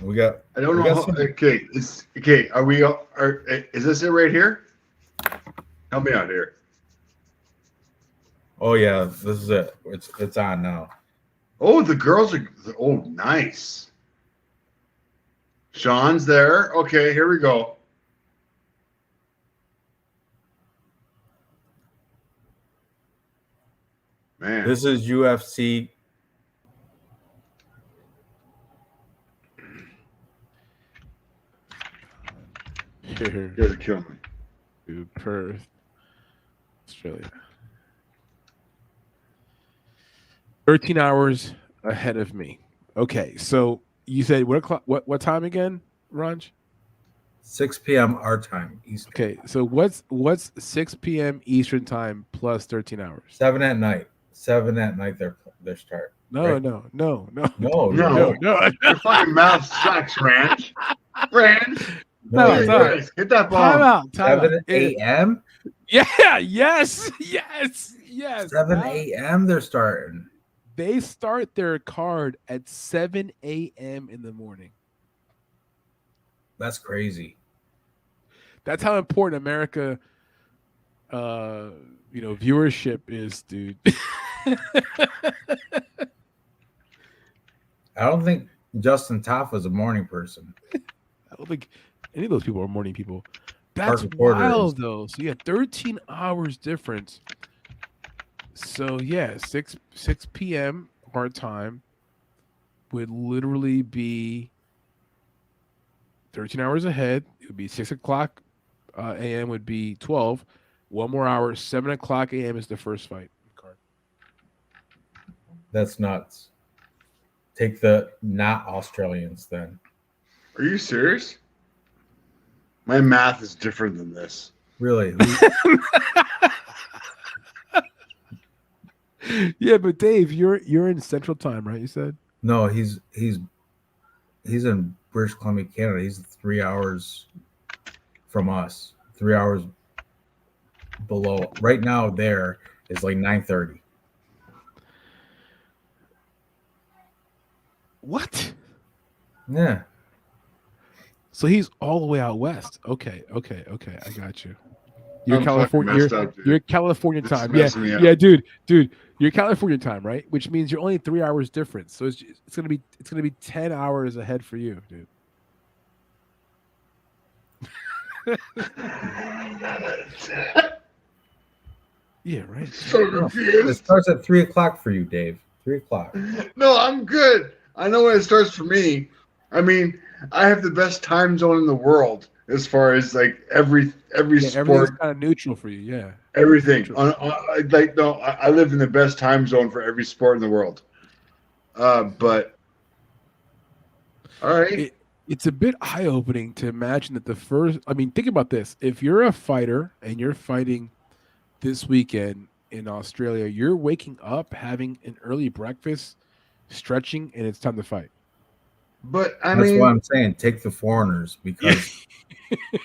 [SPEAKER 1] We got.
[SPEAKER 2] I don't know. Okay. Is this it right here? Help me out here.
[SPEAKER 1] Oh yeah, this is it. It's on now.
[SPEAKER 2] Oh, the girls are. Oh, nice. Sean's there. Okay, here we go. Man,
[SPEAKER 1] this is UFC.
[SPEAKER 2] You're gonna kill me.
[SPEAKER 3] To Perth, Australia. 13 hours ahead of me. Okay, so you said what time again, Ranj?
[SPEAKER 1] 6 p.m. our time, Eastern.
[SPEAKER 3] Okay, so what's 6 p.m. Eastern time plus 13 hours?
[SPEAKER 1] 7 at night. 7 at night. Their start.
[SPEAKER 3] No,
[SPEAKER 1] right?
[SPEAKER 3] no.
[SPEAKER 1] No,
[SPEAKER 2] Your fucking mouth sucks, Ranch. Ranch.
[SPEAKER 1] no.
[SPEAKER 3] No,
[SPEAKER 1] You're
[SPEAKER 3] time
[SPEAKER 1] right.
[SPEAKER 2] Hit that
[SPEAKER 3] Time
[SPEAKER 2] bomb.
[SPEAKER 3] out. Time
[SPEAKER 1] 7
[SPEAKER 3] out.
[SPEAKER 1] a.m.
[SPEAKER 3] Yeah. Yes.
[SPEAKER 1] 7
[SPEAKER 3] Now,
[SPEAKER 1] a.m. They're starting.
[SPEAKER 3] they start their card at 7 a.m. in the morning.
[SPEAKER 1] That's crazy.
[SPEAKER 3] That's how important America, viewership is, dude.
[SPEAKER 1] I don't think Justin Taffa is a morning person.
[SPEAKER 3] I don't think any of those people are morning people. That's
[SPEAKER 1] Parker Porter
[SPEAKER 3] wild,
[SPEAKER 1] is.
[SPEAKER 3] though. So you have 13 hours difference. So yeah, 6 p.m. our time would literally be 13 hours ahead. It would be 6 o'clock a.m. would be 12. One more hour, 7 o'clock a.m. is the first fight card.
[SPEAKER 1] That's nuts. Take the not Australians then.
[SPEAKER 2] Are you serious? My math is different than this.
[SPEAKER 1] Really?
[SPEAKER 3] Yeah, but Dave, you're in Central Time, right? You said
[SPEAKER 1] No, he's in British Columbia, Canada. He's 3 hours from us. 3 hours below. Right now, there is like 9:30.
[SPEAKER 3] what?
[SPEAKER 1] Yeah.
[SPEAKER 3] So he's all the way out west. Okay. I got you. You're
[SPEAKER 2] I'm
[SPEAKER 3] California.
[SPEAKER 2] fucking messed up, dude.
[SPEAKER 3] You're California
[SPEAKER 2] This is
[SPEAKER 3] time.
[SPEAKER 2] messing me up.
[SPEAKER 3] Yeah, dude. You're California time, right? Which means you're only 3 hours difference. So it's gonna be 10 hours ahead for you, dude. Yeah, right.
[SPEAKER 2] So
[SPEAKER 1] It
[SPEAKER 2] confused.
[SPEAKER 1] starts at 3 o'clock for you, Dave. 3 o'clock.
[SPEAKER 2] No, I'm good. I know when it starts for me. I mean, I have the best time zone in the world as far as like every
[SPEAKER 3] Yeah,
[SPEAKER 2] sport,
[SPEAKER 3] everything's kind of neutral for you. Yeah.
[SPEAKER 2] everything.
[SPEAKER 3] Neutral.
[SPEAKER 2] I live in the best time zone for every sport in the world. But all right.
[SPEAKER 3] It's a bit eye-opening to imagine that think about this. If you're a fighter and you're fighting this weekend in Australia, you're waking up, having an early breakfast, stretching, and it's time to fight.
[SPEAKER 2] But
[SPEAKER 1] That's why I'm saying take the foreigners because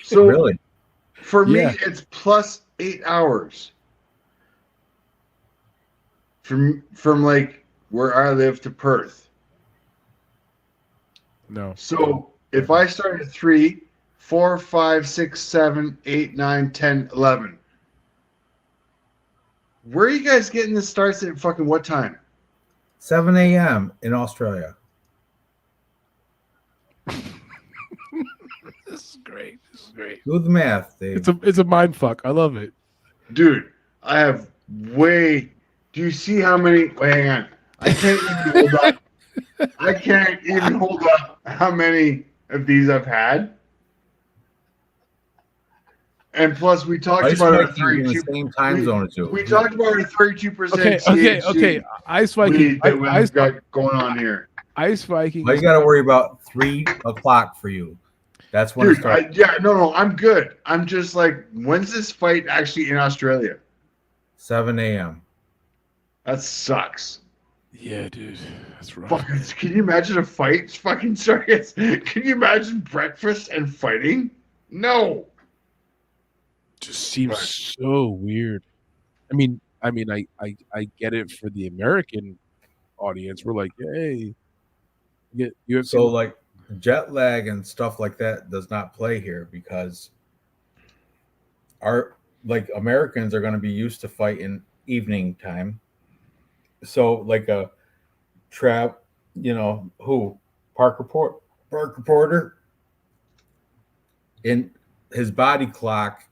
[SPEAKER 2] so
[SPEAKER 1] really,
[SPEAKER 2] for me,
[SPEAKER 3] Yeah.
[SPEAKER 2] it's plus 8 hours from like where I live to Perth.
[SPEAKER 3] No.
[SPEAKER 2] So if I start at 3, 4, 5, 6, 7, 8, 9, 10, 11. Where are you guys getting the starts at fucking what time?
[SPEAKER 1] 7 a.m. in Australia.
[SPEAKER 3] This is great.
[SPEAKER 1] Do the math, Dave.
[SPEAKER 3] It's a mind fuck. I love it.
[SPEAKER 2] Dude, I have do you see how many? Wait, hang on. I can't even hold up. I can't even hold up how many of these I've had. And plus, we talked
[SPEAKER 1] Ice
[SPEAKER 2] about our
[SPEAKER 1] Vikings in the
[SPEAKER 2] 32.
[SPEAKER 1] same time zone as you.
[SPEAKER 2] We talked about our 32%
[SPEAKER 3] Okay.
[SPEAKER 2] THC
[SPEAKER 3] Ice Viking.
[SPEAKER 2] that we've got going on here.
[SPEAKER 3] Ice Viking.
[SPEAKER 1] All you got to worry about 3 o'clock for you. That's when it
[SPEAKER 2] Dude,
[SPEAKER 1] starts.
[SPEAKER 2] no, I'm good. I'm just like, when's this fight actually in Australia?
[SPEAKER 1] 7 a.m.
[SPEAKER 2] That sucks.
[SPEAKER 3] Yeah, dude. That's right.
[SPEAKER 2] Fucking, can you imagine a fight fucking starts? Can you imagine breakfast and fighting? No.
[SPEAKER 3] Just seems so weird. I mean, I get it for the American audience. We're like, hey, you have
[SPEAKER 1] So like jet lag and stuff like that does not play here because our Americans are going to be used to fighting evening time. So like a trap, Parker Porter in his body clock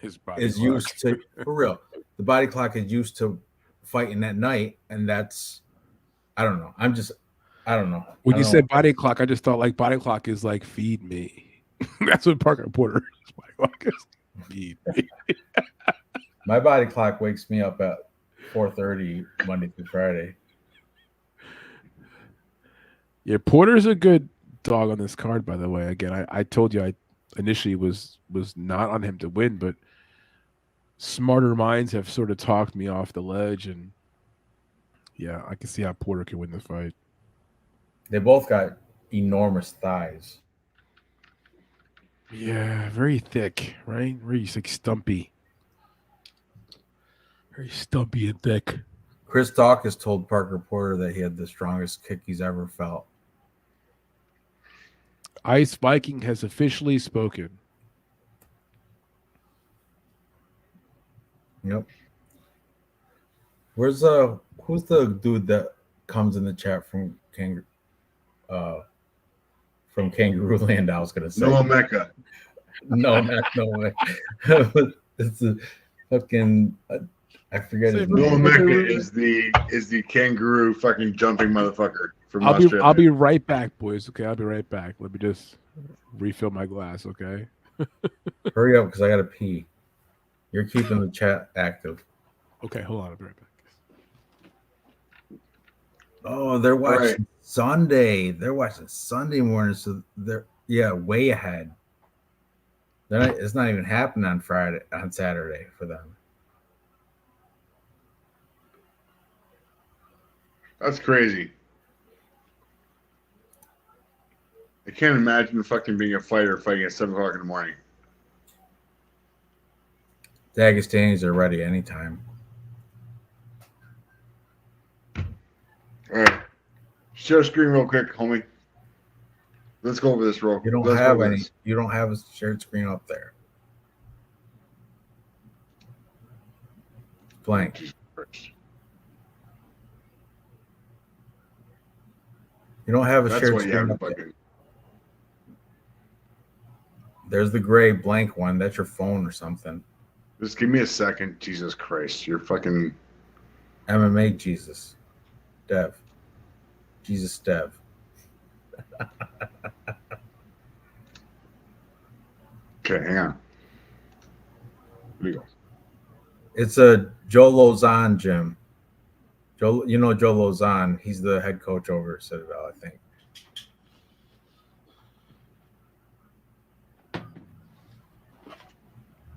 [SPEAKER 1] is used to, for real. The body clock is used to fighting at night, and that's, I don't know. I don't know.
[SPEAKER 3] When you said body clock, I just thought like body clock is like feed me. That's what Parker Porter's body clock is. Feed me.
[SPEAKER 1] My body clock wakes me up at 4:30 Monday through Friday.
[SPEAKER 3] Yeah, Porter's a good dog on this card, by the way. Again, I told you initially was not on him to win, but smarter minds have sort of talked me off the ledge, and yeah, I can see how Porter can win the fight.
[SPEAKER 1] They both got enormous thighs.
[SPEAKER 3] Yeah, very thick, right? Very like stumpy. Very stumpy and thick.
[SPEAKER 1] Chris Dawkins told Parker Porter that he had the strongest kick he's ever felt.
[SPEAKER 3] Ice Viking has officially spoken.
[SPEAKER 1] Yep. Who's the dude that comes in the chat from Kangaroo Land? I was gonna say
[SPEAKER 2] Noah Mecca.
[SPEAKER 1] No, not Noah. It's a fucking I forget his
[SPEAKER 2] Noah
[SPEAKER 1] name.
[SPEAKER 2] Mecca is the kangaroo fucking jumping motherfucker from Australia.
[SPEAKER 3] I'll be right back, boys. Okay, I'll be right back. Let me just refill my glass, okay?
[SPEAKER 1] Hurry up, because I gotta pee. You're keeping the chat active.
[SPEAKER 3] Okay, hold on. I'll be right back.
[SPEAKER 1] Oh, they're watching Sunday. They're watching Sunday morning, so they're way ahead. It's not even happening on Saturday for them.
[SPEAKER 2] That's crazy. I can't imagine fucking being a fighter fighting at 7 o'clock in the morning.
[SPEAKER 1] Dagestanis are ready anytime.
[SPEAKER 2] All right. Share screen real quick, homie. Let's go over this real quick.
[SPEAKER 1] You don't have any. You don't have a shared screen up there. Blank.
[SPEAKER 2] Jesus Christ.
[SPEAKER 1] You don't have a
[SPEAKER 2] That's
[SPEAKER 1] shared
[SPEAKER 2] what you have
[SPEAKER 1] screen
[SPEAKER 2] to
[SPEAKER 1] up there.
[SPEAKER 2] fucking.
[SPEAKER 1] There's the gray blank one. That's your phone or something.
[SPEAKER 2] Just give me a second. Jesus Christ. You're fucking.
[SPEAKER 1] MMA Jesus. Dev. Jesus Dev.
[SPEAKER 2] Okay, hang on. Here we go.
[SPEAKER 1] It's a Joe Lozon gym. Joe Lozon. He's the head coach over at Citadel, I think.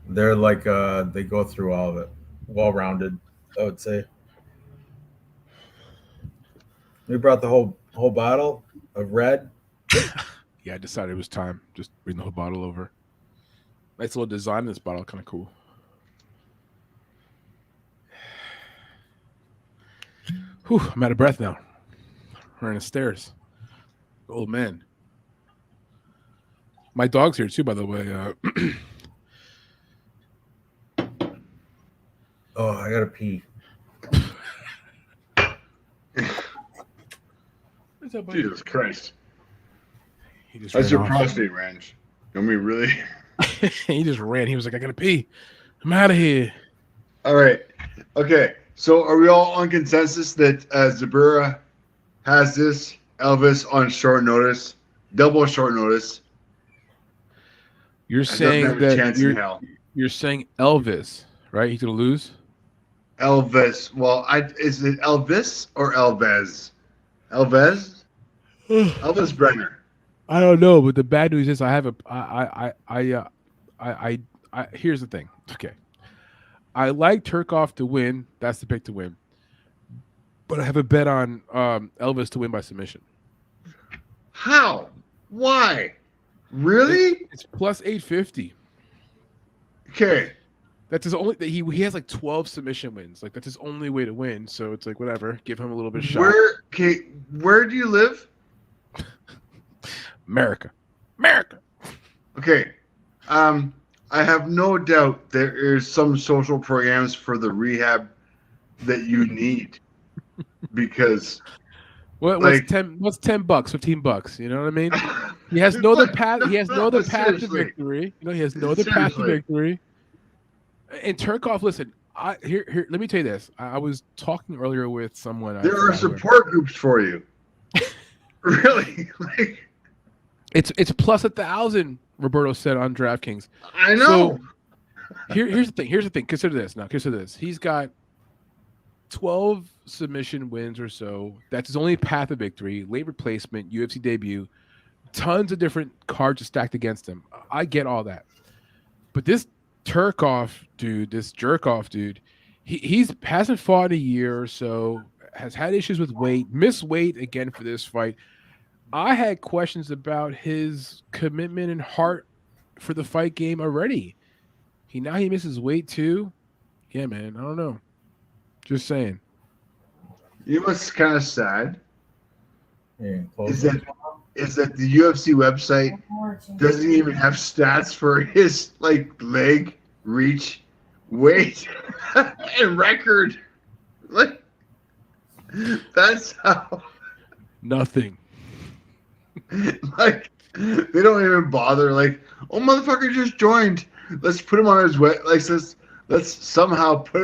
[SPEAKER 1] They're like they go through all of it. Well-rounded, I would say. We brought the whole bottle of red.
[SPEAKER 3] Yeah, I decided it was time. Just bring the whole bottle over. Nice little design in this bottle, kind of cool. Whew, I'm out of breath now. Running the stairs. Old man. My dog's here too, by the way.
[SPEAKER 1] Oh, I gotta pee.
[SPEAKER 3] What's up, buddy?
[SPEAKER 2] Jesus Christ.
[SPEAKER 3] He just
[SPEAKER 2] That's
[SPEAKER 3] ran
[SPEAKER 2] your
[SPEAKER 3] off.
[SPEAKER 2] prostate, Ranch. You want me really?
[SPEAKER 3] He just ran. He was like, I gotta pee. I'm out of here.
[SPEAKER 2] All right. Okay. So are we all on consensus that Zabura has this Elvis on short notice, double short notice?
[SPEAKER 3] You're
[SPEAKER 2] Doesn't have
[SPEAKER 3] saying
[SPEAKER 2] a
[SPEAKER 3] that
[SPEAKER 2] chance in hell.
[SPEAKER 3] you're saying Elvis, right? He's gonna lose.
[SPEAKER 2] Elvis. Well, is it Elvis or Elvez? Elvez? Elvis Brenner.
[SPEAKER 3] I don't know, but the bad news is I have here's the thing. Okay. I like Turkov to win. That's the pick to win. But I have a bet on Elvis to win by submission.
[SPEAKER 2] How? Why? Really?
[SPEAKER 3] It's plus 850.
[SPEAKER 2] Okay.
[SPEAKER 3] That's his only. He has like 12 submission wins. Like that's his only way to win. So it's like whatever. Give him a little bit of shot.
[SPEAKER 2] Where do you live?
[SPEAKER 3] America.
[SPEAKER 2] Okay. I have no doubt there is some social programs for the rehab that you need because
[SPEAKER 3] What's
[SPEAKER 2] like,
[SPEAKER 3] $10? What's $10? $15? You know what I mean? He has no other path. He has no other path to victory. You know, he has no other path to victory. And Turkov, listen. Here. Let me tell you this. I was talking earlier with someone.
[SPEAKER 2] There are support groups for you. Really? Like
[SPEAKER 3] it's plus 1,000. Roberto said on DraftKings.
[SPEAKER 2] I know.
[SPEAKER 3] So here's the thing. Consider this now. Consider this. He's got 12 submission wins or so. That's his only path of victory. Late replacement, UFC debut. Tons of different cards are stacked against him. I get all that. But this jerk off dude, he hasn't fought in a year or so, has had issues with weight, missed weight again for this fight. I had questions about his commitment and heart for the fight game already. He misses weight too. Yeah, man. I don't know. Just saying.
[SPEAKER 2] You know what's kind of sad?
[SPEAKER 1] Yeah,
[SPEAKER 2] Is that the UFC website doesn't even have stats for his like leg reach, weight, and record. Like that's how.
[SPEAKER 3] Nothing.
[SPEAKER 2] Like they don't even bother. Like, oh, motherfucker just joined. Let's put him on his web. Like, let's somehow put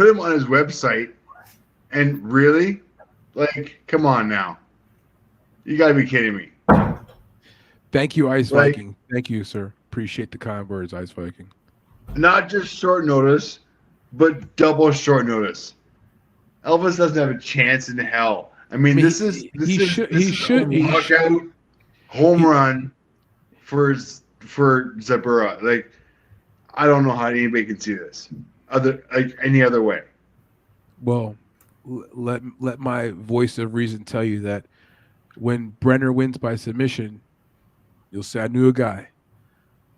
[SPEAKER 2] him on his website. And really, like, come on now. You gotta be kidding me.
[SPEAKER 3] Thank you, Ice Viking. Thank you, sir. Appreciate the kind words, Ice Viking.
[SPEAKER 2] Not just short notice, but double short notice. Elvis doesn't have a chance in hell. I mean, this is a knockout home run for Zabura. Like, I don't know how anybody can see this any other way.
[SPEAKER 3] Well, let my voice of reason tell you that when Brenner wins by submission, you'll say, I knew a guy.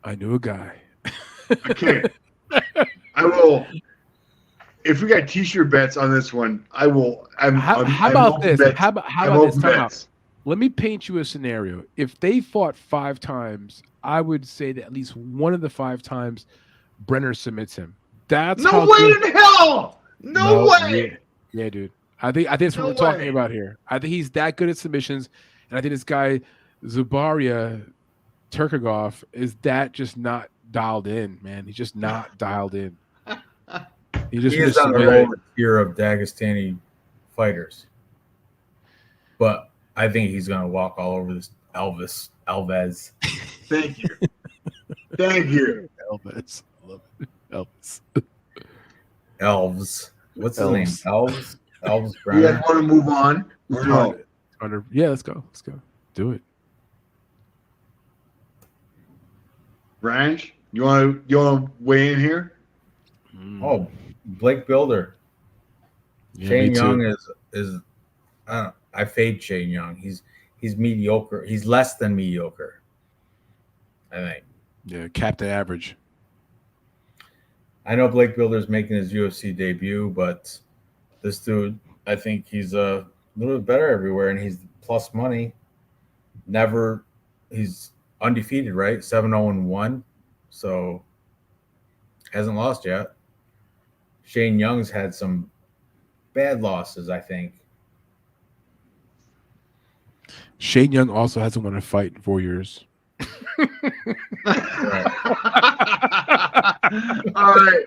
[SPEAKER 2] Okay. I will. If we got t-shirt bets on this one, I will.
[SPEAKER 3] How about this? How about this? Time out. Let me paint you a scenario. If they fought 5 times, I would say that at least one of the 5 times Brenner submits him. That's
[SPEAKER 2] no way in hell. No way.
[SPEAKER 3] Yeah, dude. I think that's what we're talking about here. I think he's that good at submissions, and I think this guy Zubaria Turkagov is that just not dialed in, man. He's just not dialed in. He
[SPEAKER 1] is on the lower tier of Dagestani fighters, but I think he's going to walk all over this Alves.
[SPEAKER 2] Thank you.
[SPEAKER 3] Elvis. I love it.
[SPEAKER 1] Elves. What's his name? Elves.
[SPEAKER 2] You guys want to move on? No.
[SPEAKER 3] Yeah, let's go. Do it.
[SPEAKER 2] Ranj, you want to weigh in here?
[SPEAKER 1] Oh, Blake Builder.
[SPEAKER 3] Yeah,
[SPEAKER 1] Shane Young is I fade Shane Young. He's mediocre. He's less than mediocre, I think.
[SPEAKER 3] Yeah, captain average.
[SPEAKER 1] I know Blake Builder's making his UFC debut, but this dude, I think he's a little bit better everywhere, and he's plus money. He's undefeated, right? 7-0-1, so hasn't lost yet. Shane Young's had some bad losses, I think.
[SPEAKER 3] Shane Young also hasn't won a fight in 4 years.
[SPEAKER 2] Right. All right.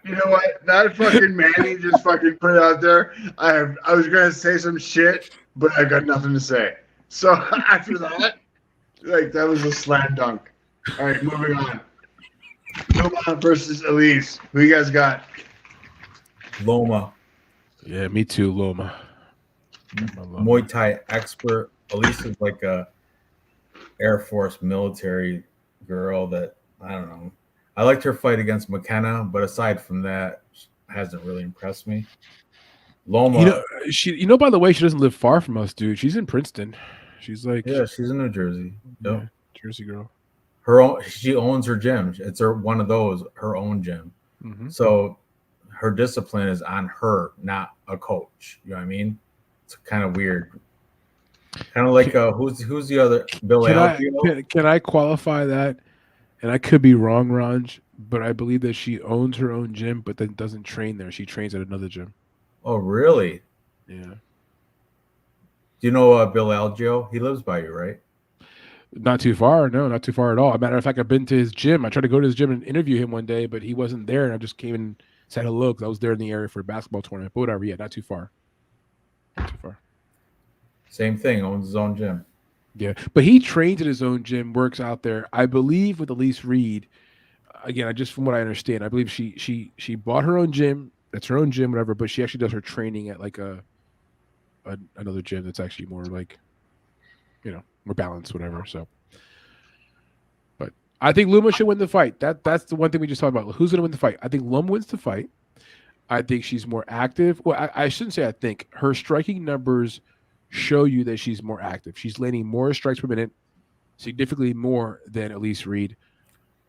[SPEAKER 2] You know what? That fucking Manny just fucking put it out there. I was gonna say some shit, but I got nothing to say. So after that, like that was a slam dunk. All right, moving on. Loma versus Elise. Who you guys got?
[SPEAKER 1] Loma.
[SPEAKER 3] Yeah, me too, Loma.
[SPEAKER 1] Muay Thai expert. Elise is like a Air Force military girl that I don't know. I liked her fight against McKenna, but aside from that, she hasn't really impressed me. Loma,
[SPEAKER 3] by the way, she doesn't live far from us, dude. She's in Princeton. She's like,
[SPEAKER 1] she's in New Jersey. Yep.
[SPEAKER 3] Yeah, Jersey girl.
[SPEAKER 1] She owns her gym. It's one of those, her own gym.
[SPEAKER 3] Mm-hmm.
[SPEAKER 1] So her discipline is on her, not a coach. You know what I mean? It's kind of weird. Kind of like who's the other Bill Algeo?
[SPEAKER 3] Can I qualify that? And I could be wrong, Ranj, but I believe that she owns her own gym, but then doesn't train there. She trains at another gym.
[SPEAKER 1] Oh, really?
[SPEAKER 3] Yeah.
[SPEAKER 1] Do you know Bill Algeo? He lives by you, right?
[SPEAKER 3] Not too far. No, not too far at all. As a matter of fact, I've been to his gym. I tried to go to his gym and interview him one day, but he wasn't there. And I just came and said hello because I was there in the area for a basketball tournament. But whatever. Yeah, not too far. Not too far.
[SPEAKER 1] Same thing. Owns his own gym.
[SPEAKER 3] Yeah, but he trains at his own gym, works out there. I believe with Elise Reed. Again, just from what I understand, I believe she bought her own gym. That's her own gym, whatever. But she actually does her training at like another gym that's actually more like, more balanced, whatever. So, but I think Loma should win the fight. That's the one thing we just talked about. Who's going to win the fight? I think Loma wins the fight. I think she's more active. Well, I shouldn't say I think. Her striking numbers show you that she's more active. She's landing more strikes per minute, significantly more than Elise Reed.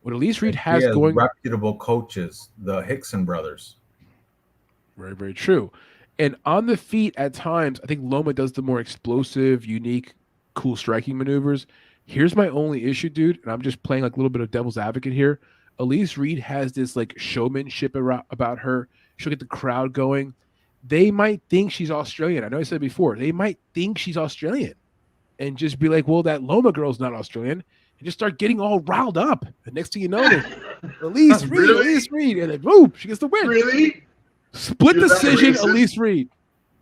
[SPEAKER 3] What Elise Reed has going,
[SPEAKER 1] reputable coaches, the Hickson brothers.
[SPEAKER 3] very, very true. And on the feet, at times, I think Loma does the more explosive, unique, cool striking maneuvers. Here's my only issue, dude, and I'm just playing like a little bit of devil's advocate here. Elise Reed has this like showmanship about her. She'll get the crowd going. They might think she's Australian. I know I said before. They might think she's Australian and just be like, well, that Loma girl's not Australian, and just start getting all riled up. The next thing you know, Elise Reed,
[SPEAKER 2] Really?
[SPEAKER 3] Elise Reed, and then boom, she gets the win.
[SPEAKER 2] Really?
[SPEAKER 3] Split
[SPEAKER 2] You're that
[SPEAKER 3] decision,
[SPEAKER 2] racist?
[SPEAKER 3] Elise Reed.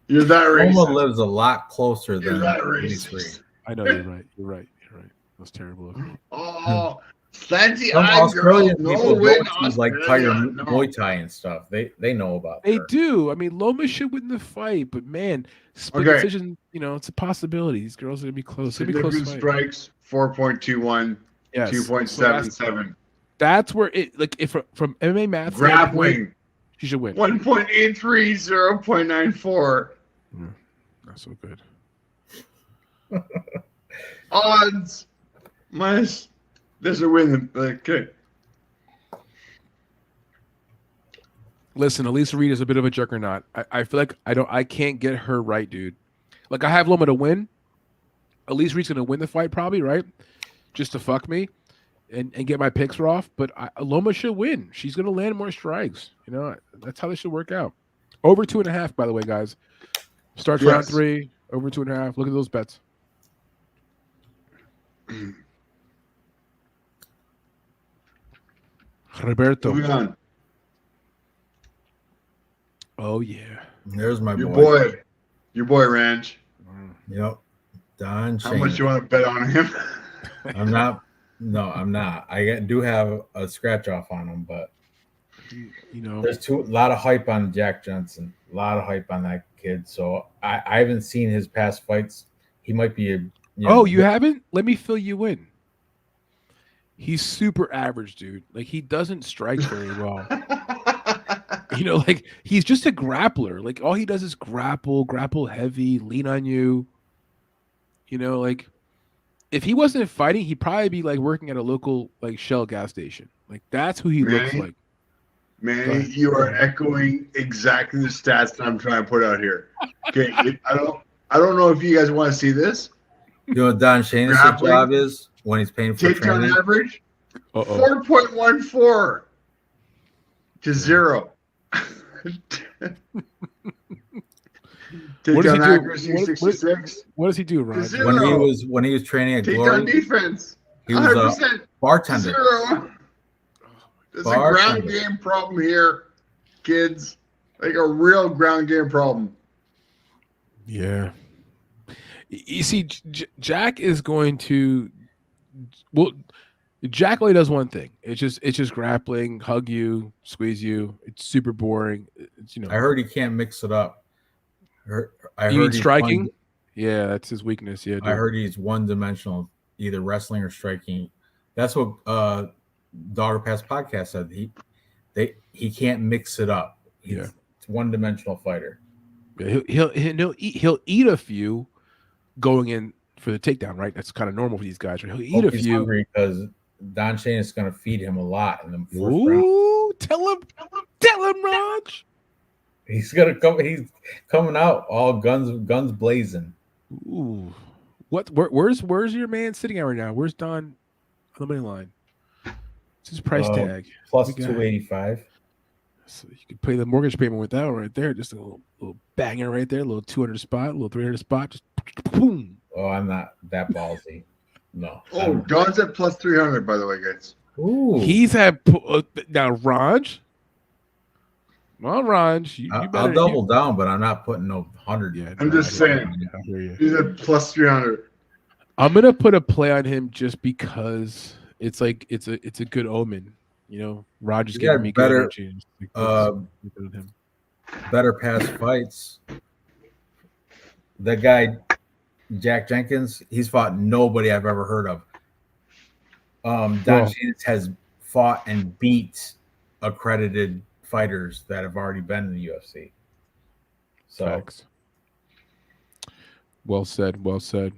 [SPEAKER 2] You're that racist.
[SPEAKER 1] Loma lives a lot closer
[SPEAKER 2] You're
[SPEAKER 1] than
[SPEAKER 2] that
[SPEAKER 1] Elise
[SPEAKER 2] racist.
[SPEAKER 1] Reed.
[SPEAKER 3] I know you're right. You're right. You're right. That's terrible of me.
[SPEAKER 2] Oh, fancy
[SPEAKER 1] Some
[SPEAKER 2] eye girl.
[SPEAKER 1] Australian
[SPEAKER 2] No
[SPEAKER 1] people
[SPEAKER 2] win,
[SPEAKER 1] don't use like Tiger
[SPEAKER 2] Australia. No.
[SPEAKER 1] Muay Thai and stuff. They know about
[SPEAKER 3] They
[SPEAKER 1] her.
[SPEAKER 3] do. I mean, Loma should win the fight, but man, split
[SPEAKER 2] Okay.
[SPEAKER 3] decision, it's a possibility. These girls are gonna be close. It's gonna be a close
[SPEAKER 2] Significant
[SPEAKER 3] fight.
[SPEAKER 2] strikes 4.21,
[SPEAKER 3] Yes.
[SPEAKER 2] 2.77.
[SPEAKER 3] That's where it like if from MMA math standpoint,
[SPEAKER 2] Grappling
[SPEAKER 3] she should win.
[SPEAKER 2] 1.83, 0.94.
[SPEAKER 3] Not so good.
[SPEAKER 2] Odds minus. There's a win. Okay.
[SPEAKER 3] Listen, Elisa Reed is a bit of a juggernaut. I feel like I can't get her right, dude. Like I have Loma to win. Elise Reed's gonna win the fight probably, right? Just to fuck me and get my picks off. But Loma should win. She's gonna land more strikes. That's how this should work out. Over 2.5, by the way, guys. Starts round 3, over 2.5. Look at those bets. Roberto.
[SPEAKER 2] Moving on.
[SPEAKER 3] Oh yeah.
[SPEAKER 1] There's my
[SPEAKER 2] Your
[SPEAKER 1] boy.
[SPEAKER 2] boy Ranj.
[SPEAKER 1] Yep. Don
[SPEAKER 2] How
[SPEAKER 1] Shane.
[SPEAKER 2] much you want to bet on him?
[SPEAKER 1] I'm not. No, I'm not. do have a scratch off on him, but there's a lot of hype on Jack Johnson. A lot of hype on that kid. So I haven't seen his past fights. He might be a.
[SPEAKER 3] You haven't? Let me fill you in. He's super average, dude. Like he doesn't strike very well. Like he's just a grappler. Like all he does is grapple heavy, lean on you. Like if he wasn't fighting, he'd probably be like working at a local like Shell gas station. Like that's who he looks like.
[SPEAKER 2] Manny, you are echoing exactly the stats that I'm trying to put out here. Okay, I don't know if you guys want to see this.
[SPEAKER 1] You know what Don Shane's job is when he's paying for training?
[SPEAKER 2] Takedown average 4.14 to 0. Takedown accuracy 66.
[SPEAKER 3] What does he do, Ryan?
[SPEAKER 2] Zero.
[SPEAKER 1] When he was training at
[SPEAKER 2] Takedown
[SPEAKER 1] Glory,
[SPEAKER 2] defense.
[SPEAKER 1] he was
[SPEAKER 2] 100%.
[SPEAKER 1] a bartender.
[SPEAKER 2] 0. There's a ground game problem here, kids. Like a real ground game problem.
[SPEAKER 3] Yeah. You see, Jack is going to. Well, Jack only does one thing. It's just grappling, hug you, squeeze you. It's super boring.
[SPEAKER 1] I heard he can't mix it up. I
[SPEAKER 3] You mean
[SPEAKER 1] heard
[SPEAKER 3] striking? Yeah, that's his weakness. Yeah, dude.
[SPEAKER 1] I heard he's one-dimensional, either wrestling or striking. That's what Dogger Pass podcast said. He can't mix it up. It's one-dimensional fighter.
[SPEAKER 3] Yeah, he'll eat a few going in for the takedown, right? That's kind of normal for these guys. Right? He'll eat a few
[SPEAKER 1] because Don Shane is going to feed him a lot in the first round.
[SPEAKER 3] Ooh, tell him, Raj.
[SPEAKER 1] He's gonna come. He's coming out all guns blazing.
[SPEAKER 3] Ooh, where's your man sitting at right now? Where's Don on the money line? What's his price tag?
[SPEAKER 1] Plus 285.
[SPEAKER 3] So you could pay the mortgage payment with that one right there. Just a little banger right there, a little 200 spot, a little 300 spot. Just boom.
[SPEAKER 1] Oh, I'm not that ballsy. No.
[SPEAKER 2] Oh, Don's at plus 300, by the way, guys.
[SPEAKER 1] Ooh.
[SPEAKER 3] He's at now, Ranj. Well, Ranj, you better.
[SPEAKER 1] I'll double down, but I'm not putting no 100 yet.
[SPEAKER 2] I'm just saying. He's at plus 300.
[SPEAKER 3] I'm gonna put a play on him just because it's like it's a good omen. Raj is giving me
[SPEAKER 1] better,
[SPEAKER 3] good energy.
[SPEAKER 1] Better past fights. That guy, Jack Jenkins, he's fought nobody I've ever heard of. Don
[SPEAKER 3] Well-
[SPEAKER 1] Shadis has fought and beat accredited fighters that have already been in the UFC. So
[SPEAKER 3] Facts. Well said. Well said.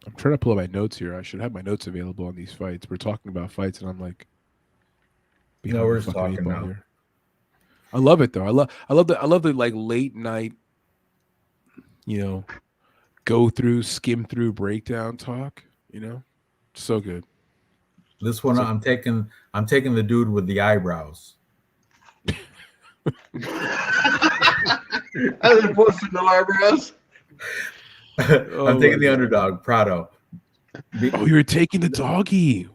[SPEAKER 3] I'm trying to pull up my notes here. I should have my notes available on these fights. We're talking about fights, and I'm like, behind
[SPEAKER 1] we're
[SPEAKER 3] the
[SPEAKER 1] just
[SPEAKER 3] fucking eight
[SPEAKER 1] talking
[SPEAKER 3] ball
[SPEAKER 1] now.
[SPEAKER 3] here. I love it though. I love the like late night, go through, skim through, breakdown talk. So good.
[SPEAKER 1] This one,
[SPEAKER 3] So-
[SPEAKER 1] I'm taking the dude with the eyebrows.
[SPEAKER 2] As opposed to no eyebrows.
[SPEAKER 1] I'm taking the underdog, Prado.
[SPEAKER 3] Oh, you're taking the doggy.
[SPEAKER 1] He's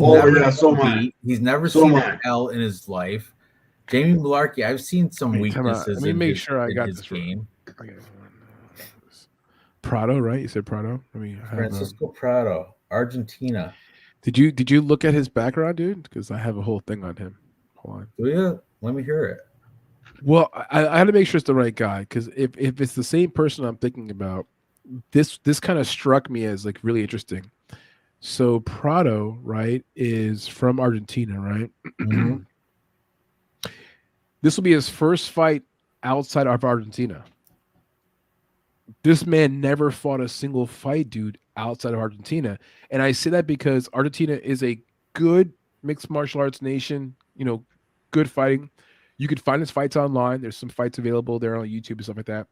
[SPEAKER 3] Ooh.
[SPEAKER 1] never
[SPEAKER 2] yeah, so am I.
[SPEAKER 1] beat. He's never
[SPEAKER 2] So
[SPEAKER 1] seen
[SPEAKER 2] am I.
[SPEAKER 1] hell in his life. Jamie Malarkey, I've seen some
[SPEAKER 3] Wait, time out.
[SPEAKER 1] weaknesses
[SPEAKER 3] Let me
[SPEAKER 1] in
[SPEAKER 3] make
[SPEAKER 1] his,
[SPEAKER 3] sure I
[SPEAKER 1] in
[SPEAKER 3] got
[SPEAKER 1] his
[SPEAKER 3] this right.
[SPEAKER 1] game.
[SPEAKER 3] Okay. Prado, right? You said Prado. Let me have,
[SPEAKER 1] Francisco Prado, Argentina.
[SPEAKER 3] Did you look at his background, dude? Because I have a whole thing on him. Hold on.
[SPEAKER 1] Do you? Let me hear it.
[SPEAKER 3] Well, I had to make sure it's the right guy, because if it's the same person I'm thinking about, this kind of struck me as like really interesting. So Prado, right, is from Argentina, right?
[SPEAKER 1] Mhm.
[SPEAKER 3] This will be his first fight outside of Argentina. This man never fought a single fight, dude, outside of Argentina. And I say that because Argentina is a good mixed martial arts nation, good fighting. You could find his fights online. There's some fights available there on YouTube and stuff like that.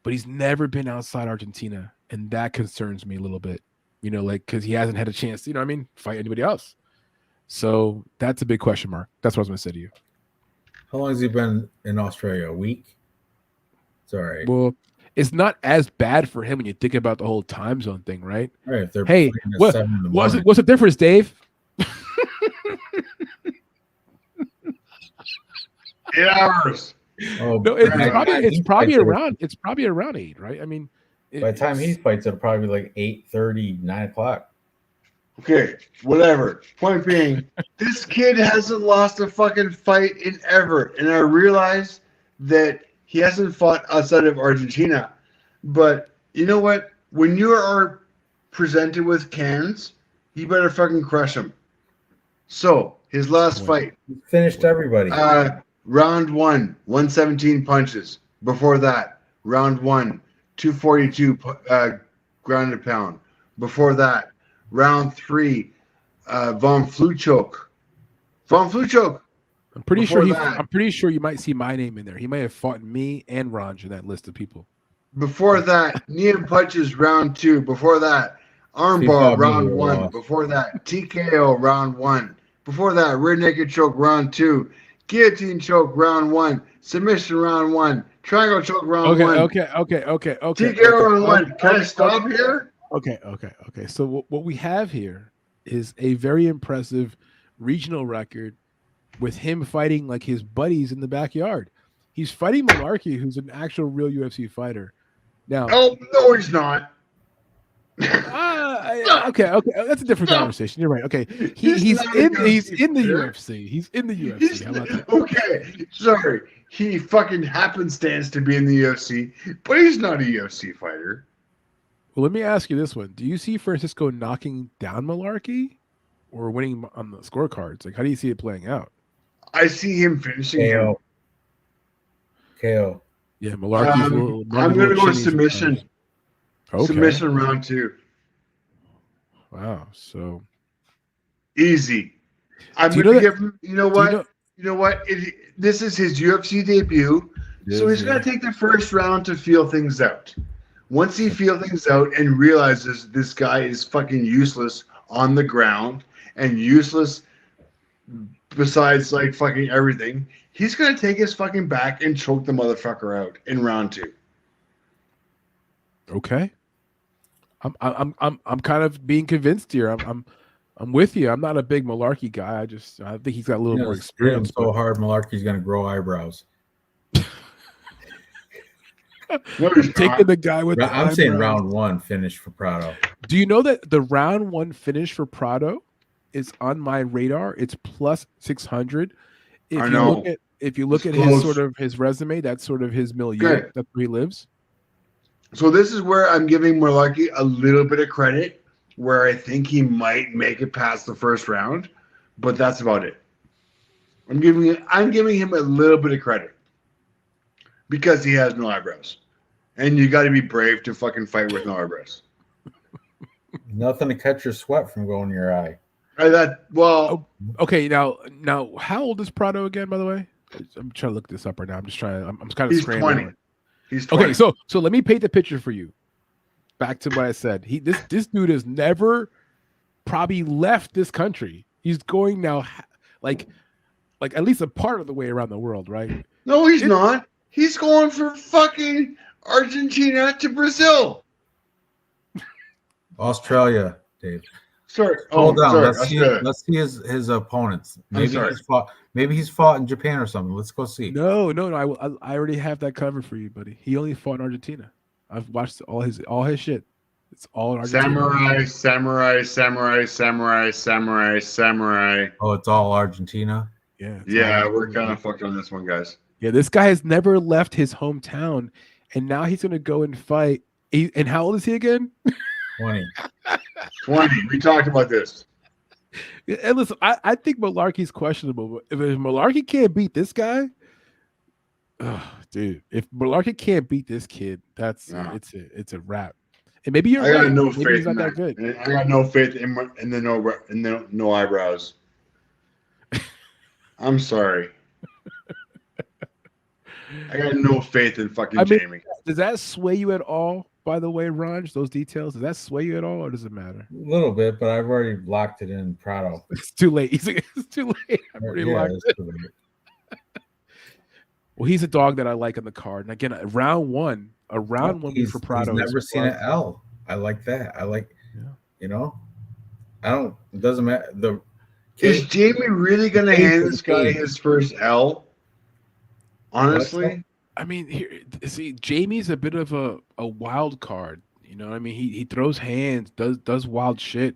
[SPEAKER 3] But he's never been outside Argentina. And that concerns me a little bit, because he hasn't had a chance to, fight anybody else. So that's a big question mark. That's what I was going to say to you.
[SPEAKER 1] How long has he been in Australia? A week? It's all right.
[SPEAKER 3] Well, it's not as bad for him when you think about the whole time zone thing, right?
[SPEAKER 1] All right, if they're
[SPEAKER 3] Hey,
[SPEAKER 1] playing at
[SPEAKER 3] what
[SPEAKER 1] 7 in the morning.
[SPEAKER 3] what's the difference, Dave?
[SPEAKER 2] 8 hours.
[SPEAKER 1] Oh,
[SPEAKER 3] No, it's probably around 8, right? I mean,
[SPEAKER 1] by the time he fights, it'll probably be like 8:30, 9 o'clock.
[SPEAKER 2] Okay, whatever. Point being, this kid hasn't lost a fucking fight in ever. And I realize that he hasn't fought outside of Argentina. But you know what? When you are presented with cans, you better fucking crush them. So, his last fight.
[SPEAKER 1] He finished everybody.
[SPEAKER 2] Round 1, 117 punches. Before that, round 1, 242 ground and pound. Before that, round 3, Von Fluchoke. Von Fluchoke.
[SPEAKER 3] I'm pretty
[SPEAKER 2] Before
[SPEAKER 3] sure
[SPEAKER 2] that-
[SPEAKER 3] I'm pretty sure you might see my name in there. He might have fought me and Ranj in that list of people.
[SPEAKER 2] Before that, knee and punches round 2. Before that,
[SPEAKER 1] He
[SPEAKER 2] armbar
[SPEAKER 1] fought me
[SPEAKER 2] round
[SPEAKER 1] and
[SPEAKER 2] 1.
[SPEAKER 1] lost.
[SPEAKER 2] Before that, TKO round 1. Before that, rear naked choke round 2. Guillotine choke round 1. Submission round 1. Triangle choke round 1.
[SPEAKER 3] Okay.
[SPEAKER 2] TKO round 1. Can I stop here?
[SPEAKER 3] Okay. So what we have here is a very impressive regional record with him fighting like his buddies in the backyard. He's fighting Malarkey, who's an actual real UFC fighter. Now,
[SPEAKER 2] Oh, no, he's not.
[SPEAKER 3] okay, that's a different conversation. You're right. Okay, he's
[SPEAKER 2] not a
[SPEAKER 3] in
[SPEAKER 2] UFC
[SPEAKER 3] the
[SPEAKER 2] fighter.
[SPEAKER 3] UFC. He's in the UFC. How about that?
[SPEAKER 2] Okay, sorry. He fucking happenstance to be in the UFC, but he's not a UFC fighter.
[SPEAKER 3] Well, let me ask you this one: do you see Francisco knocking down Malarkey or winning on the scorecards? Like, how do you see it playing out?
[SPEAKER 2] I see him finishing him.
[SPEAKER 1] KO.
[SPEAKER 3] Yeah, Malarkey's a little.
[SPEAKER 2] I'm going to go
[SPEAKER 3] chinny
[SPEAKER 2] submission.
[SPEAKER 3] sometimes. Okay.
[SPEAKER 2] Submission round 2.
[SPEAKER 3] Wow. So
[SPEAKER 2] Easy. I'm
[SPEAKER 3] Do you
[SPEAKER 2] going to
[SPEAKER 3] know
[SPEAKER 2] give him, you know what? You know what? This is his UFC debut, so he's going to take the first round to feel things out. Once he feels things out and realizes this guy is fucking useless on the ground and useless besides like fucking everything, he's going to take his fucking back and choke the motherfucker out in round 2.
[SPEAKER 3] Okay. I'm kind of being convinced here. I'm with you. I'm not a big Malarkey guy. I think he's got a little more experience.
[SPEAKER 1] So hard, Malarkey's going to grow eyebrows.
[SPEAKER 2] No, he's
[SPEAKER 3] Taking
[SPEAKER 2] not.
[SPEAKER 3] the guy with the
[SPEAKER 1] I'm saying
[SPEAKER 3] eyebrows.
[SPEAKER 1] round 1 finish for Prado.
[SPEAKER 3] Do you know that the round 1 finish for Prado is on my radar? It's plus 600.
[SPEAKER 2] I know.
[SPEAKER 3] If you look
[SPEAKER 2] It's
[SPEAKER 3] at
[SPEAKER 2] close.
[SPEAKER 3] his sort of his resume, that's sort of his milieu.
[SPEAKER 2] Okay.
[SPEAKER 3] That's where he lives.
[SPEAKER 2] So this is where I'm giving Malarkey a little bit of credit, where I think he might make it past the first round, but that's about it. I'm giving him a little bit of credit because he has no eyebrows, and you got to be brave to fucking fight with no eyebrows.
[SPEAKER 1] Nothing to catch your sweat from going in your eye.
[SPEAKER 3] Okay, now how old is Prado again, by the way? I'm trying to look this up right now. I'm kind of
[SPEAKER 2] he's
[SPEAKER 3] scrambling.
[SPEAKER 2] 20. He's 20.
[SPEAKER 3] Okay, so let me paint the picture for you. Back to what I said. This dude has never probably left this country. He's going now like at least a part of the way around the world, right?
[SPEAKER 2] No, he's not. He's going from fucking Argentina to Brazil.
[SPEAKER 1] Australia, Dave.
[SPEAKER 2] Sorry.
[SPEAKER 1] Hold on.
[SPEAKER 2] Sorry.
[SPEAKER 1] Let's see his opponents. Maybe he's fought in Japan or something. Let's go see.
[SPEAKER 3] No. I already have that covered for you, buddy. He only fought in Argentina. I've watched all his shit. It's all in Argentina.
[SPEAKER 2] Samurai.
[SPEAKER 1] Oh, it's all Argentina.
[SPEAKER 3] Yeah.
[SPEAKER 2] We're kind of fucked on this one, guys.
[SPEAKER 3] Yeah, this guy has never left his hometown, and now he's gonna go and fight. And how old is he again?
[SPEAKER 1] 20.
[SPEAKER 2] 20. We talked about this.
[SPEAKER 3] And listen, I think Malarkey's questionable. But if Malarkey can't beat this guy, dude, if Malarkey can't beat this kid, it's a wrap. And maybe you're right.
[SPEAKER 2] No
[SPEAKER 3] maybe
[SPEAKER 2] faith
[SPEAKER 3] he's not that good.
[SPEAKER 2] I got no faith in the no eyebrows. I'm sorry. I got no faith in fucking Jamie.
[SPEAKER 3] Does that sway you at all? By the way, Ranj, those details, does that sway you at all, or does it matter?
[SPEAKER 1] A little bit, but I've already locked it in Prado.
[SPEAKER 3] It's too late. It's too late. I've already locked it. Well, he's a dog that I like on the card. And again, a round one for Prado.
[SPEAKER 1] He's never seen an L. I like that. It doesn't matter.
[SPEAKER 2] Is Jamie really going to hand this guy his first L? Honestly?
[SPEAKER 3] I mean, Jamie's a bit of a wild card. You know what I mean? He throws hands, does wild shit.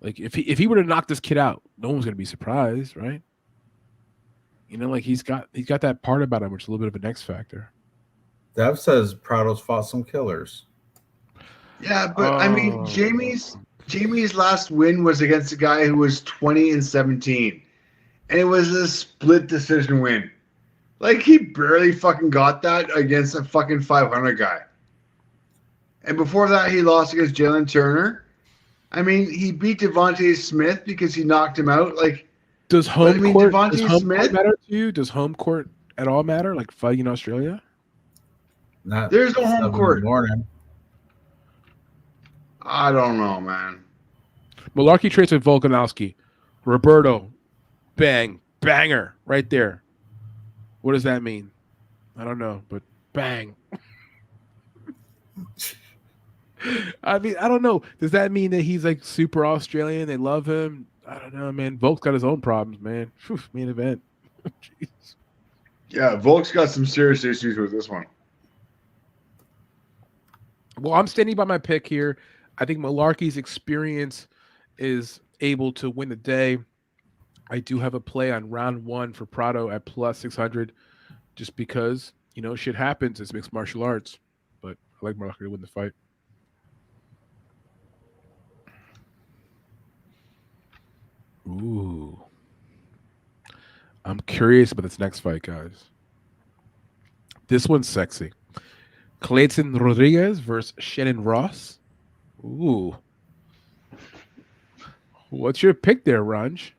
[SPEAKER 3] Like if he were to knock this kid out, no one's gonna be surprised, right? You know, like he's got that part about him, which is a little bit of an X factor.
[SPEAKER 1] Dev says Prado's fought some killers.
[SPEAKER 2] Yeah, but I mean, Jamie's last win was against a guy who was 20-17, and it was a split decision win. Like, he barely fucking got that against a fucking 500 guy. And before that, he lost against Jalen Turner. I mean, he beat Devontae Smith because he knocked him out. Like,
[SPEAKER 3] does home court matter to you? Does home court at all matter? Like fighting in Australia?
[SPEAKER 2] There's no home court. I don't know, man.
[SPEAKER 3] Malarkey trades with Volkanovski. Roberto, banger, right there. What does that mean? I don't know, but bang. I mean, I don't know. Does that mean that he's like super Australian? They love him? I don't know, man. Volk's got his own problems, man. Whew, main event. Jeez.
[SPEAKER 2] Yeah, Volk's got some serious issues with this one.
[SPEAKER 3] Well, I'm standing by my pick here. I think Malarkey's experience is able to win the day. I do have a play on round one for Prado at plus 600 just because, shit happens. It's mixed martial arts. But I like Malarkey to win the fight. Ooh. I'm curious about this next fight, guys. This one's sexy. Clayton Rodriguez versus Shannon Ross. Ooh. What's your pick there, Ranj?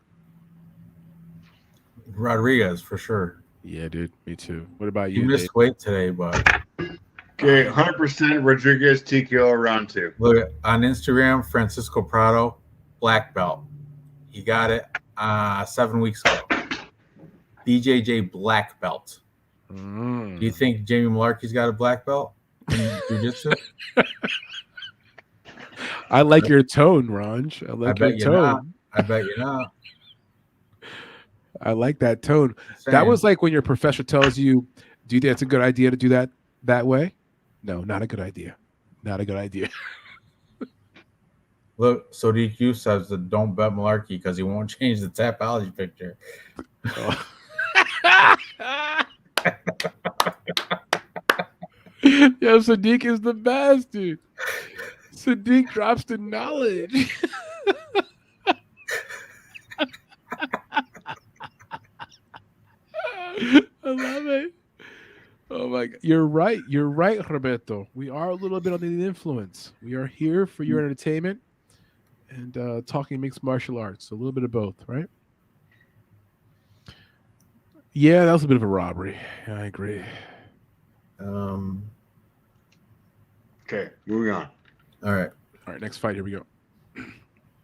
[SPEAKER 1] Rodriguez, for sure.
[SPEAKER 3] Yeah, dude. Me too. What about you?
[SPEAKER 1] You missed weight today, but...
[SPEAKER 2] Okay, 100% Rodriguez TKO round two.
[SPEAKER 1] Look, on Instagram, Francisco Prado, black belt. He got it 7 weeks ago. BJJ black belt. Do you think Jamie Malarkey's got a black belt in jiu-jitsu?
[SPEAKER 3] I like your tone, Ranj. I like your tone.
[SPEAKER 1] I bet you're not.
[SPEAKER 3] I like that tone. That was like when your professor tells you, do you think it's a good idea to do that way? No, not a good idea. Not a good idea.
[SPEAKER 1] Look, so DQ says that don't bet Malarkey because he won't change the Tapology picture.
[SPEAKER 3] Yo, Sadiq is the best, dude. Sadiq drops the knowledge. I love it. Oh my God. You're right. You're right, Roberto. We are a little bit on the influence. We are here for your entertainment and talking mixed martial arts. A little bit of both, right? Yeah, that was a bit of a robbery. I agree.
[SPEAKER 2] Okay, moving on.
[SPEAKER 1] All right.
[SPEAKER 3] All right, next fight. Here we go.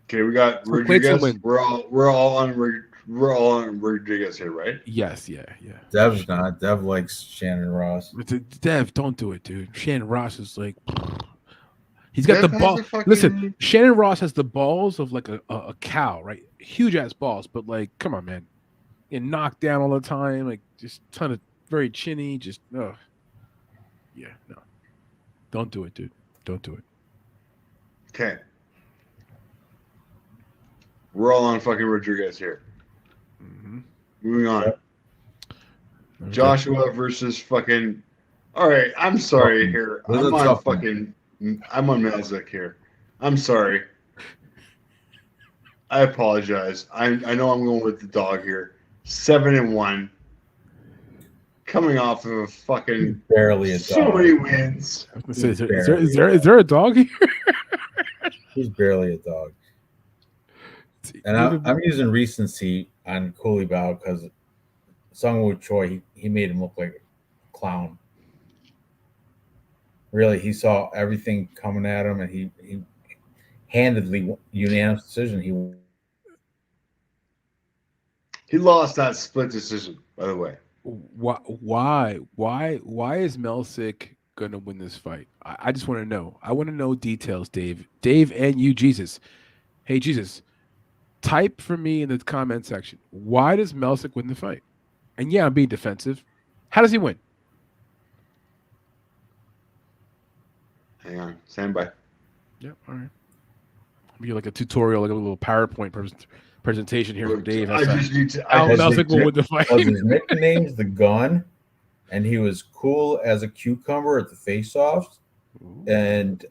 [SPEAKER 2] Okay, we got
[SPEAKER 3] So Clayton
[SPEAKER 2] Rodriguez.
[SPEAKER 3] win.
[SPEAKER 2] We're all on Rodriguez here, right?
[SPEAKER 3] Yes, yeah.
[SPEAKER 1] Dev's not. Dev likes Shannon Ross.
[SPEAKER 3] Dev, don't do it, dude. Shannon Ross is like, he's got
[SPEAKER 2] Dev
[SPEAKER 3] the
[SPEAKER 2] has
[SPEAKER 3] ball.
[SPEAKER 2] a fucking-
[SPEAKER 3] Listen, Shannon Ross has the balls of like a cow, right? Huge ass balls, but like, come on, man. And knocked down all the time, like just kind of very chinny, just yeah, no. Don't do it, dude. Don't do it.
[SPEAKER 2] Okay. We're all on fucking Rodriguez here.
[SPEAKER 3] Mm-hmm.
[SPEAKER 2] Moving on.
[SPEAKER 1] Yep.
[SPEAKER 3] Okay.
[SPEAKER 2] Joshua versus fucking. All right, I'm sorry
[SPEAKER 1] Tough
[SPEAKER 2] here.
[SPEAKER 1] one. This is
[SPEAKER 2] I'm
[SPEAKER 1] a
[SPEAKER 2] on
[SPEAKER 1] tough one.
[SPEAKER 2] fucking. I'm on Melzik here. I'm sorry. I apologize. I know I'm going with the dog here. 7-1. Coming off of a fucking
[SPEAKER 1] Barely a
[SPEAKER 2] so
[SPEAKER 1] dog.
[SPEAKER 2] many wins.
[SPEAKER 3] I was gonna say, is there a dog here?
[SPEAKER 1] He's barely a dog. And I'm using recency on Cooley Bao because Sungwoo Choi, he made him look like a clown. Really, he saw everything coming at him, and he handedly unanimous decision.
[SPEAKER 2] He lost that split decision, by the way.
[SPEAKER 3] Why is Melsick gonna win this fight? I just want to know. I want to know details, Dave. Dave and you, Jesus. Hey, Jesus, type for me in the comment section. Why does Melsick win the fight? And yeah, I'm being defensive. How does he win?
[SPEAKER 2] Hang on. Stand by.
[SPEAKER 3] Yep. All right. Be like a tutorial, like a little PowerPoint presentation here from Dave.
[SPEAKER 2] I just need to.
[SPEAKER 3] How
[SPEAKER 2] I just,
[SPEAKER 3] Melsick will win the fight.
[SPEAKER 1] Was his nickname's the Gun, and he was cool as a cucumber at the face-offs, and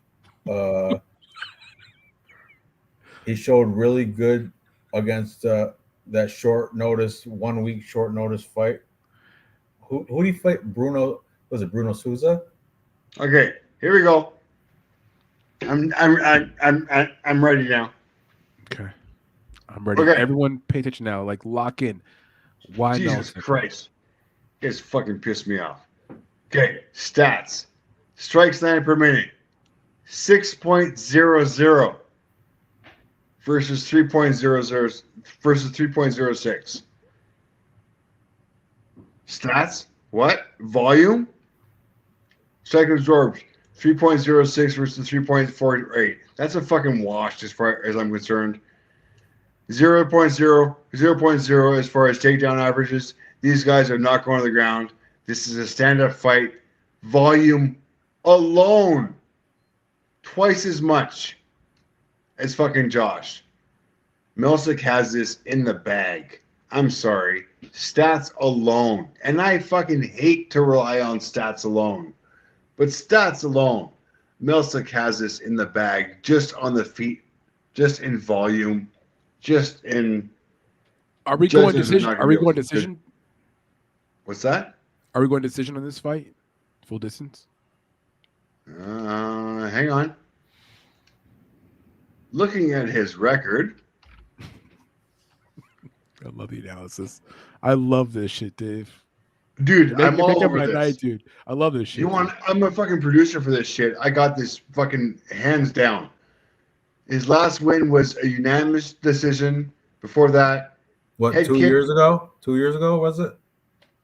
[SPEAKER 1] he showed really good against that 1 week short notice fight. Who did he fight? Bruno, was it Bruno Souza?
[SPEAKER 2] okay, here we go. I'm ready now.
[SPEAKER 3] Okay. I'm ready.
[SPEAKER 2] Okay.
[SPEAKER 3] Everyone pay attention now. Like lock in. Why
[SPEAKER 2] Jesus
[SPEAKER 3] Melsick?
[SPEAKER 2] Christ. You guys fucking pissed me off. Okay, stats. Strikes landed per minute. 6.00 versus 3.00 versus 3.06. Stats? What? Volume? Strike absorbed. 3.06 versus 3.48. That's a fucking wash as far as I'm concerned. 0.0 as far as takedown averages. These guys are not going to the ground. This is a stand-up fight. Volume alone, twice as much as fucking Josh. Melsick has this in the bag. I'm sorry. Stats alone. And I fucking hate to rely on stats alone. But stats alone, Melsick has this in the bag, just on the feet, just in volume, just in.
[SPEAKER 3] Are we going decision? Are we going decision?
[SPEAKER 2] What's that?
[SPEAKER 3] Are we going decision on this fight? Full distance?
[SPEAKER 2] Hang on. Looking at his record.
[SPEAKER 3] I love the analysis. I love this shit, Dave.
[SPEAKER 2] Dude, I'm all over this.
[SPEAKER 3] Night, dude. I love this shit.
[SPEAKER 2] I'm a fucking producer for this shit. I got this fucking hands down. His last win was a unanimous decision. Before that,
[SPEAKER 1] What,
[SPEAKER 2] head
[SPEAKER 1] 2
[SPEAKER 2] kick.
[SPEAKER 1] years ago? 2 years ago, was it?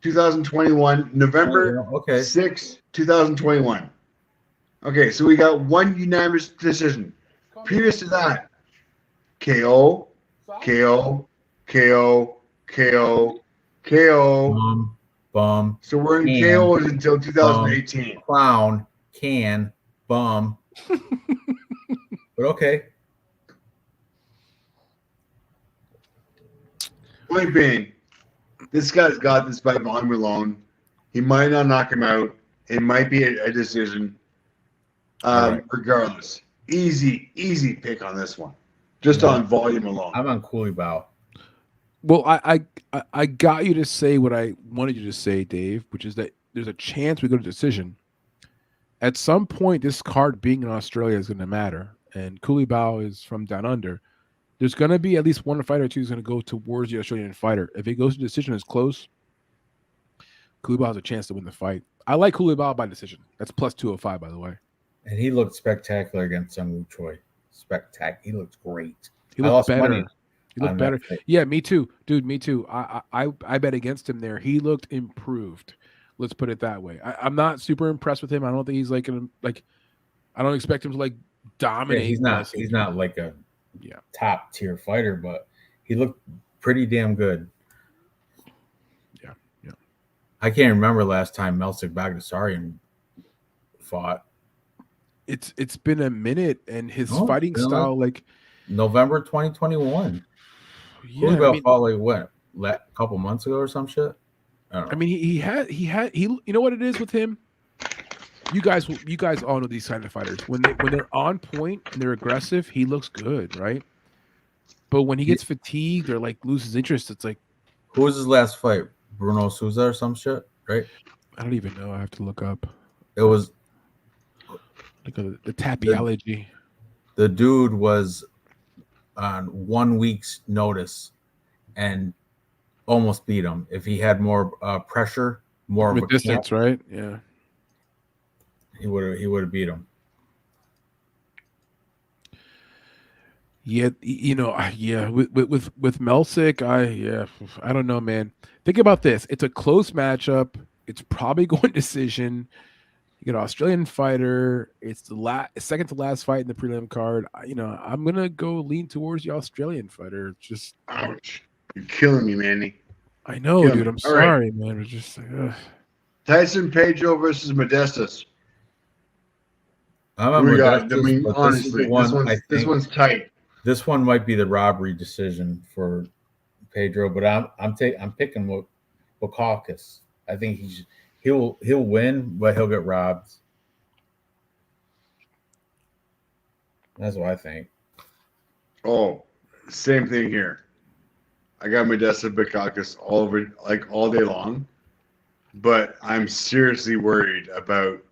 [SPEAKER 2] 2021, November
[SPEAKER 1] Okay.
[SPEAKER 2] 6, 2021. Okay, so we got one unanimous decision. Previous to that, KO, KO, KO, KO, KO.
[SPEAKER 1] Bum,
[SPEAKER 2] So we're in
[SPEAKER 1] Damn.
[SPEAKER 2] KOs until 2018.
[SPEAKER 1] clown, can, bum. But okay.
[SPEAKER 2] Point being, this guy's got this by volume alone. He might not knock him out. It might be a decision.
[SPEAKER 1] Right.
[SPEAKER 2] Regardless, easy pick on this one, just on volume alone.
[SPEAKER 1] I'm on Kulibao.
[SPEAKER 3] Well, I got you to say what I wanted you to say, Dave, which is that there's a chance we go to decision. At some point, this card being in Australia is going to matter, and Kulibao is from down under. There's going to be at least one fighter or two who's going to go towards the Australian fighter. If it goes to decision, it's close. Kulibao has a chance to win the fight. I like Kulibao by decision. That's plus 205, by the way.
[SPEAKER 1] And he looked spectacular against Sung Woo Choi. He looked great.
[SPEAKER 3] He looked better. He looked
[SPEAKER 1] on
[SPEAKER 3] better.
[SPEAKER 1] that fight.
[SPEAKER 3] Yeah, me too, dude. Me too. I bet against him there. He looked improved. Let's put it that way. I'm not super impressed with him. I don't think he's like I don't expect him to like
[SPEAKER 1] Yeah,
[SPEAKER 3] dominate.
[SPEAKER 1] he's not like a top tier fighter, but he looked pretty damn good.
[SPEAKER 3] Yeah.
[SPEAKER 1] I can't remember last time Melsik Bagdasaryan fought.
[SPEAKER 3] It's been a minute, and his
[SPEAKER 1] Oh,
[SPEAKER 3] fighting
[SPEAKER 1] really?
[SPEAKER 3] style, like
[SPEAKER 1] November 2021.
[SPEAKER 3] yeah,
[SPEAKER 1] Kulibao fought like what? A couple months ago or some shit. I don't know.
[SPEAKER 3] I mean, he had you know what it is with him. You guys all know these kind of fighters. When they're on point and they're aggressive, he looks good, right? But when he gets fatigued or like loses interest, it's like,
[SPEAKER 1] who was his last fight? Bruno Souza or some shit, right?
[SPEAKER 3] I don't even know. I have to look up
[SPEAKER 1] It was
[SPEAKER 3] like the tapiology.
[SPEAKER 1] the dude was on 1 week's notice and almost beat him. If he had more pressure, more of
[SPEAKER 3] With
[SPEAKER 1] a
[SPEAKER 3] distance,
[SPEAKER 1] camp,
[SPEAKER 3] right? Yeah.
[SPEAKER 1] he would have beat him.
[SPEAKER 3] Yeah, with Melsik, I don't know, man. Think about this. It's a close matchup. It's probably going decision. You get an Australian fighter. It's the second to last fight in the prelim card. I'm gonna go lean towards the Australian fighter. Just
[SPEAKER 2] Ouch! You're killing me, Manny.
[SPEAKER 3] I know,
[SPEAKER 2] Kill
[SPEAKER 3] dude.
[SPEAKER 2] me.
[SPEAKER 3] I'm
[SPEAKER 2] All right.
[SPEAKER 3] sorry, man. It's just
[SPEAKER 2] Tyson Pedro versus Modestas.
[SPEAKER 1] I'm on
[SPEAKER 2] We got. I
[SPEAKER 1] Modestas,
[SPEAKER 2] mean,
[SPEAKER 1] but
[SPEAKER 2] honestly, this one's tight.
[SPEAKER 1] This one might be the robbery decision for Pedro, but I'm picking Bukakis. I think he'll win, but he'll get robbed. That's what I think.
[SPEAKER 2] Oh, same thing here. I got Modesta Bukakis all day long, but I'm seriously worried about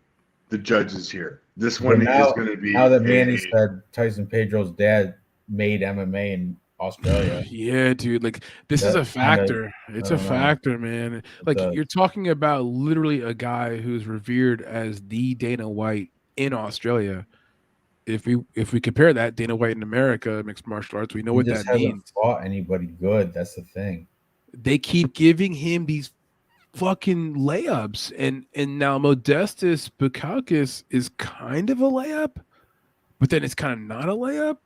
[SPEAKER 2] the judges here. This one is going to be
[SPEAKER 1] now that Manny said Tyson Pedro's dad made MMA in Australia.
[SPEAKER 3] yeah, dude. Like this is a factor. It's a factor, man. Like you're talking about literally a guy who's revered as the Dana White in Australia. If we compare that Dana White in America, mixed martial arts, we know what that means.
[SPEAKER 1] Fought anybody good? That's the thing.
[SPEAKER 3] They keep giving him these fucking layups, and now Modestas Bukakis is kind of a layup, but then it's kind of not a layup.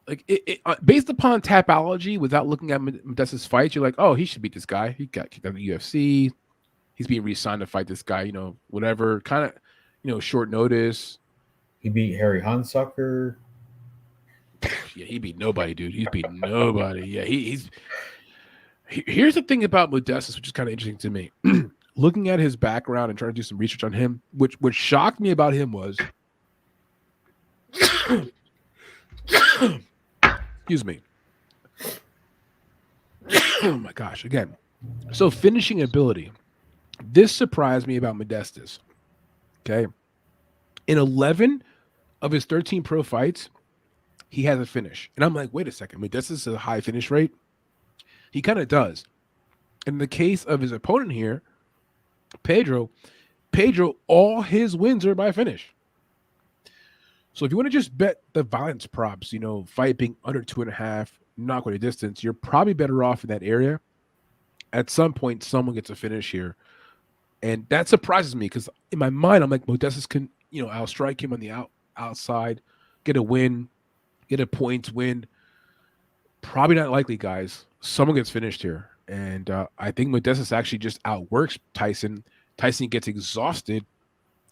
[SPEAKER 3] Like based upon tapology, without looking at Modestas' fights, you're like, oh, he should beat this guy. He got kicked out of the UFC. He's being re-signed to fight this guy. Whatever kind of, short notice.
[SPEAKER 1] He beat Harry Hunsucker.
[SPEAKER 3] Yeah, he beat nobody, dude. He's beat nobody. Yeah, he's. Here's the thing about Modestas, which is kind of interesting to me. Looking at his background and trying to do some research on him, which shocked me about him was, excuse me. Oh my gosh! Again, so finishing ability. This surprised me about Modestas. Okay, in 11 of his 13 pro fights, he has a finish, and I'm like, wait a second, Modestas is a high finish rate. He kind of does. In the case of his opponent here, Pedro, all his wins are by finish. So if you want to just bet the violence props, fight being under 2.5, not going to distance, you're probably better off in that area. At some point, someone gets a finish here. And that surprises me because in my mind, I'm like, Modestas can, outstrike him on the outside, get a win, get a points win. Probably not likely, guys. Someone gets finished here. And I think Modestas actually just outworks Tyson. Tyson gets exhausted.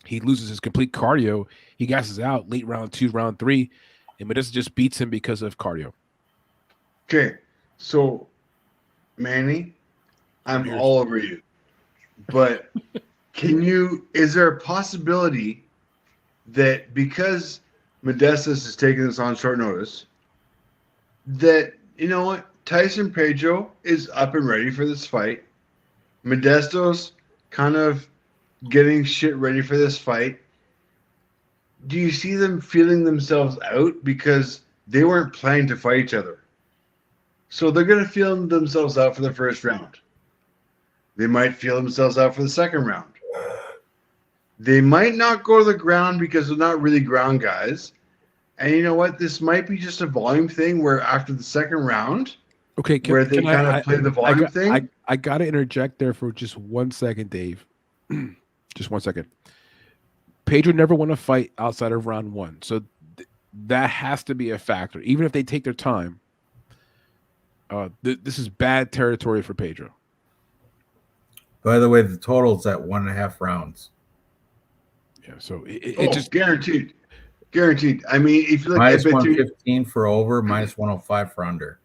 [SPEAKER 3] He loses his complete cardio. He gasses out late round 2, round 3. And Modestas just beats him because of cardio.
[SPEAKER 2] Okay. So, Manny, I'm all over you. But Is there a possibility that because Modestas is taking this on short notice, that, you know what, Tyson Pedro is up and ready for this fight. Modesto's kind of getting shit ready for this fight. Do you see them feeling themselves out because they weren't planning to fight each other? So they're going to feel themselves out for the first round. They might feel themselves out for the second round. They might not go to the ground because they're not really ground guys. And you know what? This might be just a volume thing where after the second round,
[SPEAKER 3] okay,
[SPEAKER 2] where they kind of play the volume thing.
[SPEAKER 3] I got to interject there for just 1 second, Dave. Just 1 second. Pedro never won a fight outside of round one. So that has to be a factor. Even if they take their time, this is bad territory for Pedro.
[SPEAKER 1] By the way, the total's at 1.5 rounds.
[SPEAKER 3] Yeah, so it just
[SPEAKER 2] guaranteed. I mean, if you look
[SPEAKER 1] minus 115 for over, minus 105 for under.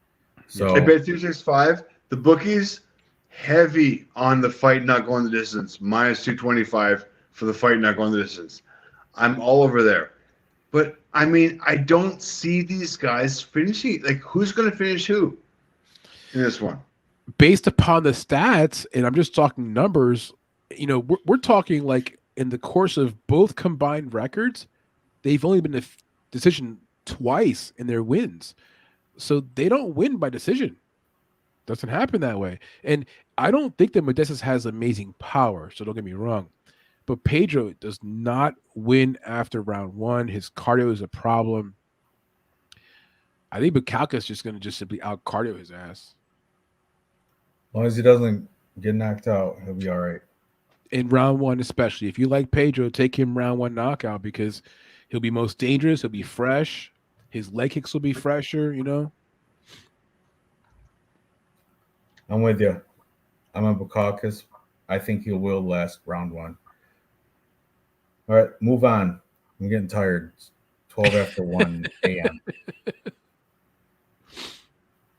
[SPEAKER 1] So
[SPEAKER 2] I bet 265. The bookies heavy on the fight not going the distance, minus 225 for the fight not going the distance. I'm all over there. But I mean, I don't see these guys finishing. Like, who's going to finish who in this one?
[SPEAKER 3] Based upon the stats, and I'm just talking numbers, you know, we're talking like in the course of both combined records, they've only been a decision twice in their wins. So they don't win by decision. Doesn't happen that way. And I don't think that Modestas has amazing power, so don't get me wrong. But Pedro does not win after round one. His cardio is a problem. I think Bukalka's just going to just simply out cardio his ass.
[SPEAKER 1] As long as he doesn't get knocked out, he'll be all right.
[SPEAKER 3] In round one, especially. If you like Pedro, take him round one knockout because he'll be most dangerous. He'll be fresh. His leg kicks will be fresher, you know?
[SPEAKER 1] I'm with you. I'm on Bukalkas. I think he will last round one. All right, move on. I'm getting tired. It's 12 after 1 a.m.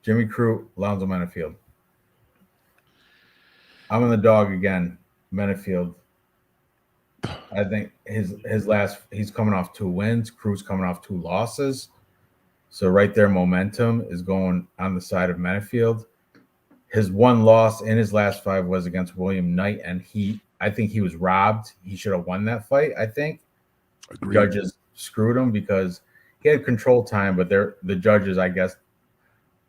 [SPEAKER 1] Jimmy Crute, Alonzo Menafield. I'm on the dog again. Menafield. I think his last, he's coming off 2 wins. Crute's coming off 2 losses. So right there, momentum is going on the side of Menafield. His 1 loss in his last 5 was against William Knight, and I think he was robbed. He should have won that fight, I think.
[SPEAKER 3] Agreed.
[SPEAKER 1] Judges screwed him because he had control time, but the judges, I guess,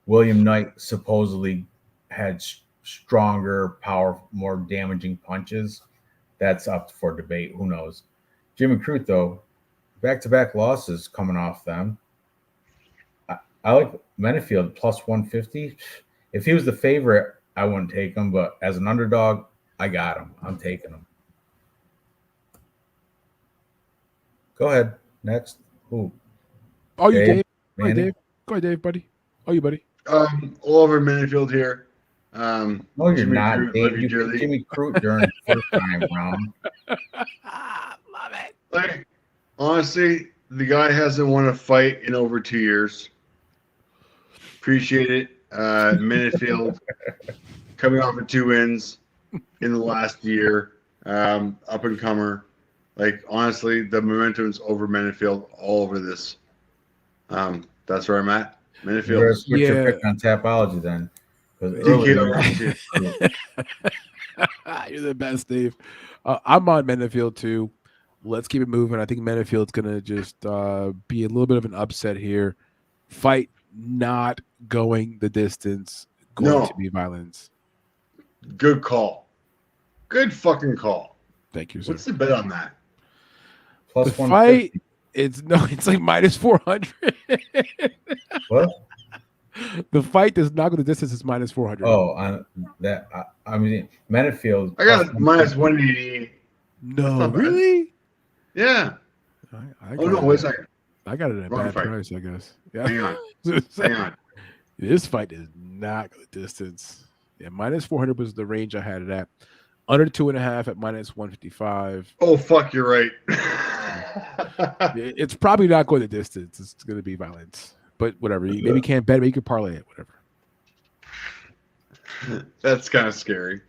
[SPEAKER 1] William Knight supposedly had stronger, power, more damaging punches. That's up for debate. Who knows? Jimmy Crute, though, back-to-back losses coming off them. I like Menafield plus 150. If he was the favorite, I wouldn't take him, but as an underdog, I got him. I'm taking him. Go ahead. Next. Who?
[SPEAKER 3] Oh, you, Dave.
[SPEAKER 1] Manny?
[SPEAKER 3] Go ahead, Dave, buddy. Oh, you, buddy.
[SPEAKER 2] All over Menafield here.
[SPEAKER 1] No, you're
[SPEAKER 2] Jimmy
[SPEAKER 1] not,
[SPEAKER 2] Crute,
[SPEAKER 1] Dave.
[SPEAKER 2] love
[SPEAKER 1] You
[SPEAKER 2] dearly.
[SPEAKER 1] picked Jimmy Crute during the first time round.
[SPEAKER 3] Love it.
[SPEAKER 2] Like, honestly, the guy hasn't won a fight in over 2 years. Appreciate it. Menafield coming off of 2 wins in the last year. Up and comer. Like, honestly, the momentum's over Menafield all over this. That's where I'm at.
[SPEAKER 1] You better
[SPEAKER 2] Menafield.
[SPEAKER 1] switch your pick on Tapology then.
[SPEAKER 2] DK
[SPEAKER 3] You're the best, Dave. I'm on Menafield too. Let's keep it moving. I think Menafield's going to just be a little bit of an upset here. Fight not going the distance. Going to be violence.
[SPEAKER 2] Good call. Good fucking call.
[SPEAKER 3] Thank you, sir.
[SPEAKER 2] What's the bet on that?
[SPEAKER 1] Plus
[SPEAKER 3] The
[SPEAKER 1] 150.
[SPEAKER 3] fight, it's like minus 400.
[SPEAKER 1] What?
[SPEAKER 3] The fight does not go the distance. It's minus 400.
[SPEAKER 1] Oh, I mean, Menafield.
[SPEAKER 2] I got minus 180.
[SPEAKER 3] no,
[SPEAKER 2] not bad.
[SPEAKER 3] really?
[SPEAKER 2] Yeah.
[SPEAKER 3] I
[SPEAKER 2] Oh, no, wait a second.
[SPEAKER 3] I got it at a
[SPEAKER 2] Wrong
[SPEAKER 3] bad
[SPEAKER 2] fight.
[SPEAKER 3] price, I guess.
[SPEAKER 2] Hang
[SPEAKER 3] Yeah.
[SPEAKER 2] on. Hang on.
[SPEAKER 3] This fight is not go the distance. Yeah, minus 400 was the range I had it at. Under 2.5 at minus 155.
[SPEAKER 2] Oh, fuck, you're right.
[SPEAKER 3] It's probably not going the distance. It's going to be violence. But whatever. You maybe can't bet, but you can parlay it. Whatever.
[SPEAKER 2] That's kind of scary.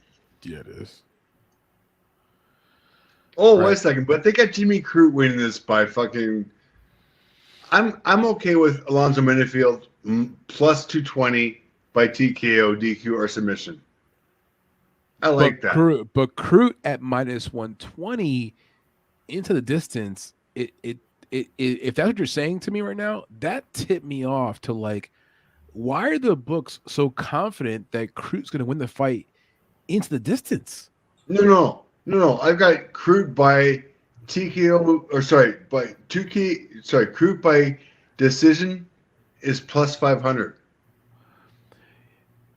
[SPEAKER 3] Yeah, it is.
[SPEAKER 2] Oh, wait a
[SPEAKER 3] Right.
[SPEAKER 2] second, but they got Jimmy Crute winning this by fucking. I'm okay with Alonzo Minifield plus 220 by TKO, DQ, or submission. I like that.
[SPEAKER 3] Crute at minus 120 into the distance. If that's what you're saying to me right now, that tipped me off to like, why are the books so confident that Crute's going to win the fight into the distance?
[SPEAKER 2] No. I've got Crute by TKO, or sorry, by 2K. Sorry, Crute by decision is plus 500.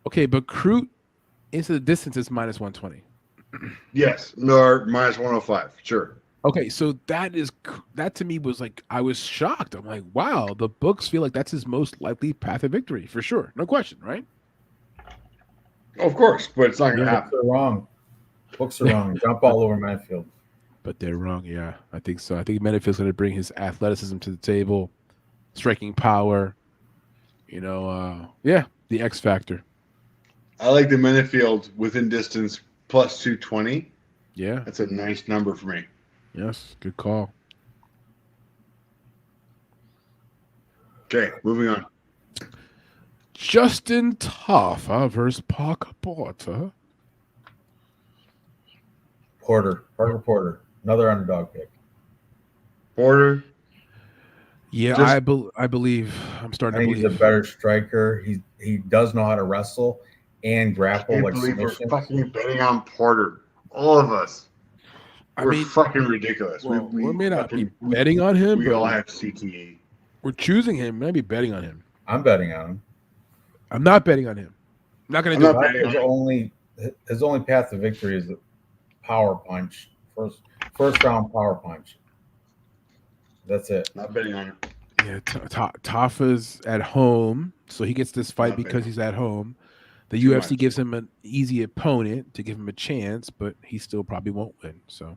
[SPEAKER 3] Okay, but Crute into the distance is minus 120.
[SPEAKER 2] Yes, or minus 105. Sure.
[SPEAKER 3] Okay, so that to me was like, I was shocked. I'm like, wow, the books feel like that's his most likely path to victory for sure, no question, right?
[SPEAKER 2] Of course, but it's not going to happen.
[SPEAKER 1] Books are wrong. Books are wrong. Jump all over Manfield.
[SPEAKER 3] But they're wrong. Yeah, I think so. I think Menifield's going to bring his athleticism to the table, striking power. The X factor.
[SPEAKER 2] I like the Minifield within distance plus 220.
[SPEAKER 3] Yeah.
[SPEAKER 2] That's a nice number for me.
[SPEAKER 3] Yes, good call.
[SPEAKER 2] Okay, moving on.
[SPEAKER 3] Justin Taffa versus Parker Porter.
[SPEAKER 1] Parker Porter, another underdog pick.
[SPEAKER 2] Porter.
[SPEAKER 3] Yeah, I believe. I'm starting
[SPEAKER 1] I
[SPEAKER 3] to
[SPEAKER 1] think
[SPEAKER 3] believe
[SPEAKER 1] he's a better striker. He does know how to wrestle and
[SPEAKER 2] I
[SPEAKER 1] grapple
[SPEAKER 2] can't
[SPEAKER 1] like
[SPEAKER 2] believe we're
[SPEAKER 1] submission.
[SPEAKER 2] fucking betting on Porter. All of us. We're
[SPEAKER 3] I mean,
[SPEAKER 2] fucking ridiculous.
[SPEAKER 3] well, we may not be
[SPEAKER 2] fucking-
[SPEAKER 3] betting on him,
[SPEAKER 2] We
[SPEAKER 3] but
[SPEAKER 2] all have CTE.
[SPEAKER 3] we're choosing him. Maybe betting on him.
[SPEAKER 1] I'm betting on him.
[SPEAKER 3] I'm not betting on him. I'm not going to
[SPEAKER 2] I'm
[SPEAKER 3] do
[SPEAKER 2] not
[SPEAKER 3] it.
[SPEAKER 2] betting.
[SPEAKER 1] His only path to victory is the power punch. First round power punch. That's it.
[SPEAKER 2] Not betting on it.
[SPEAKER 3] Yeah, Taffa's at home, so he gets this fight
[SPEAKER 2] Not
[SPEAKER 3] because
[SPEAKER 2] bad.
[SPEAKER 3] he's at home. The
[SPEAKER 2] Too
[SPEAKER 3] UFC
[SPEAKER 2] much.
[SPEAKER 3] gives him an easy opponent to give him a chance, but he still probably won't win. So,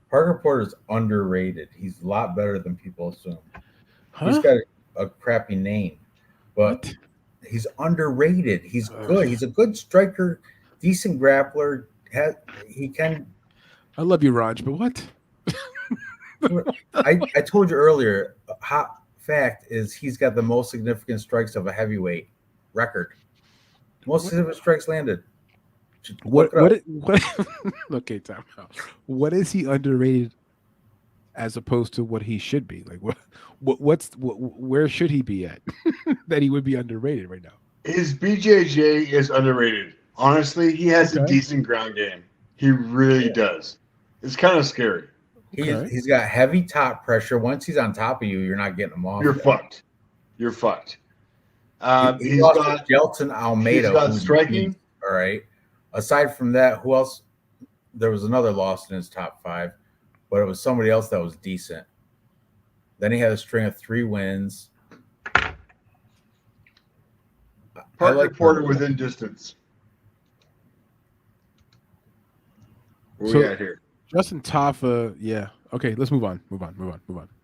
[SPEAKER 1] Parker Porter's underrated. He's a lot better than people assume.
[SPEAKER 3] huh?
[SPEAKER 1] He's got a crappy name, but
[SPEAKER 3] What?
[SPEAKER 1] he's underrated. He's good. He's a good striker, decent grappler. He can.
[SPEAKER 3] I love you, Ranj, but what?
[SPEAKER 1] I told you earlier. Hot fact is he's got the most significant strikes of a heavyweight record. Most significant strikes landed.
[SPEAKER 3] What?
[SPEAKER 1] Look it
[SPEAKER 3] What?
[SPEAKER 1] up.
[SPEAKER 3] Okay, time out. What is he underrated as opposed to what he should be? Like where should he be at that he would be underrated right now?
[SPEAKER 2] His BJJ is underrated. Honestly, he has a
[SPEAKER 3] Okay.
[SPEAKER 2] decent ground game. He really does. It's kind of scary.
[SPEAKER 3] Okay.
[SPEAKER 1] He's got heavy top pressure. Once he's on top of you, you're not getting him off.
[SPEAKER 2] You're fucked. You're fucked.
[SPEAKER 1] He
[SPEAKER 2] He's
[SPEAKER 1] lost
[SPEAKER 2] got
[SPEAKER 1] to Gelton Almeida.
[SPEAKER 2] he's got
[SPEAKER 1] who's
[SPEAKER 2] striking.
[SPEAKER 1] beast. All right. Aside from that, who else? There was another loss in his top 5, but it was somebody else that was decent. Then he had a string of 3 wins.
[SPEAKER 2] Parker Porter within distance. Where we at here?
[SPEAKER 3] Justin Taffa, yeah. Okay, let's move on. Move on.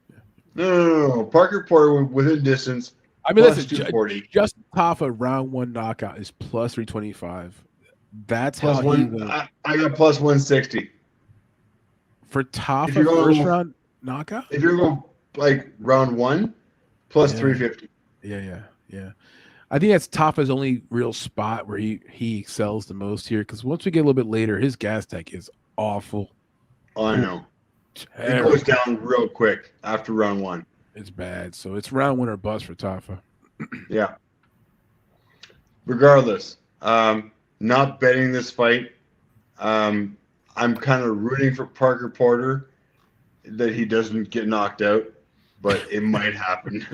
[SPEAKER 3] Yeah.
[SPEAKER 2] No. Parker Porter within distance.
[SPEAKER 3] I mean,
[SPEAKER 2] plus
[SPEAKER 3] listen,
[SPEAKER 2] 240.
[SPEAKER 3] Justin Taffa round 1 knockout is plus 325. That's
[SPEAKER 2] Plus
[SPEAKER 3] how he
[SPEAKER 2] one.
[SPEAKER 3] went.
[SPEAKER 2] I got plus 160.
[SPEAKER 3] For Taffa,
[SPEAKER 2] If you're going-
[SPEAKER 3] first round knockout?
[SPEAKER 2] If you're going like round 1, plus
[SPEAKER 3] Yeah.
[SPEAKER 2] 350.
[SPEAKER 3] Yeah. I think that's Taffa's only real spot where he excels the most here, because once we get a little bit later, his gas tech is awful.
[SPEAKER 2] Oh, I know. It
[SPEAKER 3] Terrible.
[SPEAKER 2] goes down real quick after round 1.
[SPEAKER 3] It's bad. So it's round 1 or bust for Taffa.
[SPEAKER 2] Yeah. Regardless, not betting this fight. I'm kind of rooting for Parker Porter that he doesn't get knocked out, but it might happen.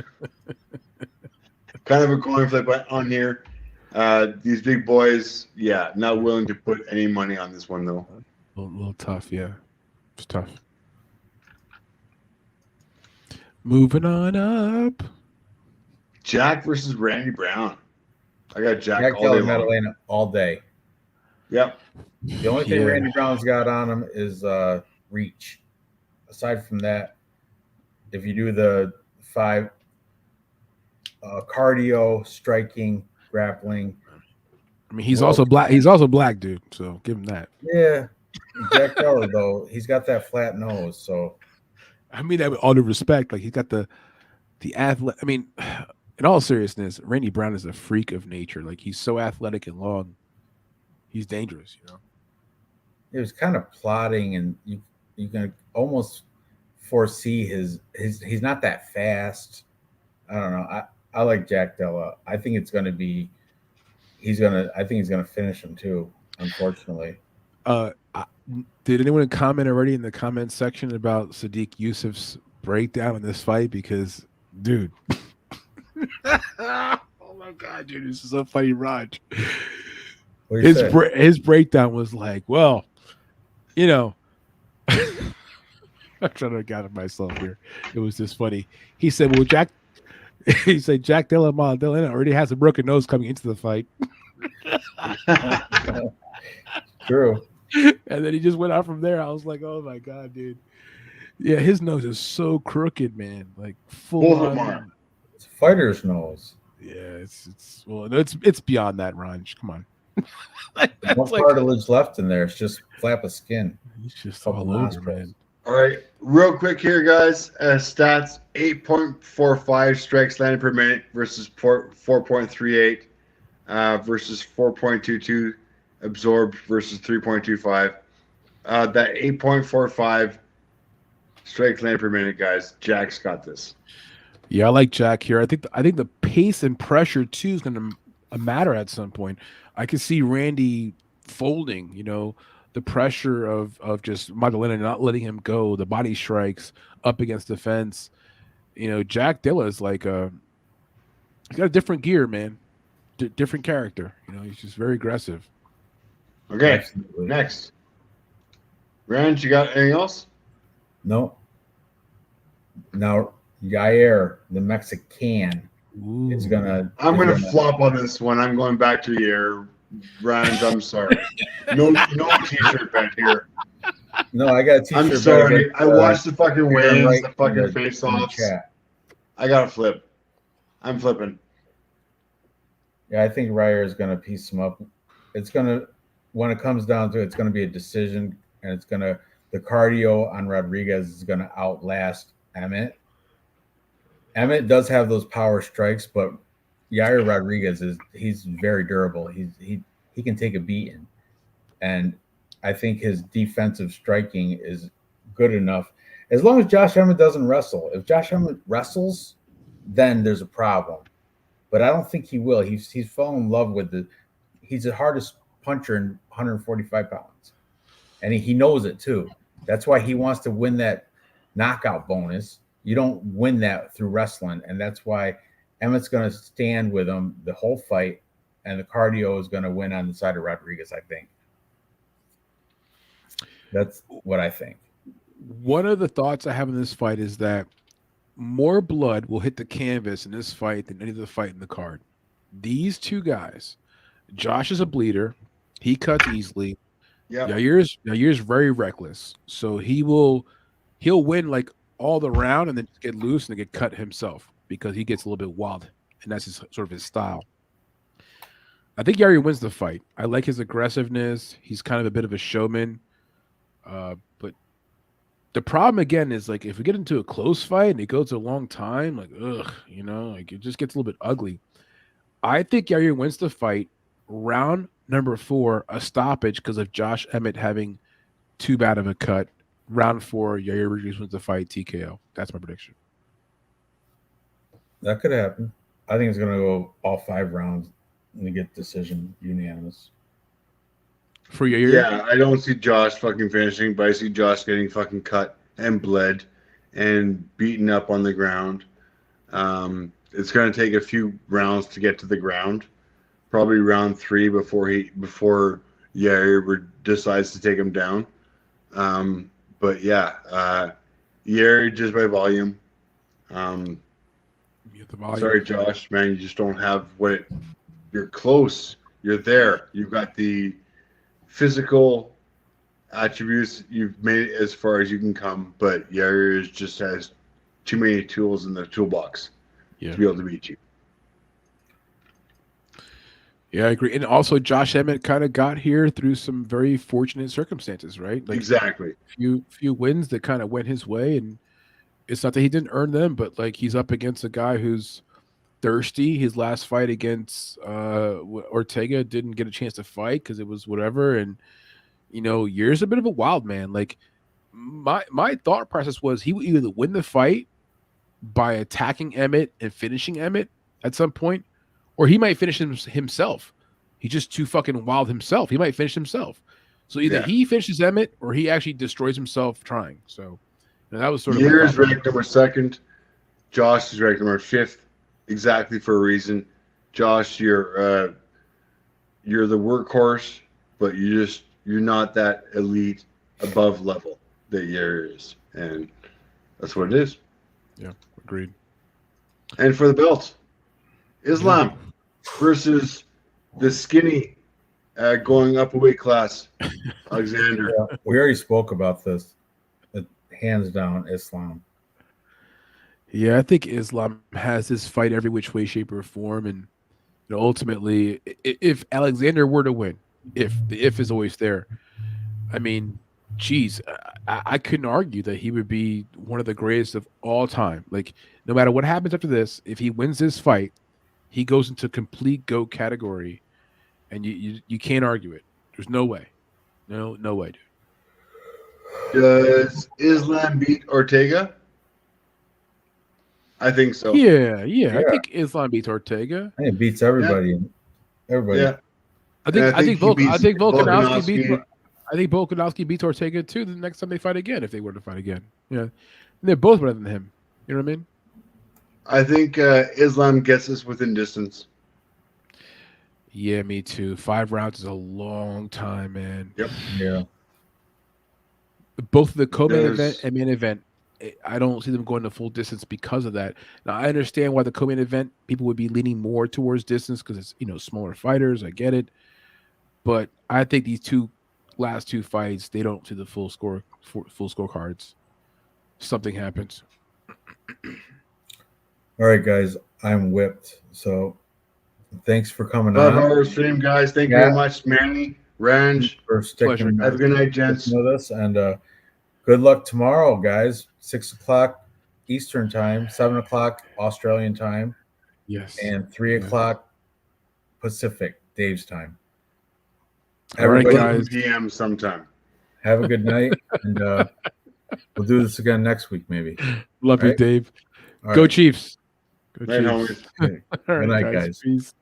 [SPEAKER 2] Kind of a coin flip on here. These big boys, not willing to put any money on this one though.
[SPEAKER 3] A little tough, yeah. It's tough. Moving on up.
[SPEAKER 2] Jack versus Randy Brown. I got Jack
[SPEAKER 1] Jack
[SPEAKER 2] all day
[SPEAKER 1] Kelly
[SPEAKER 2] long.
[SPEAKER 1] Madalena all day.
[SPEAKER 2] Yep.
[SPEAKER 1] The only thing
[SPEAKER 3] Yeah.
[SPEAKER 1] Randy Brown's got on him is reach. Aside from that, if you do the 5 cardio, striking, grappling,
[SPEAKER 3] I mean, he's
[SPEAKER 1] Well-
[SPEAKER 3] also black. He's also black, dude. So give him that.
[SPEAKER 1] yeah, Jack Della, though, he's got that flat nose, so
[SPEAKER 3] I mean that with all due respect. Like he's got the athlete. I mean, in all seriousness, Randy Brown is a freak of nature. Like he's so athletic and long. He's dangerous, you know.
[SPEAKER 1] it was kind of plotting, and you can almost foresee his. He's not that fast. I don't know. I like Jack Della. I think it's going to be. I think he's gonna finish him too. Unfortunately.
[SPEAKER 3] Did anyone comment already in the comment section about Sadiq Yusuf's breakdown in this fight? Because, dude, oh my god, dude, this is so funny, Raj.
[SPEAKER 1] What do you say?
[SPEAKER 3] His breakdown was like, well, you know, I'm trying to get myself here. It was just funny. He said, well, Jack Della Maddalena already has a broken nose coming into the fight.
[SPEAKER 1] True.
[SPEAKER 3] And then he just went out from there. I was like, oh my god, dude. Yeah, his nose is so crooked, man. Like full on.
[SPEAKER 1] It's a fighter's nose.
[SPEAKER 3] Yeah, it's beyond that, Ranj. Come on.
[SPEAKER 1] No cartilage left in there. It's just flap of skin.
[SPEAKER 3] He's just all over, man.
[SPEAKER 2] All right, real quick here, guys. Stats: 8.45 strikes landed per minute versus 4.38 versus 4.22 absorbed versus 3.25. That 8.45 strikes landed per minute, guys. Jack's got this.
[SPEAKER 3] Yeah, I like Jack here. I think the pace and pressure too is going to matter at some point. I could see Randy folding. You know, the pressure of just Magdalena not letting him go, the body strikes up against the fence. You know, Jack Dilla is like he's got a different gear, man. Different character. You know, he's just very aggressive.
[SPEAKER 2] Okay,
[SPEAKER 1] Absolutely.
[SPEAKER 2] Next. Ranj, you got anything else?
[SPEAKER 1] No. Now Yair, the Mexican, is gonna.
[SPEAKER 2] I'm gonna flop on this one. I'm going back to your Ranj. I'm sorry. No t-shirt bet here.
[SPEAKER 1] No, I got a t-shirt.
[SPEAKER 2] I'm sorry.
[SPEAKER 1] bet,
[SPEAKER 2] I watched the fucking wins,
[SPEAKER 1] right
[SPEAKER 2] the fucking
[SPEAKER 1] in the
[SPEAKER 2] face-offs.
[SPEAKER 1] chat.
[SPEAKER 2] I gotta flip. I'm flipping.
[SPEAKER 1] Yeah, I think Ryer is gonna piece him up. It's gonna, when it comes down to it, it's gonna be a decision, and the cardio on Rodriguez is gonna outlast Emmett. Emmett does have those power strikes, but Yair Rodriguez he's very durable. He can take a beating, and I think his defensive striking is good enough. As long as Josh Emmett doesn't wrestle. If Josh Emmett wrestles, then there's a problem. But I don't think he will. He's fallen in love with he's the hardest puncher in 145 pounds. And he knows it too. That's why he wants to win that knockout bonus. You don't win that through wrestling. And that's why Emmett's going to stand with him the whole fight. And the cardio is going to win on the side of Rodriguez, I think. That's what I think.
[SPEAKER 3] One of the thoughts I have in this fight is that more blood will hit the canvas in this fight than any other fight in the card. These two guys, Josh is a bleeder. He cuts easily.
[SPEAKER 2] Yeah.
[SPEAKER 3] Yair's very reckless. So he'll win like all the round and then get loose and get cut himself because he gets a little bit wild. And that's sort of his style. I think Yair wins the fight. I like his aggressiveness. He's kind of a bit of a showman. But the problem again is like if we get into a close fight and it goes a long time, like like it just gets a little bit ugly. I think Yair wins the fight. Round number 4, a stoppage because of Josh Emmett having too bad of a cut. Round 4, Yair Rodriguez wins the fight, TKO. That's my prediction.
[SPEAKER 1] That could happen. I think it's going to go all 5 rounds and we get decision unanimous.
[SPEAKER 3] For Yair?
[SPEAKER 2] Yeah, I don't see Josh fucking finishing, but I see Josh getting fucking cut and bled and beaten up on the ground. It's going to take a few rounds to get to the ground. Probably round 3 before Yair decides to take him down. But yeah, Yair just by volume. Sorry, Josh, man, you just don't have you're close. You're there. You've got the physical attributes. You've made it as far as you can come, but Yair just has too many tools in the toolbox to be able to beat you.
[SPEAKER 3] Yeah, I agree. And also, Josh Emmett kind of got here through some very fortunate circumstances, right? Like
[SPEAKER 2] Exactly.
[SPEAKER 3] few wins that kind of went his way, and it's not that he didn't earn them, but like he's up against a guy who's thirsty. His last fight against Ortega didn't get a chance to fight because it was whatever, and Year's a bit of a wild man. Like my thought process was he would either win the fight by attacking Emmett and finishing Emmett at some point, or he might finish himself. He's just too fucking wild himself. He might finish himself. So either he finishes Emmett or he actually destroys himself trying. So that was sort of
[SPEAKER 2] Year's ranked number 2nd. Josh is ranked number 5th, exactly for a reason. Josh, you're the workhorse, but you're not that elite above level that Year is, and that's what it is.
[SPEAKER 3] Yeah, agreed.
[SPEAKER 2] And for the belt, Islam versus the skinny going up a weight class, Alexander.
[SPEAKER 1] Yeah, we already spoke about this. Hands down, Islam.
[SPEAKER 3] Yeah, I think Islam has this fight every which way, shape, or form, and ultimately, if Alexander were to win, if the if is always there, I mean, geez, I couldn't argue that he would be one of the greatest of all time. Like, no matter what happens after this, if he wins this fight, he goes into complete GOAT category, and you can't argue it. There's no way, no way, dude.
[SPEAKER 2] Does Islam beat Ortega? I think so.
[SPEAKER 3] Yeah. I think Islam beats Ortega.
[SPEAKER 1] I think it beats everybody. Everybody.
[SPEAKER 2] Yeah.
[SPEAKER 3] I think Volkanovski beats.
[SPEAKER 2] Volkanovski.
[SPEAKER 3] I think Volkanovski beats Ortega too the next time they fight again, if they were to fight again. Yeah, and they're both better than him. You know what I mean?
[SPEAKER 2] I think Islam gets us within distance.
[SPEAKER 3] Yeah, me too. 5 rounds is a long time, man.
[SPEAKER 2] Yep.
[SPEAKER 1] Yeah.
[SPEAKER 3] Both the co-main event and main event, I don't see them going the full distance because of that. Now, I understand why the co-main event people would be leaning more towards distance because it's smaller fighters. I get it, but I think these last two fights they don't see the full scorecards. Something happens.
[SPEAKER 1] All right, guys, I'm whipped. So thanks for coming
[SPEAKER 2] Love
[SPEAKER 1] on.
[SPEAKER 2] our stream, guys. Thank you very much, Manny, Ranj.
[SPEAKER 1] For sticking
[SPEAKER 2] Have a good night, gents.
[SPEAKER 1] with us, and good luck tomorrow, guys. 6 o'clock Eastern time, 7 o'clock Australian time,
[SPEAKER 3] Yes,
[SPEAKER 1] and 3 o'clock Pacific, Dave's time.
[SPEAKER 3] All right,
[SPEAKER 1] Everybody,
[SPEAKER 3] guys.
[SPEAKER 2] PM sometime.
[SPEAKER 1] have a good night, and we'll do this again next week, maybe.
[SPEAKER 3] Love you, Dave.
[SPEAKER 1] All
[SPEAKER 3] Go
[SPEAKER 1] right.
[SPEAKER 3] Chiefs. Go
[SPEAKER 2] Night,
[SPEAKER 3] Chiefs.
[SPEAKER 2] homies.
[SPEAKER 3] All right,
[SPEAKER 1] Good night, guys.
[SPEAKER 3] Peace.